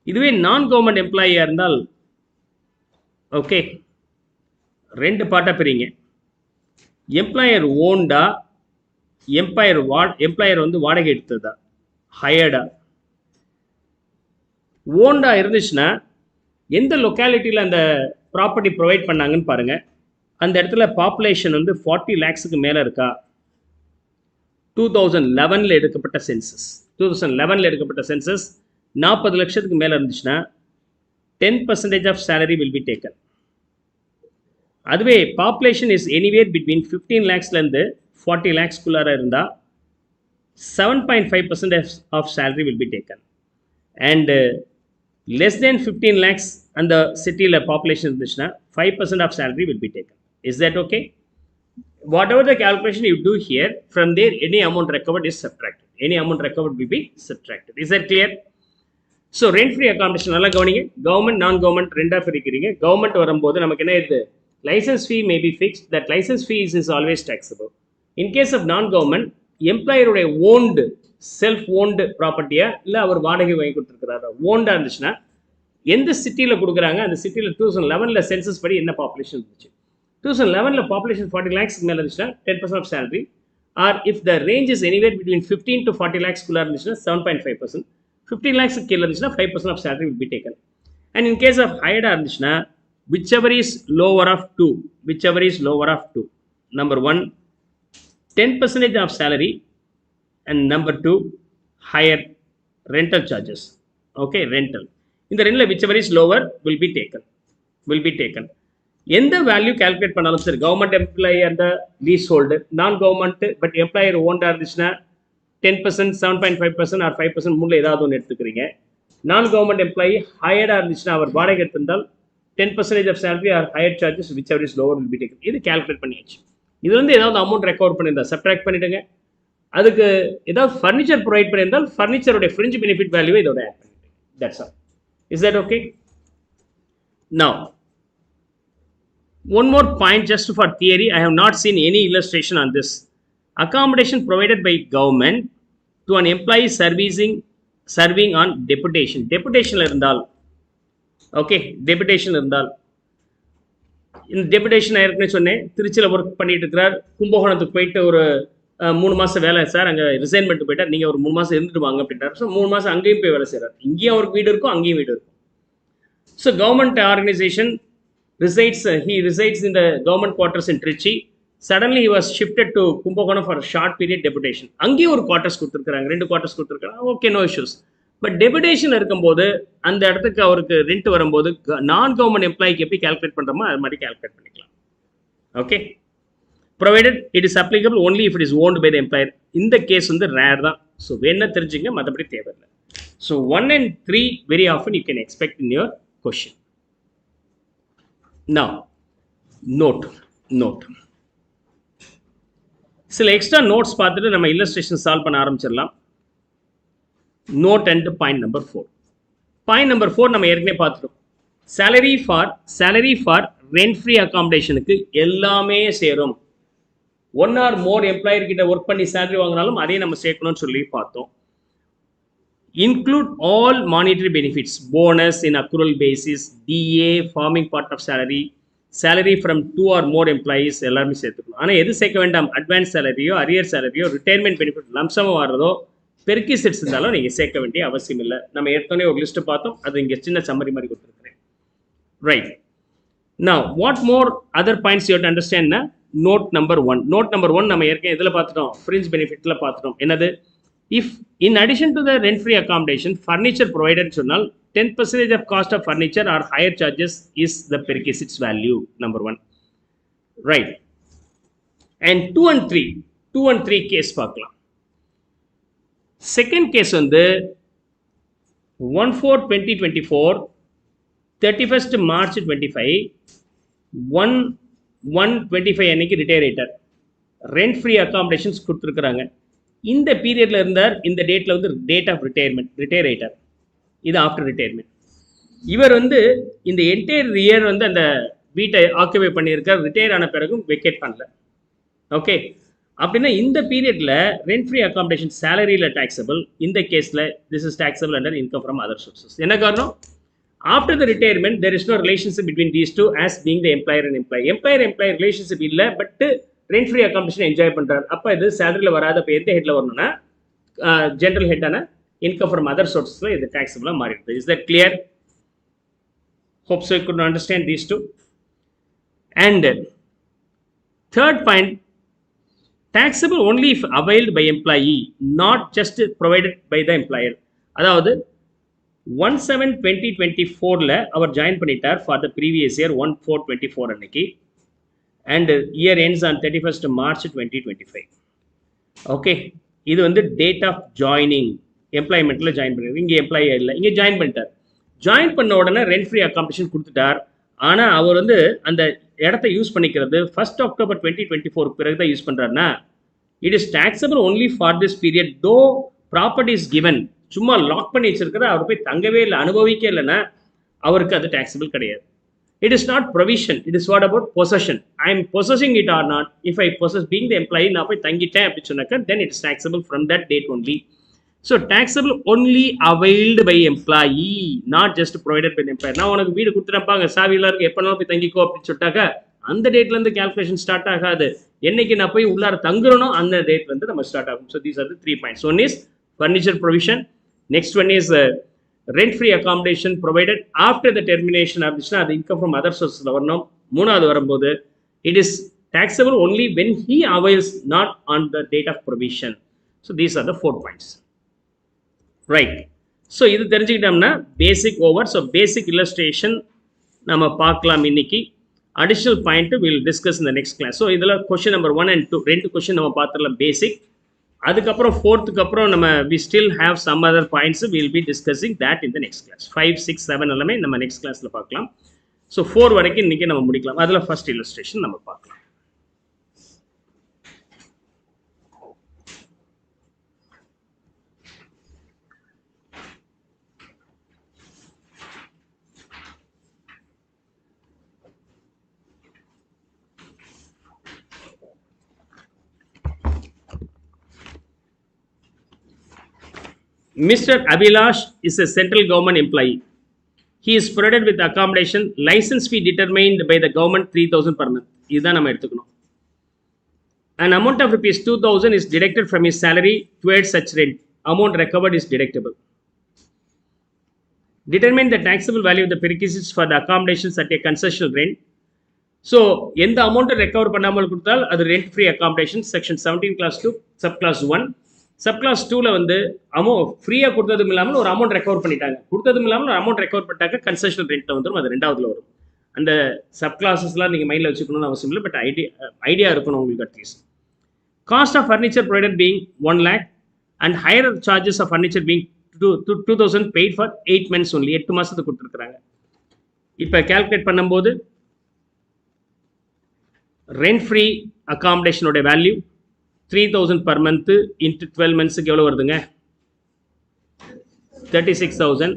இதுவே நான் கவர்மெண்ட் எம்ப்ளாயியாக இருந்தால் ஓகே, ரெண்டு பார்ட்டாக பிரிங்க. எம்ப்ளாயர் ஓன்டா, எம்ப்ளாயர் வந்து வாடகை எடுத்ததா, ஹயர்டா. ஓன்டா இருந்துச்சுன்னா எந்த லொக்காலிட்டியில் அந்த ப்ராப்பர்ட்டி ப்ரொவைட் பண்ணாங்கன்னு பாருங்கள். அந்த இடத்துல பாப்புலேஷன் வந்து 40 lakhsக்கு மேலே இருக்கா. 2011 எடுக்கப்பட்ட சென்சஸ், 2011 எடுக்கப்பட்ட சென்சஸ் 40 லட்சத்துக்கு மேலே இருந்துச்சுன்னா 10% of salary will be taken. அதுவே பாப்புலேஷன் இஸ் எனிவேர் பிட்வீன் 15 lakhsலேருந்து 40 lakhsக்குள்ளார இருந்தால் 7.5% of salary will be taken. And less than 15 lakhs அந்த சிட்டியில் பாப்புலேஷன் இருந்துச்சுன்னா 5% of salary will be taken. Is that okay? Whatever the calculation you do here, from there any amount recovered is subtracted. Any amount recovered will be subtracted. Is that clear? So rent free accommodation நல்லா கவனிங்க. Government நான் government ரெண்டாக பிரிக்கிறீங்க. Government வரும்போது நமக்கு என்ன இருக்குது? License fee may be fixed, that license fee is always taxable. In case of non government, எம்ப்ளாயருடைய owned self owned ப்ராப்பர்ட்டியா இல்லை அவர் வாடகை வாங்கி கொடுத்துருக்கிறாரா, ஓன்டாக இருந்துச்சுன்னா எந்த சிட்டியில் கொடுக்குறாங்க, அந்த சிட்டியில் 2011 சென்சஸ் படி என்ன பாப்புலேஷன் இருந்துச்சு. 2011 பாப்புலேஷன் 40 lakhs மேலே இருந்துச்சுன்னா 10% of salary, or if the range is anywhere between 15 to 40 lakhsக்குள்ளே இருந்துச்சுன்னா 7.5%, 15 lakhs கீழே இருந்துச்சுன்னா 5% of salary will be taken. And in case of higher இருந்துச்சுன்னா whichever is lower of two, number 1 10% of salary, and number 2 higher rental charges. Okay, rental. இந்த ரெண்டுல whichever is lower will be taken. எந்த value calculate பண்ணாலும் சரி, government employee அந்த lease hold, நான் government but employer ஓன்டா இருந்துச்சுன்னா 10%, 7.5% R 5% மூணில் ஏதாவது ஒன்று எடுத்துக்கிறீங்க. நான் கவர்மெண்ட் எம்ப்ளாயி ஹையர்டாக இருந்துச்சுன்னா அவர் வாடகை எடுத்திருந்தால் 10% of salary or higher charges which ever is lower will be taken. இது கால்குலேட் பண்ணியாச்சு. இது வந்து ஏதாவது அமௌண்ட் ரெக்கவர் பண்ணியிருந்தா சப்ட்ராக்ட் பண்ணிவிடுங்க. அதுக்கு ஏதாவது ஃபர்னிச்சர் ப்ரொவைட் பண்ணியிருந்தால் ஃபர்னிச்சருடைய ஃப்ரிஞ்ச் பெனிஃபிட் வேல்யூவை இதோட ஆட் பண்ணிவிடுங்க. That's all. Is that okay? Now one more point just for theory. I have not seen any illustration on this. Accommodation provided by government to an employee serving on deputation. Deputation இருந்தால் okay, deputation இருந்தால் இந்த deputation ஏற்கனவே சொன்னேன், திருச்சியில் work பண்ணிட்டு இருக்கிறார், கும்பகோணத்துக்கு போயிட்டு ஒரு 3 மாதம் வேலை சார், அங்கே ரிசைன் பண்ணிட்டு போயிட்டார், நீங்கள் ஒரு 3 மாதம் இருந்துட்டு வாங்க அப்படின்ட்டார். ஸோ 3 மாதம் அங்கேயும் போய் வேலை செய்கிறார். இங்கேயும் அவருக்கு வீடு இருக்கும், அங்கேயும் வீடு இருக்கும். So government organisation he resides in the government quarters in Trichy. Suddenly he was shifted to Kumbakonam for a short period deputation. அங்கேயும் ஒரு குவார்ட்டர்ஸ் கொடுத்துருக்காங்க, 2 குவார்ட்டர்ஸ் கொடுத்துருக்காங்க. Okay, no issues. But deputation இருக்கும்போது அந்த இடத்துக்கு அவருக்கு ரெண்ட் வரும்போது நான் கவர்மெண்ட் எம்ப்ளாய்க்கு எப்படி கால்குலேட் பண்ணுறோமோ அது மாதிரி கால்குலேட் பண்ணிக்கலாம். Okay, provided it is applicable only if it is owned by the employer. இந்த கேஸ் வந்து ரேர் தான். ஸோ வேணா தெரிஞ்சுங்க, மற்றபடி தேவையில்லை. So 1 and 3 very often you can expect in your question. Now, note. சில எக்ஸ்ட்ரா நோட்ஸ் பார்த்துட்டு நம்ம இல்லஸ்ட்ரேஷன் சால்வ் பண்ண ஆரம்பிச்சிடலாம். Note and point number 4. Point number 4 நம்ம ஏற்கனவே பார்த்துட்டோம். salary ஃபார் ரெண்ட் ஃப்ரீ அகாமடேஷனுக்கு எல்லாமே சேரும். ஒன் ஆர் மோர் எம்ப்ளாயர் கிட்ட ஒர்க் பண்ணி சேலரி வாங்கினாலும் அதையும் நம்ம சேர்க்கணும்னு சொல்லி பார்த்தோம். Include all monetary benefits, bonus in accrual basis, DA, forming part of salary, salary from 2 or more employees எல்லாமே சேர்த்துக்கணும். ஆனால் எது சேர்க்க வேண்டாம், அட்வான்ஸ் சேலரியோ அரியர் சேலரியோ ரிட்டையர்மெண்ட் பெனிஃபிட் லம்சமாக வர்றதோ பெர்கிசைட்ஸ் இருந்தாலும் நீங்கள் சேர்க்க வேண்டிய அவசியம் இல்லை. நம்ம ஏற்கனவே ஒரு லிஸ்ட்டு பார்த்தோம், அது இங்கே சின்ன சம்மரி மாதிரி கொடுத்துருக்குறேன். Right. Now, what more other points you have to understand na? Note number 1. Note number 1 நம்ம ஏற்கனவே இதில் பார்த்துட்டோம், fringe benefitல பார்த்துட்டோம். என்னது? If in addition to the rent free accommodation, furniture provided சொன்னால் 10% of cost of furniture or higher charges is the perquisites value. Number 1. Right. And 2 and 3 case பார்க்கலாம். Second case வந்து 1/4/2024, 31st March 25, 1/1/25 அன்னைக்கு retire ஆயிட்டார். Rent free accommodations கொடுத்துருக்குறாங்க. இந்த பீரியட்ல இருந்தார், இந்த டேட்ல வந்து டேட் ஆஃப் ரிட்டையர் ஆயிட்டார். இது ஆஃப்டர் ரிட்டையர்மெண்ட். இவர் வந்து இந்த என்டையர் இயர் வந்து அந்த வீட்டை ஆக்குபை பண்ணியிருக்கார், ரிட்டையர் ஆன பிறகும் வெக்கேட் பண்ணல. ஓகே, அப்படின்னா இந்த பீரியட்ல ரெண்ட் ஃப்ரீ அகாமடேஷன் சேலரியில் டாக்ஸபிள். இந்த கேஸில் this is taxable under income from other sources. என்ன காரணம்? After the retirement, there is no relationship between these two as being the employer and employee. Employer-employee relationship இல்லை, but rent free accommodation enjoy பண்ணுறாரு. அப்போ இது சேலரியில் வராத, இப்போ எந்த ஹெட்டில் வரணும்னா ஜென்ரல் ஹெட்டான இன்கம் ஃப்ரம் அதர் சோர்ஸஸில் இது டாக்ஸபிளாக மாறிடுது. Is that clear? Hope so you could understand these two. And third point, taxable only if availed by employee, not just provided by the employer. அதாவது 1/7/2024 அவர் ஜாயின் பண்ணிட்டார் ஃபார் த ப்ரீவியஸ் இயர் 1/4/24 அன்னைக்கு, and year ends on 31st March 2025. Okay, இது வந்து date of joining. எம்ப்ளாய்மெண்ட்டில் join பண்ணிருக்காரு. இங்கே employee இல்லை, இங்கே join பண்ணிட்டார். ஜாயின் பண்ண உடனே ரெண்ட் ஃப்ரீ அகாமடேஷன் கொடுத்துட்டார். ஆனால் அவர் வந்து அந்த இடத்த யூஸ் பண்ணிக்கிறது 1st October 2024 பிறகு தான் யூஸ் பண்ணுறாருன்னா it is taxable only for this period. தோ ப்ராப்பர்ட்டி இஸ் கிவன், சும்மா லாக் பண்ணி வச்சிருக்கிற, அவர் போய் தங்கவே இல்லை, அனுபவிக்க இல்லைன்னா அவருக்கு அது டாக்ஸபிள் கிடையாது. It is not provision, it is what about possession. I am possessing it or not. If I possess being the employee, நான் போய் தங்கிட்டேன் அப்படின்னு சொன்னாக்க then it is taxable from that date only. So taxable only availed by employee, not just provided by employer. நான் உனக்கு வீடு கொடுத்துட்டப்பாங்க, சாவியில் இருக்கு, எப்போனாலும் போய் தங்கிக்கோ அப்படின்னு சொல்லிட்டாக்க அந்த டேட்லேருந்து கேல்குலேஷன் ஸ்டார்ட் ஆகாது. என்னைக்கு நான் போய் உள்ளார தங்குறனோ அந்த டேட்லேருந்து நம்ம ஸ்டார்ட் ஆகும். So these are the 3 points. One is furniture provision. Next one is rent-free accommodation provided after the termination of this, the income from other sources. மூணாவது வரும்போது it is taxable only when he avails, not on the date of provision. So these are the 4 points. Right. So இது தெரிஞ்சுக்கிட்டோம்னா basic over. So basic illustration நம்ம பார்க்கலாம் இன்னைக்கு. Additional point we will discuss in the next class. So இதில் question number 1 and 2 ரெண்டு question நம்ம பார்த்துடலாம் basic. அதுக்கப்புறம் 4th அப்புறம் நம்ம we still have some other points, we will be discussing that in the next class. 5, 6, 7 எல்லாமே நம்ம next classல பார்க்கலாம். So 4 வரைக்கும் இன்னைக்கு நம்ம முடிக்கலாம். அதில் first illustration நம்ம பார்க்கலாம். Mr. Abhilash is a central government employee. He is provided with accommodation, license fee determined by the government 3,000 per month. இதுதான் நம்ம எடுத்துக்கணும். An amount of rupees 2,000 is deducted from his salary towards such rent. Amount recovered is deductible. Determine the taxable value of the perquisites for the accommodations at a concessional rent. So எந்த amount recover பண்ணாமல் கொடுத்தால் அது rent free accommodation. Section 17 class 2 sub class 1. Sub class 2ல வந்து ஃப்ரீயாக கொடுத்ததும் இல்லாமல் ஒரு அமௌண்ட் ரெக்கவர் பண்ணிட்டாங்க, கொடுத்ததும் இல்லாமல் ஒரு அமௌண்ட் ரெக்கவர் பண்ணிட்டாங்க, கன்செஷனல் ரெண்ட் வந்துடும், அது ரெண்டாவதுல வரும். அந்த சப் கிளாஸஸ்லாம் நீங்கள் மைண்டில் வச்சுக்கணும்னு அவசியம் இல்லை, பட் ஐடியா இருக்கணும் உங்களுக்கு at least. Cost of furniture provided being 1 lakh and higher charges of furniture being 2,000 paid for 8 months only. 8 மாதத்துக்கு கொடுத்துருக்குறாங்க. இப்போ கேல்குலேட் பண்ணும்போது ரெண்ட் ஃப்ரீ அகாமடேஷனோட value 3,000 per month into 12 months எவ்வளோ வருதுங்க? 36,000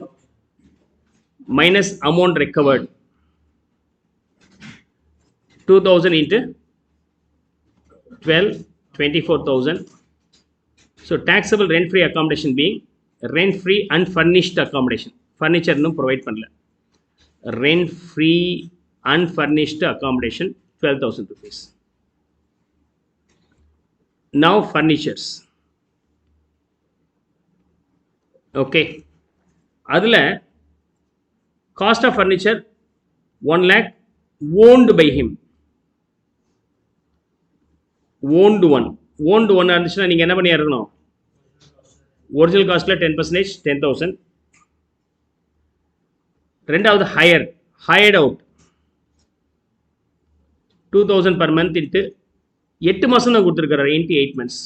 minus amount recovered 2,000 into 12, 24,000. So taxable rent-free accommodation being rent-free unfurnished accommodation. Furniture no provide பண்ணல. Rent-free unfurnished accommodation 12,000 rupees. Now furnitures. Okay. அதில் cost of furniture 1 lakh owned by him. Owned one இருந்துச்சுன்னா நீங்கள் என்ன பண்ணி இருக்கணும்? Original காஸ்ட்டில் 10% 10,000. ரெண்டாவது hired out 2,000 per month into 8 மாதம் தான் கொடுத்துருக்காரு. into 8 months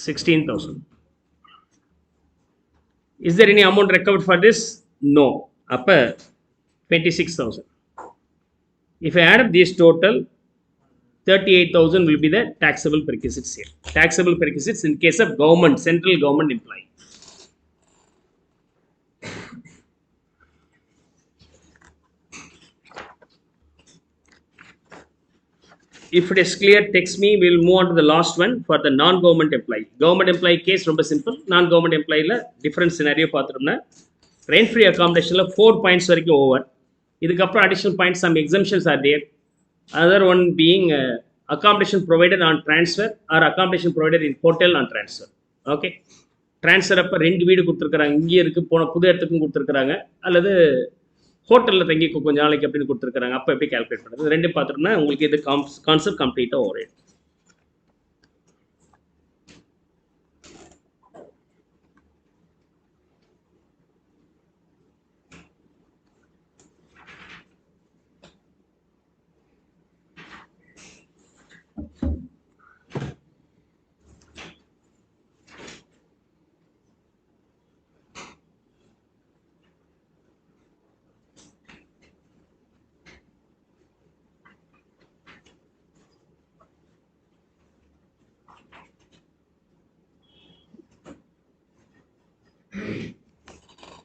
16,000. Is there any amount recovered for this? No. அப்போ 26,000. If I add up these total, 38,000 will be the taxable perquisites here. Taxable perquisites in case of government, central government employee. If it is clear, text me. We will move on to the last one for the non-government employee. Government employee case ரொம்ப simple. Non-government employee la different scenario பார்த்துட்டோம்னா rent free accommodation la 4 points வரைக்கும் over. இதுக்கப்புறம் additional points, some exemptions are there. Another one being accommodation provided on transfer or accommodation provided in hotel on transfer. Okay. Transfer அப்போ 2 வீடு கொடுத்துருக்குறாங்க, இங்கே இருக்குது, போன புது இடத்துக்கும் கொடுத்துருக்குறாங்க, அல்லது ஹோட்டலில் தங்கி கொஞ்சம் நாளைக்கு அப்படின்னு கொடுத்துருக்குறாங்க. அப்போ எப்படி கால்குலேட் பண்ணுறது? ரெண்டு பார்த்துட்டோம்னா உங்களுக்கு இது கான்செப்ட் கம்ப்ளீட்டாக ஒரு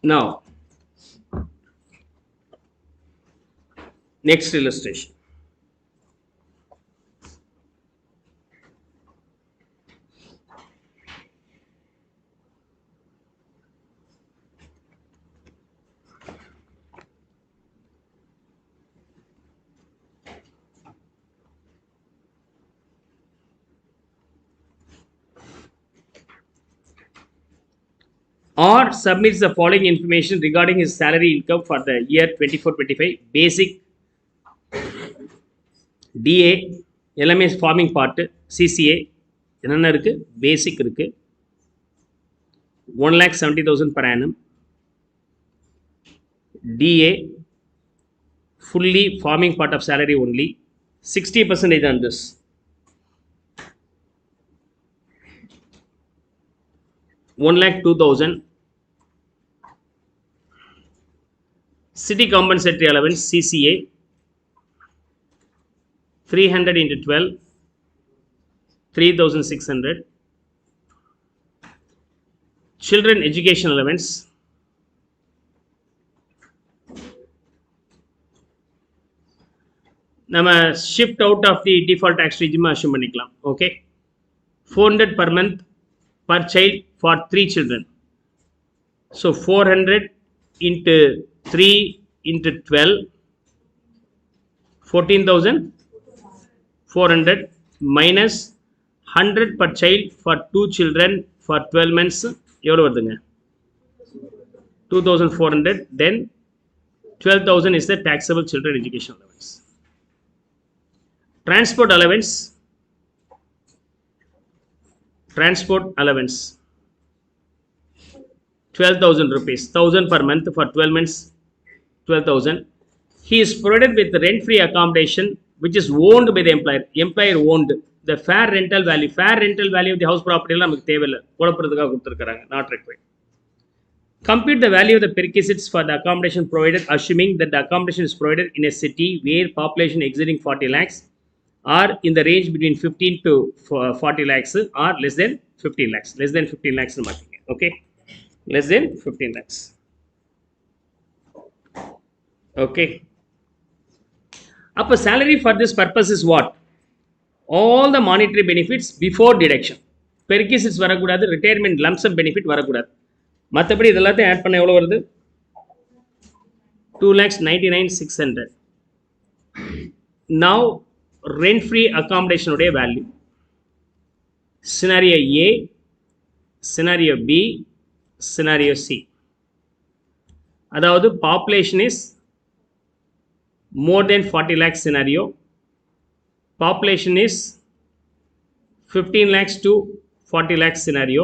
Now, next illustration. Or submits the following information regarding his salary income for the year 24-25. Basic, DA, LMS farming part, CCA, என்னென்ன இருக்கு? Basic இருக்கு, 1,70,000 per annum. DA, fully farming part of salary only, 60% on this. $1,02,000. City compensatory allowance CCA 300 into 12 3,600. Children education allowance நம்ம shift out of the default tax regime assume பண்ணிக்கலாம். Okay, 400 per month per child for 3 children. So 400 into 3 into 12, 14,400 minus 100 per child for 2 children for 12 months. எவ்வளோ வருதுங்க? 2,400. Then 12,000 is the taxable children education allowance. Transport allowance. Transport allowance 12,000 rupees, 1,000 per month for 12 months, 12,000. He is provided with rent-free accommodation which is owned by the employer. Employer owned. The fair rental value of the house property நமக்கு தேவையில்லை, போடப்படுறதுக்காக கொடுத்துருக்காங்க, not required. Compute the value of the perquisites for the accommodation provided, assuming that the accommodation is provided in a city where population exceeding 40 lakhs or in the range between 15 to 40 lakhs or less than 15 lakhs. Less than 15 lakhs. Okay. Less than 15 lakhs. Okay. Upper salary for this purpose is what? all the monetary benefits before deduction. Perquisites வரக்கூடாது, retirement lump sum benefit வரக்கூடாது. மற்றபடி இதெல்லாத்தையும் add பண்ண எவ்வளோ வருது? 2,99,600. Now rent free accommodation உடைய value. Scenario A, scenario B, scenario C. அதாவது population is more than 40 lakhs scenario, population is 15 lakhs to 40 lakhs scenario,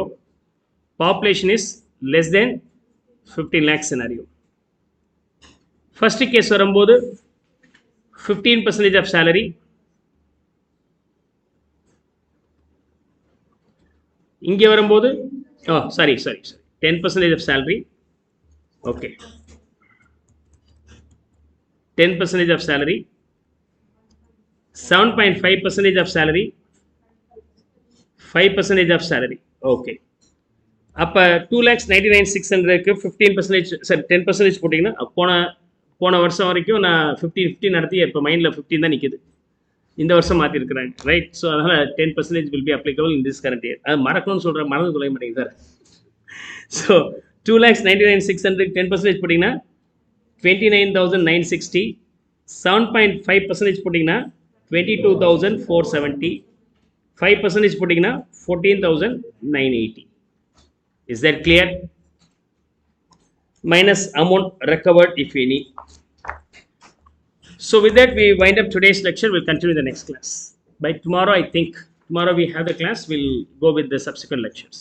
population is less than 15 lakhs scenario. First case வரும்போது 15% of salary, இங்கே வரும்போது sorry 10% of salary. Okay, 10% of salary, 7.5% of salary, 5% of salary. Okay, அப்போ 2,99,600க்கு 15% சரி 10% போட்டிங்கன்னா போன வருஷம் வரைக்கும் நான் 15 நடத்தி இப்போ மைண்டில் 15 தான் நிற்குது. இந்த வருஷம் மாற்றிருக்கிறாங்க, ரைட்? ஸோ அதனால் 10% will be applicable in this current year. அது மறக்கணும்னு சொல்கிறேன், மறந்து சொல்ல மாட்டேங்குது சார். ஸோ 2,99,600 10% போட்டிங்கன்னா 29,960, 7.5% போட்டிங்கன்னா 22,470, 5% போட்டிங்கன்னா 14,980. Is that clear? Minus amount recovered if any. So with that we wind up today's lecture. We'll continue the next class. By tomorrow, I think tomorrow we have the class. We'll go with the subsequent lectures.